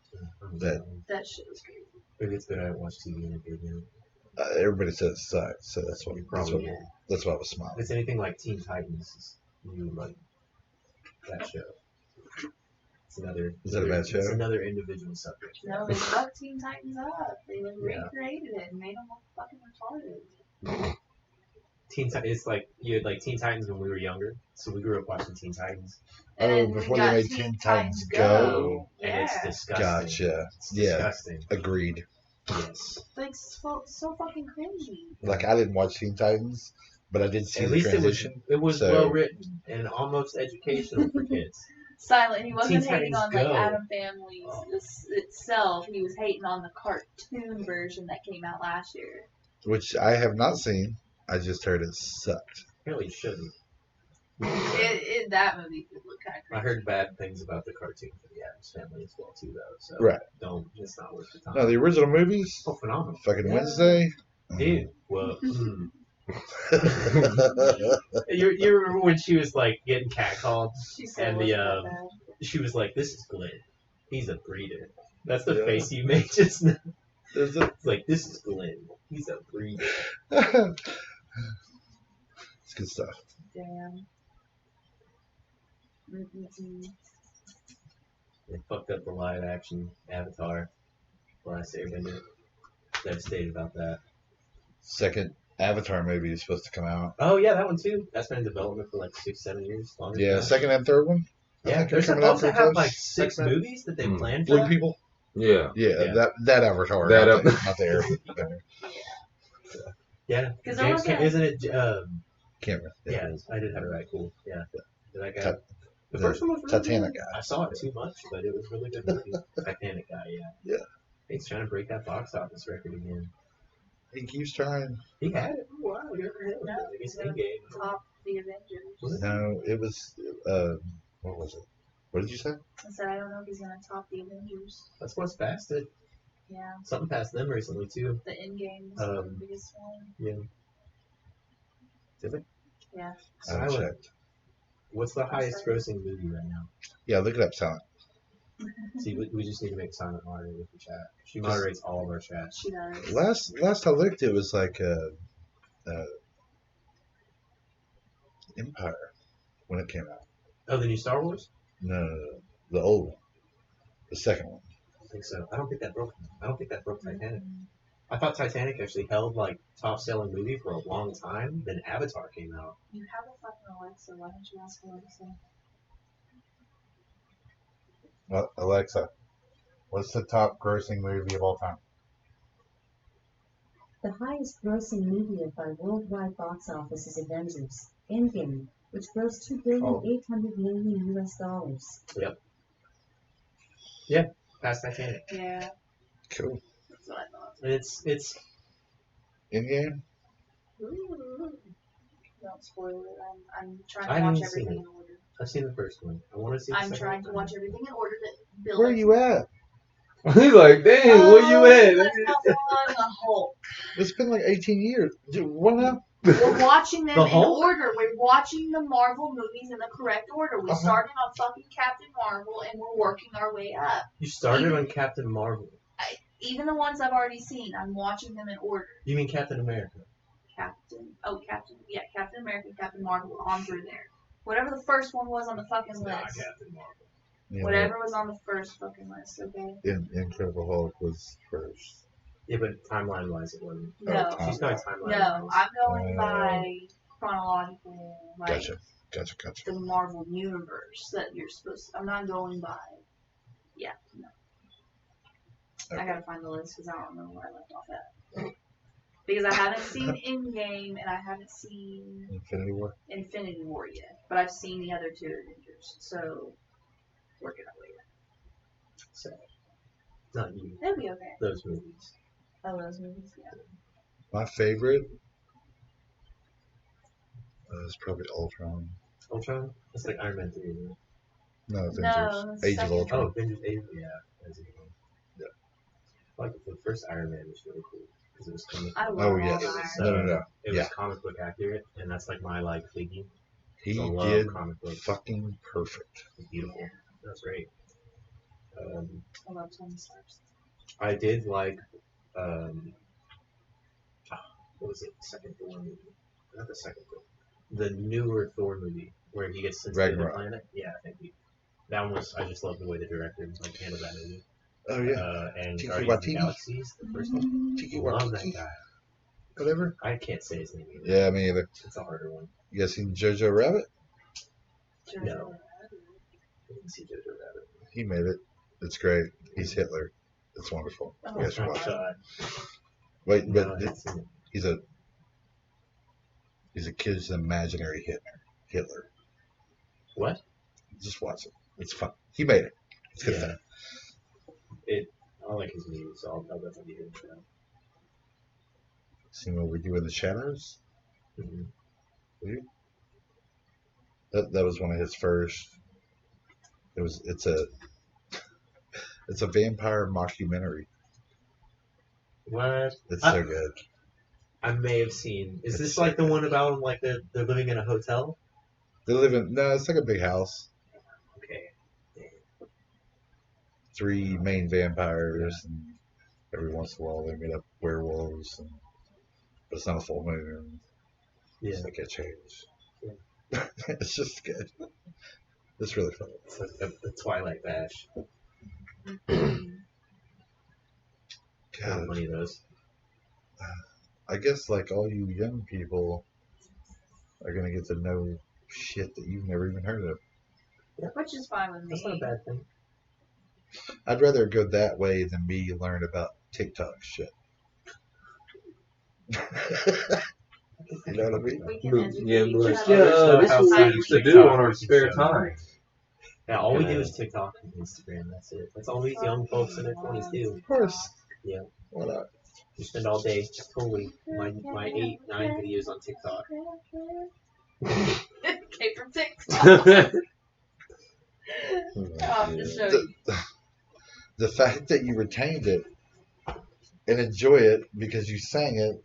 That shit was crazy. Maybe it's good I haven't watched TV in a good minute. Everybody says it sucks, so that's why I was smiling. If it's anything like Teen Titans, you would like that show. Is that a bad show? It's another individual subject. No, they fucked Teen Titans up. They recreated it and made them look fucking retarded. It's like you had like Teen Titans when we were younger, so we grew up watching Teen Titans. And before they made Teen Titans Go. And it's disgusting. Gotcha. It's disgusting. Agreed. Yes. Like so fucking cringy. Like I didn't watch Teen Titans, but I did see the transition. It was well written and almost educational for kids. Silent. He wasn't hating on like Go. Addams Family itself. He was hating on the cartoon version that came out last year. Which I have not seen. I just heard it sucked. Apparently, you shouldn't. That movie did look kind of cringy. I heard bad things about the cartoon for the Addams Family as well too, though. So it's not worth the time. No, the original movies. Oh, phenomenal! Fucking Wednesday. Dude, well. You remember when she was like getting catcalled, and she was like, "This is Glenn. He's a breeder." That's the face you made just now. It's like, "This is Glenn. He's a breeder." It's good stuff. Damn. They fucked up the live action Avatar. Last Airbender. Devastated about that. Second Avatar movie is supposed to come out. Oh yeah, that one too. That's been in development for like 6-7 years. Longer than that. Second and third one. Yeah, they're supposed to have like 6 movies that they planned for. Blue people. Yeah. That Avatar. Not there. Yeah. James isn't it? Cameron. Yeah, I did have it right. Cool. Yeah. Did I got the first one was really Titanic good. guy. I saw it too much, but it was really good movie. Titanic guy. Yeah. He's trying to break that box office record again. He keeps trying. He had it for a while. You ever had it? I guess Endgame. Top the Avengers. No, it was. What was it? What did you say? I said I don't know if he's gonna top the Avengers. That's what's past it. Yeah. Something passed them recently too. The Endgame is the biggest one. Yeah. Did it? Yeah. Silent. What's the highest grossing movie right now? Yeah, look it up, Silent. See, we just need to make Silent moderate with the chat. She moderates all of our chat. She does. Last I looked, it was like Empire when it came out. Oh, the new Star Wars? No, the old one, the second one. I don't think so. I don't think that broke Titanic. I thought Titanic actually held like top selling movie for a long time. Then Avatar came out. You have a fucking Alexa. Why don't you ask Alexa? Well, Alexa, what's the top grossing movie of all time? The highest grossing movie by worldwide box office is Avengers Endgame, which grossed $2.8 billion US. Yep. Yeah, past Titanic. Yeah. Cool. That's what I thought. It's Endgame? Don't spoil it. I'm trying to watch everything in order. I've seen the first one. I want to see the I'm second trying to one. watch everything in order to build. Where are you at? He's like, dang, where you at? Let's go on the Hulk. It's been like 18 years. Dude, what now? We're watching them in Hulk? order. We're watching the Marvel movies in the correct order. We started on fucking Captain Marvel and we're working our way up. You started on Captain Marvel. Even the ones I've already seen, I'm watching them in order. You mean Captain America? Captain America, Captain Marvel, on through there. Whatever the first one was on the fucking list. Captain Marvel. Yeah, Whatever was on the first fucking list, okay? Incredible Hulk was first. Yeah, but timeline wise, it wasn't. No. She's going timeline. No, I'm going by chronological, like Gotcha. the Marvel universe that you're supposed to. I'm not going by. Yeah, no. Okay. I gotta find the list because I don't remember where I left off at. Because I haven't seen Endgame and I haven't seen Infinity War yet, but I've seen the other two Avengers, so working our way sad. Not you. It'll be okay. Those movies. Oh, those movies, yeah. My favorite is probably Ultron. Ultron? That's like Iron Man 3, isn't it? No, Avengers. No, it's Age of second. Ultron. Oh, Avengers Age, yeah. That's it. Yeah. Like the first Iron Man was really cool because it was comic. I love Oh, yes. Iron Man. No. It Yeah. was comic book accurate, and that's like my like thinking. He I love did comic books. fucking perfect. It's beautiful. That's great. I love Tony Starks. I did like what was it? Second Thor movie? Not the second Thor. The newer Thor movie where he gets sent to the Ragnarok. planet. Yeah, thank you. That one was. I just love the way the director like handled that movie. Oh yeah. And Tiki Guardians of the Watiti? Galaxies, the first one. Tiki Love that Watiti. guy. Whatever. I can't say his name either. Yeah, me either. It's a harder one. You guys seen Jojo Rabbit? No. I didn't see Jojo Rabbit. He made it. It's great. He's Hitler. It's wonderful. Oh, You guys should watch it. God. Wait, No, I but haven't seen it. he's a kid's imaginary Hitler. What? Just watch it. It's fun. He made it. It's good Yeah. stuff. I like his music, so I'll definitely get into that. Seen What We Do in the Shadows? Mm-hmm. That was one of his first. It's a vampire mockumentary. What? It's so good. I may have seen. Is It's this so like the good. one about like they're living in a hotel? They live in it's like a big house. Okay. 3 main vampires, and every once in a while they meet up werewolves. But it's not a full moon. Yeah. It's like a change. It's just good. It's really fun. It's like the Twilight Bash. How God, many of those? I guess like all you young people are gonna get to know shit that you've never even heard of. Which is fine with me. That's not a bad thing. I'd rather go that way than me learn about TikTok shit. You know what I mean? We can educate Yeah, each but other. yeah, this is what Outside we used to of do TikTok. on our spare time. Yeah, all we do Yeah. is TikTok and Instagram. That's it. That's all these young folks in their 20s do. Of course. Yeah. Why not? You spend all day totally my 8, 9 videos on TikTok. Came from TikTok. To show you. The fact that you retained it and enjoy it because you sang it.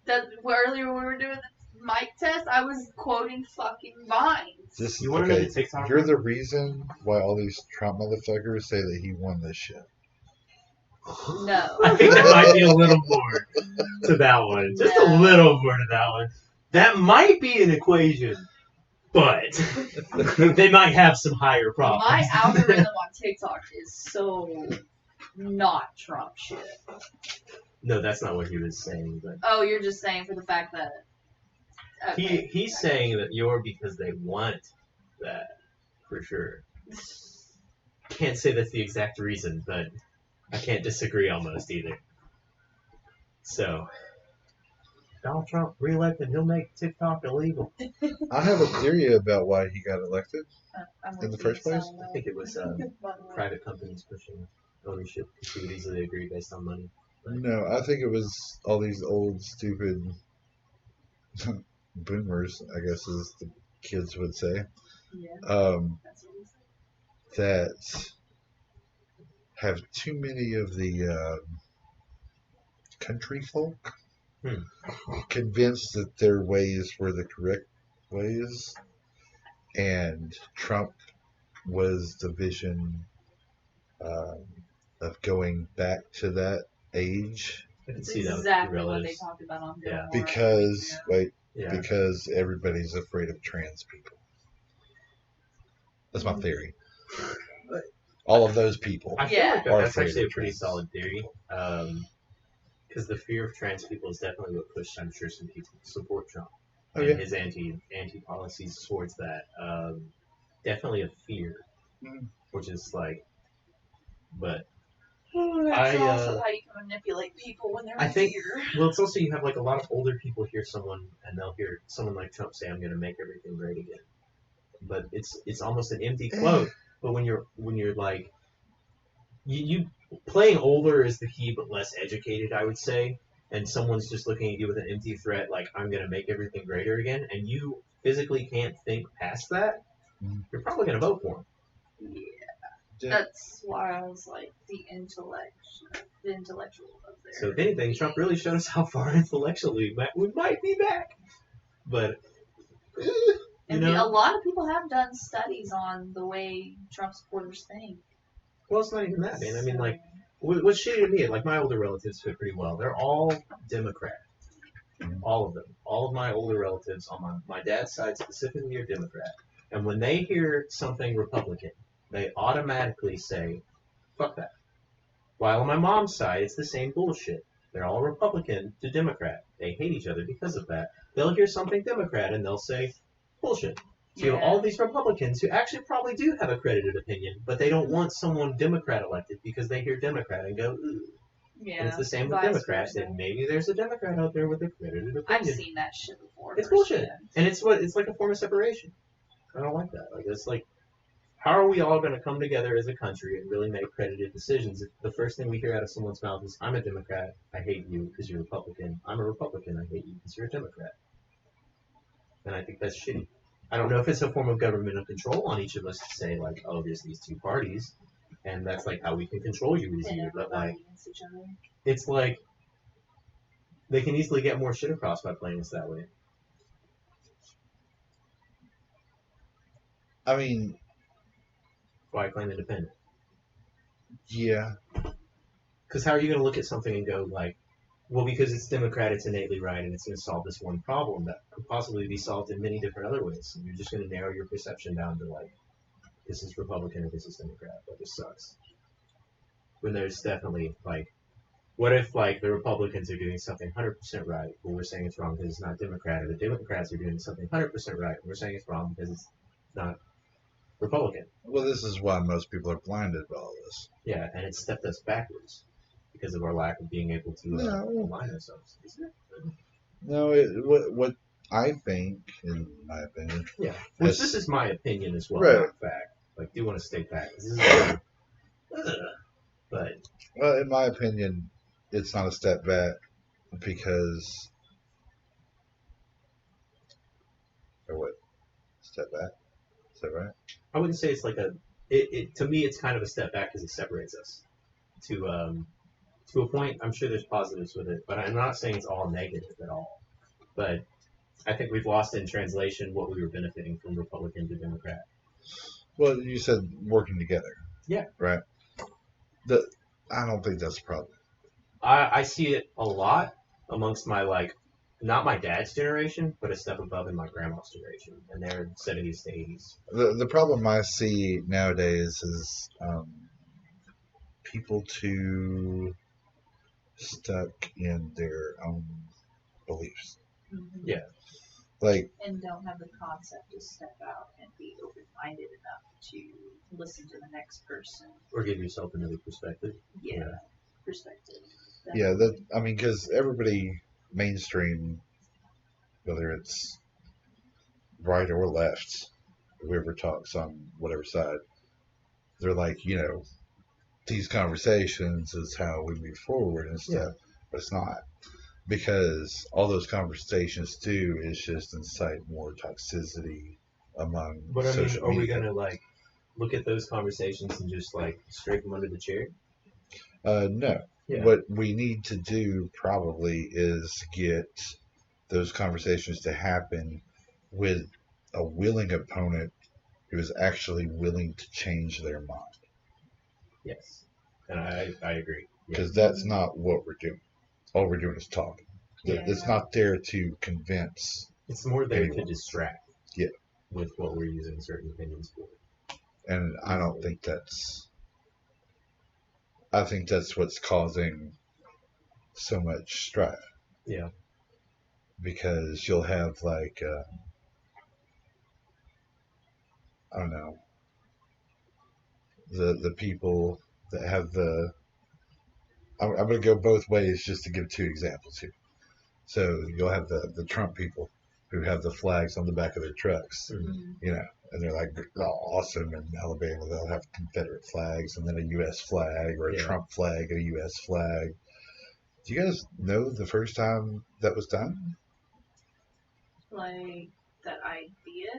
That earlier when we were doing the mic test, I was quoting fucking vines. This You want to okay. make a TikTok? You're the reason why all these Trump motherfuckers say that he won this shit. No. I think there might be a little more to that one. Just a little more to that one. That might be an equation, but they might have some higher problems. My algorithm on TikTok is so not Trump shit. No, that's not what he was saying. But Oh, you're just saying for the fact that. Okay. he's saying that you're because they want that for sure. Can't say that's the exact reason, but I can't disagree almost either. So, Donald Trump reelected, he'll make TikTok illegal. I have a theory about why he got elected. I'm in with the first you, place? so, I think it was by the way. private companies pushing ownership because he would easily agree based on money. No, I think it was all these old stupid boomers, I guess as the kids would say, Yeah, that's what he said. that have too many of the country folk convinced that their ways were the correct ways, and Trump was the vision of going back to that age I can It's see that with exactly what they relatives. talked about on Yeah. Bill Maher. because Yeah. because everybody's afraid of trans people. That's my theory. All of those people. I feel Yeah. like are that's afraid actually a of pretty trans. solid theory. Because the fear of trans people is definitely what pushed, I'm sure, some people to support Trump. Oh, And yeah. his anti policies towards that. Definitely a fear. Mm. Which is like, but That's I, also how you can manipulate people when they're I in think- fear. well, it's also you have like a lot of older people hear someone and they'll hear someone like Trump say, "I'm going to make everything great again," but it's almost an empty quote. But when you're like you playing older is the key, but less educated, I would say. And someone's just looking at you with an empty threat, like I'm gonna make everything greater again, and you physically can't think past that. You're probably gonna vote for him. Yeah. That's why I was like the intellectual up there. So if anything, Trump really showed us how far intellectually we might be back. But a lot of people have done studies on the way Trump supporters think. Well, it's not even that, man. I mean, like, what's shitty to me, like, my older relatives fit pretty well. They're all Democrat. All of them. All of my older relatives on my dad's side specifically are Democrat. And when they hear something Republican, they automatically say, fuck that. While on my mom's side, it's the same bullshit. They're all Republican to Democrat. They hate each other because of that. They'll hear something Democrat and they'll say, bullshit. So you have all these Republicans who actually probably do have accredited opinion, but they don't want someone Democrat elected because they hear Democrat and go, ooh. Yeah. And it's the same with Democrats. That maybe there's a Democrat out there with accredited opinion. I've seen that shit before. It's bullshit. And it's like a form of separation. I don't like that. Like, it's like, how are we all going to come together as a country and really make credited decisions if the first thing we hear out of someone's mouth is, I'm a Democrat, I hate you because you're a Republican. I'm a Republican, I hate you because you're a Democrat. And I think that's shitty. I don't know if it's a form of governmental control on each of us to say, like, oh, there's these two parties, and that's, like, how we can control you easier. But, like, it's like, they can easily get more shit across by playing us that way. I mean... Why I claim independent. Yeah. Because how are you going to look at something and go, like, well, because it's Democrat, it's innately right, and it's going to solve this one problem that could possibly be solved in many different other ways. And you're just going to narrow your perception down to, like, this is Republican or this is Democrat. That just sucks. When there's definitely, like, what if, like, the Republicans are doing something 100% right, but we're saying it's wrong because it's not Democrat, or the Democrats are doing something 100% right, and we're saying it's wrong because it's not Republican. Well, this is why most people are blinded by all this. Yeah, and it's stepped us backwards because of our lack of being able to align ourselves. No, what I think, in my opinion... Yeah, which this is my opinion as well, right. Not fact. Like, do want to state that. This is but... Well, in my opinion, it's not a step back because... Or what? Step back? Is that right? I wouldn't say it's like a... to me, it's kind of a step back because it separates us. To a point, I'm sure there's positives with it, but I'm not saying it's all negative at all. But I think we've lost in translation what we were benefiting from Republican to Democrat. Well, you said working together. Yeah. Right? I don't think that's a problem. I see it a lot amongst my, like, not my dad's generation, but a step above in my grandma's generation, and they're 70s to 80s. The problem I see nowadays is people too stuck in their own beliefs. Mm-hmm. Yeah. Like, and don't have the concept to step out and be open-minded enough to listen to the next person. Or give yourself another perspective. Yeah. Perspective. Yeah, because everybody mainstream, whether it's right or left, whoever talks on whatever side, they're like, these conversations is how we move forward and stuff. Yeah. But it's not. Because all those conversations do is just incite more toxicity among social media. Are we going to, like, look at those conversations and just, like, scrape them under the chair? No. Yeah. What we need to do probably is get those conversations to happen with a willing opponent who is actually willing to change their mind. Yes. And I agree. Because that's not what we're doing. All we're doing is talking. Yeah. It's not there to convince. It's more there to distract. Yeah. With what we're using certain opinions for. And I don't think that's... I think that's what's causing so much strife. Yeah. Because you'll have, like, I don't know, the people that have the... I'm going to go both ways just to give two examples here. So you'll have the Trump people who have the flags on the back of their trucks, mm-hmm. and they're like awesome. In Alabama, they'll have Confederate flags and then a U.S. flag or a Trump flag and a U.S. flag. Do you guys know the first time that was done? Like that idea,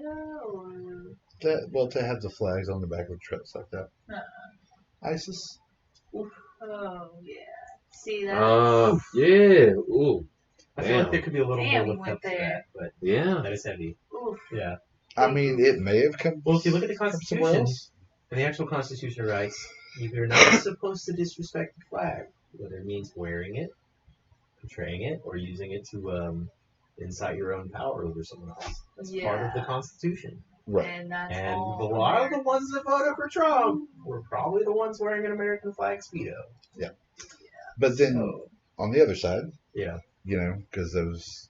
or To have the flags on the back of trucks like that. ISIS. oh yeah. See that? Yeah. Ooh. I feel like there could be a little Damn, more you lift went up to there. that, but Yeah. that is heavy. Oof. Yeah. I mean, it may have come. Well, if you look at the from somewhere Constitution, else. and the actual Constitution writes, you're not supposed to disrespect the flag, whether it means wearing it, portraying it, or using it to incite your own power over someone else. That's part of the Constitution. Right. And that's And all a lot of the ones that voted for Trump were probably the ones wearing an American flag Speedo. But then So, on the other side, yeah. because those,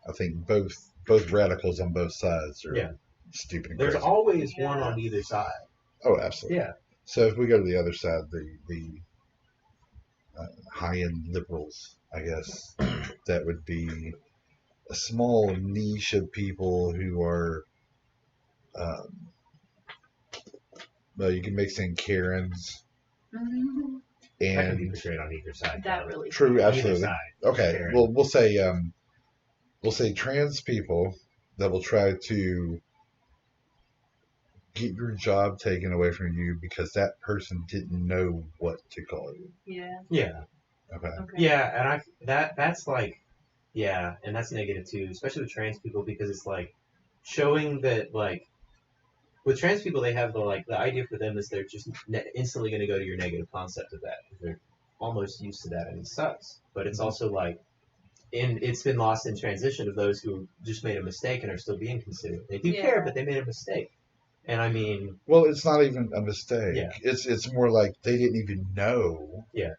I think both radicals on both sides are stupid and There's crazy. always one on either side. Oh, absolutely. Yeah. So if we go to the other side, the high-end liberals, I guess, that would be a small niche of people who are, well, you can mix in Karens Mm-hmm. That can be and portrayed on either side. That really. true, Either absolutely. side. Okay, Karen. well, we'll say trans people that will try to get your job taken away from you because that person didn't know what to call you. Yeah. Yeah. Okay. Okay. Yeah, and that's like, yeah, and that's negative too, especially with trans people, because it's like showing that, like, with trans people, they have the idea for them is they're just instantly going to go to your negative concept of that. They're almost used to that, and it sucks. But it's also like, and it's been lost in transition of those who just made a mistake and are still being considered. They do care, but they made a mistake. And I mean, well, it's not even a mistake. Yeah. It's more like they didn't even know. Yeah.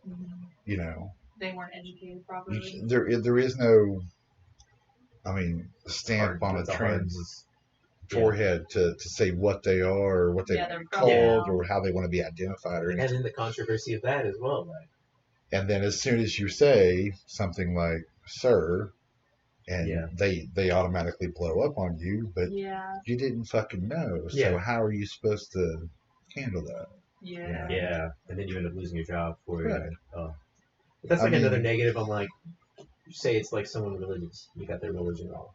Mm-hmm. They weren't educated properly. There is no, I mean, stamp on a It's a hard- trans forehead to say what they are or what they're they're called probably or how they want to be identified or anything. And then the controversy of that as well. Like, And then as soon as you say something like "sir," and they automatically blow up on you, but you didn't fucking know. So how are you supposed to handle that? Yeah, and then you end up losing your job for it. Right. But that's like another negative. I'm like, say it's like someone religious. You got their religion wrong.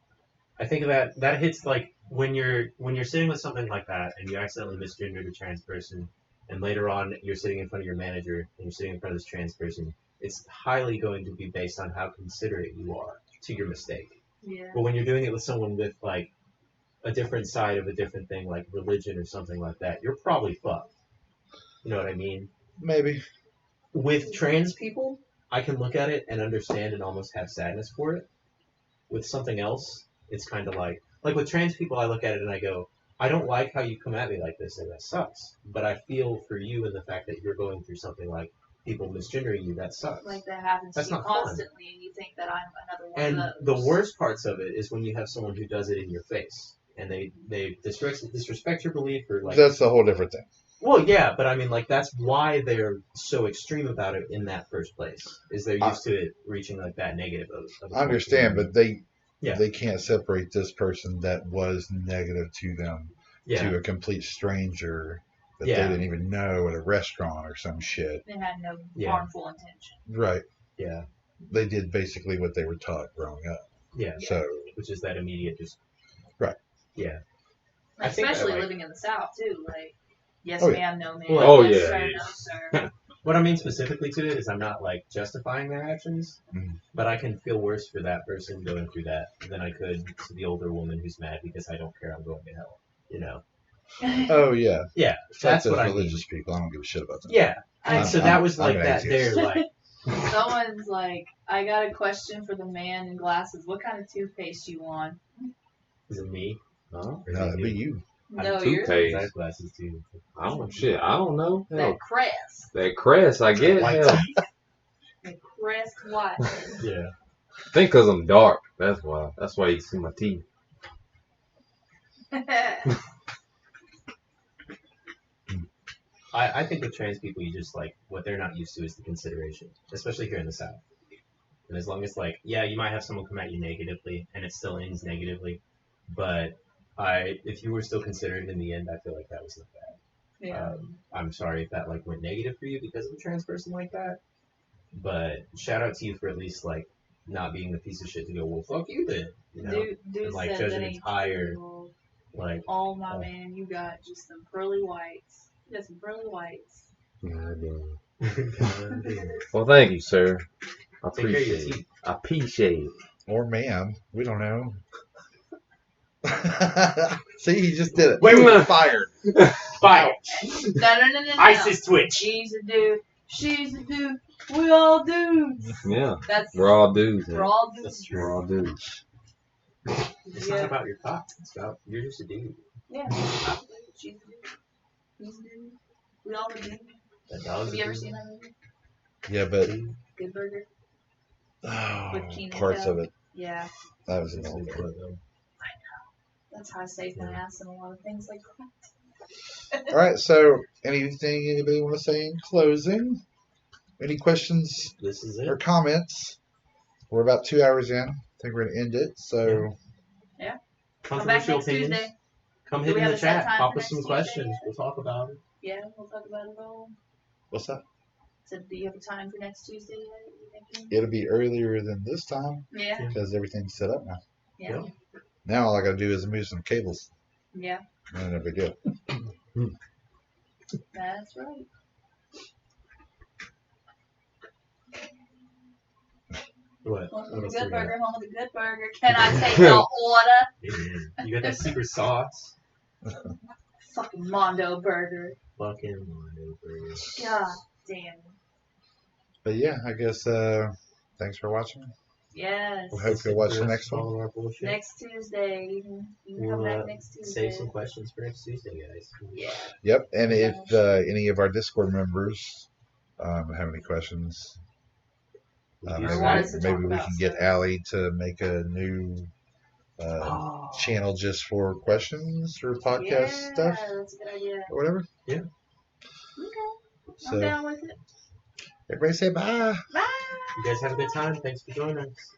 I think that hits like when you're sitting with something like that and you accidentally misgendered a trans person, and later on you're sitting in front of your manager and you're sitting in front of this trans person. It's highly going to be based on how considerate you are to your mistake. Yeah. But when you're doing it with someone with like a different side of a different thing, like religion or something like that, you're probably fucked. You know what I mean? Maybe. With trans people, I can look at it and understand and almost have sadness for it. With something else, it's kind of like with trans people, I look at it and I go, I don't like how you come at me like this, and that sucks. But I feel for you in the fact that you're going through something like people misgendering you. That sucks. Like that happens That's to you not fun. constantly, and you think that I'm another one And of the those. worst parts of it is when you have someone who does it in your face, and they disrespect your belief or like. That's a whole different thing. Well, yeah, but I mean, like, that's why they're so extreme about it in that first place. Is they're used to it reaching like that negative of I understand, but they Yeah. they can't separate this person that was negative to them to a complete stranger that they didn't even know at a restaurant or some shit. They had no Yeah. harmful intention. Right. Yeah. They did basically what they were taught growing up. Yeah. So Which is that immediate just. Right. Yeah. I think Especially that, like- living in the South too. Like, yes, Oh, ma'am, no, ma'am. Oh, yes, yeah, sir, yeah. no, sir. What I mean specifically to it is I'm not like justifying their actions, Mhm. but I can feel worse for that person going through that than I could to the older woman who's mad because I don't care, I'm going to hell. You know? oh yeah. Yeah. Fuck That's those what I mean. religious people. I don't give a shit about them. Yeah. I'm- And so that was I'm like an that there, atheist. like. Someone's like, I got a question for the man in glasses. What kind of toothpaste you on? Is it me? Huh? No, that'd be you. No, toothpaste. you're Hey. I have glasses too. I don't know. Hell, that crest. that crest, I get. White Hell, teeth. The crest white. Yeah. I think 'cause I'm dark. That's why. That's why you see my teeth. I think with trans people, you just like what they're not used to is the consideration, especially here in the South. And as long as like, yeah, you might have someone come at you negatively, and it still ends negatively, but If you were still considering in the end, I feel like that was not bad. Yeah. I'm sorry if that like went negative for you because of a trans person like that. But shout out to you for at least like not being the piece of shit to go, well, fuck you then. You know, Dude and like said judge that an ain't entire true. like. Oh my man, you got just some pearly whites. You got some pearly whites. Well, thank you, sir. I Take care of your appreciate it. teeth. I appreciate it. Or man. We don't know. See, he just did it. Wait, He was wait. fired. Fire! No. ISIS Twitch. She's a dude. She's a dude. We all dudes. Yeah. That's We're all dudes. we're all dudes. That's true. We're all dudes. It's Yeah. not about your cock. It's about you're just a dude. Yeah. She's a dude. He's a dude. We all a dude. That dog's Have a you ever dude. seen that movie? Yeah, but Good Burger? With Keenan parts Kel. of it. Yeah. That was an old one. That's how I save my ass in a lot of things like that. All right. So, anything anybody want to say in closing? Any questions This is or it. comments? We're about 2 hours in. I think we're gonna end it. So, Come back Controversial next opinions. Tuesday. Come Do hit we in have the a set chat. time Pop for us some next Tuesday questions. yet? We'll talk about it. Yeah, we'll talk about it all. what's that? So do you have a time for next Tuesday yet? You thinking? It'll be earlier than this time Yeah. because everything's set up now. Yeah. Now all I gotta do is move some cables. Yeah. And no big deal. That's right. What? Home What with else the do good we got? burger. Home with the good burger. Can I take your order? Yeah. You got that secret sauce? Fucking Mondo burger. Fucking Mondo burger. God damn. But yeah, I guess thanks for watching. Yes. We hope you'll watch the next one. Follow our bullshit. Next Tuesday. You can come We'll, back next Tuesday. Save some questions for next Tuesday, guys. Yeah. Yep. And if any of our Discord members have any questions, Or maybe, want us to maybe talk we about can get stuff. Allie to make a new Oh. channel just for questions or podcast Yeah, stuff that's a good idea. or whatever. Okay. I'm So down with it. everybody say bye. Bye. You guys have a good time. Thanks for joining us.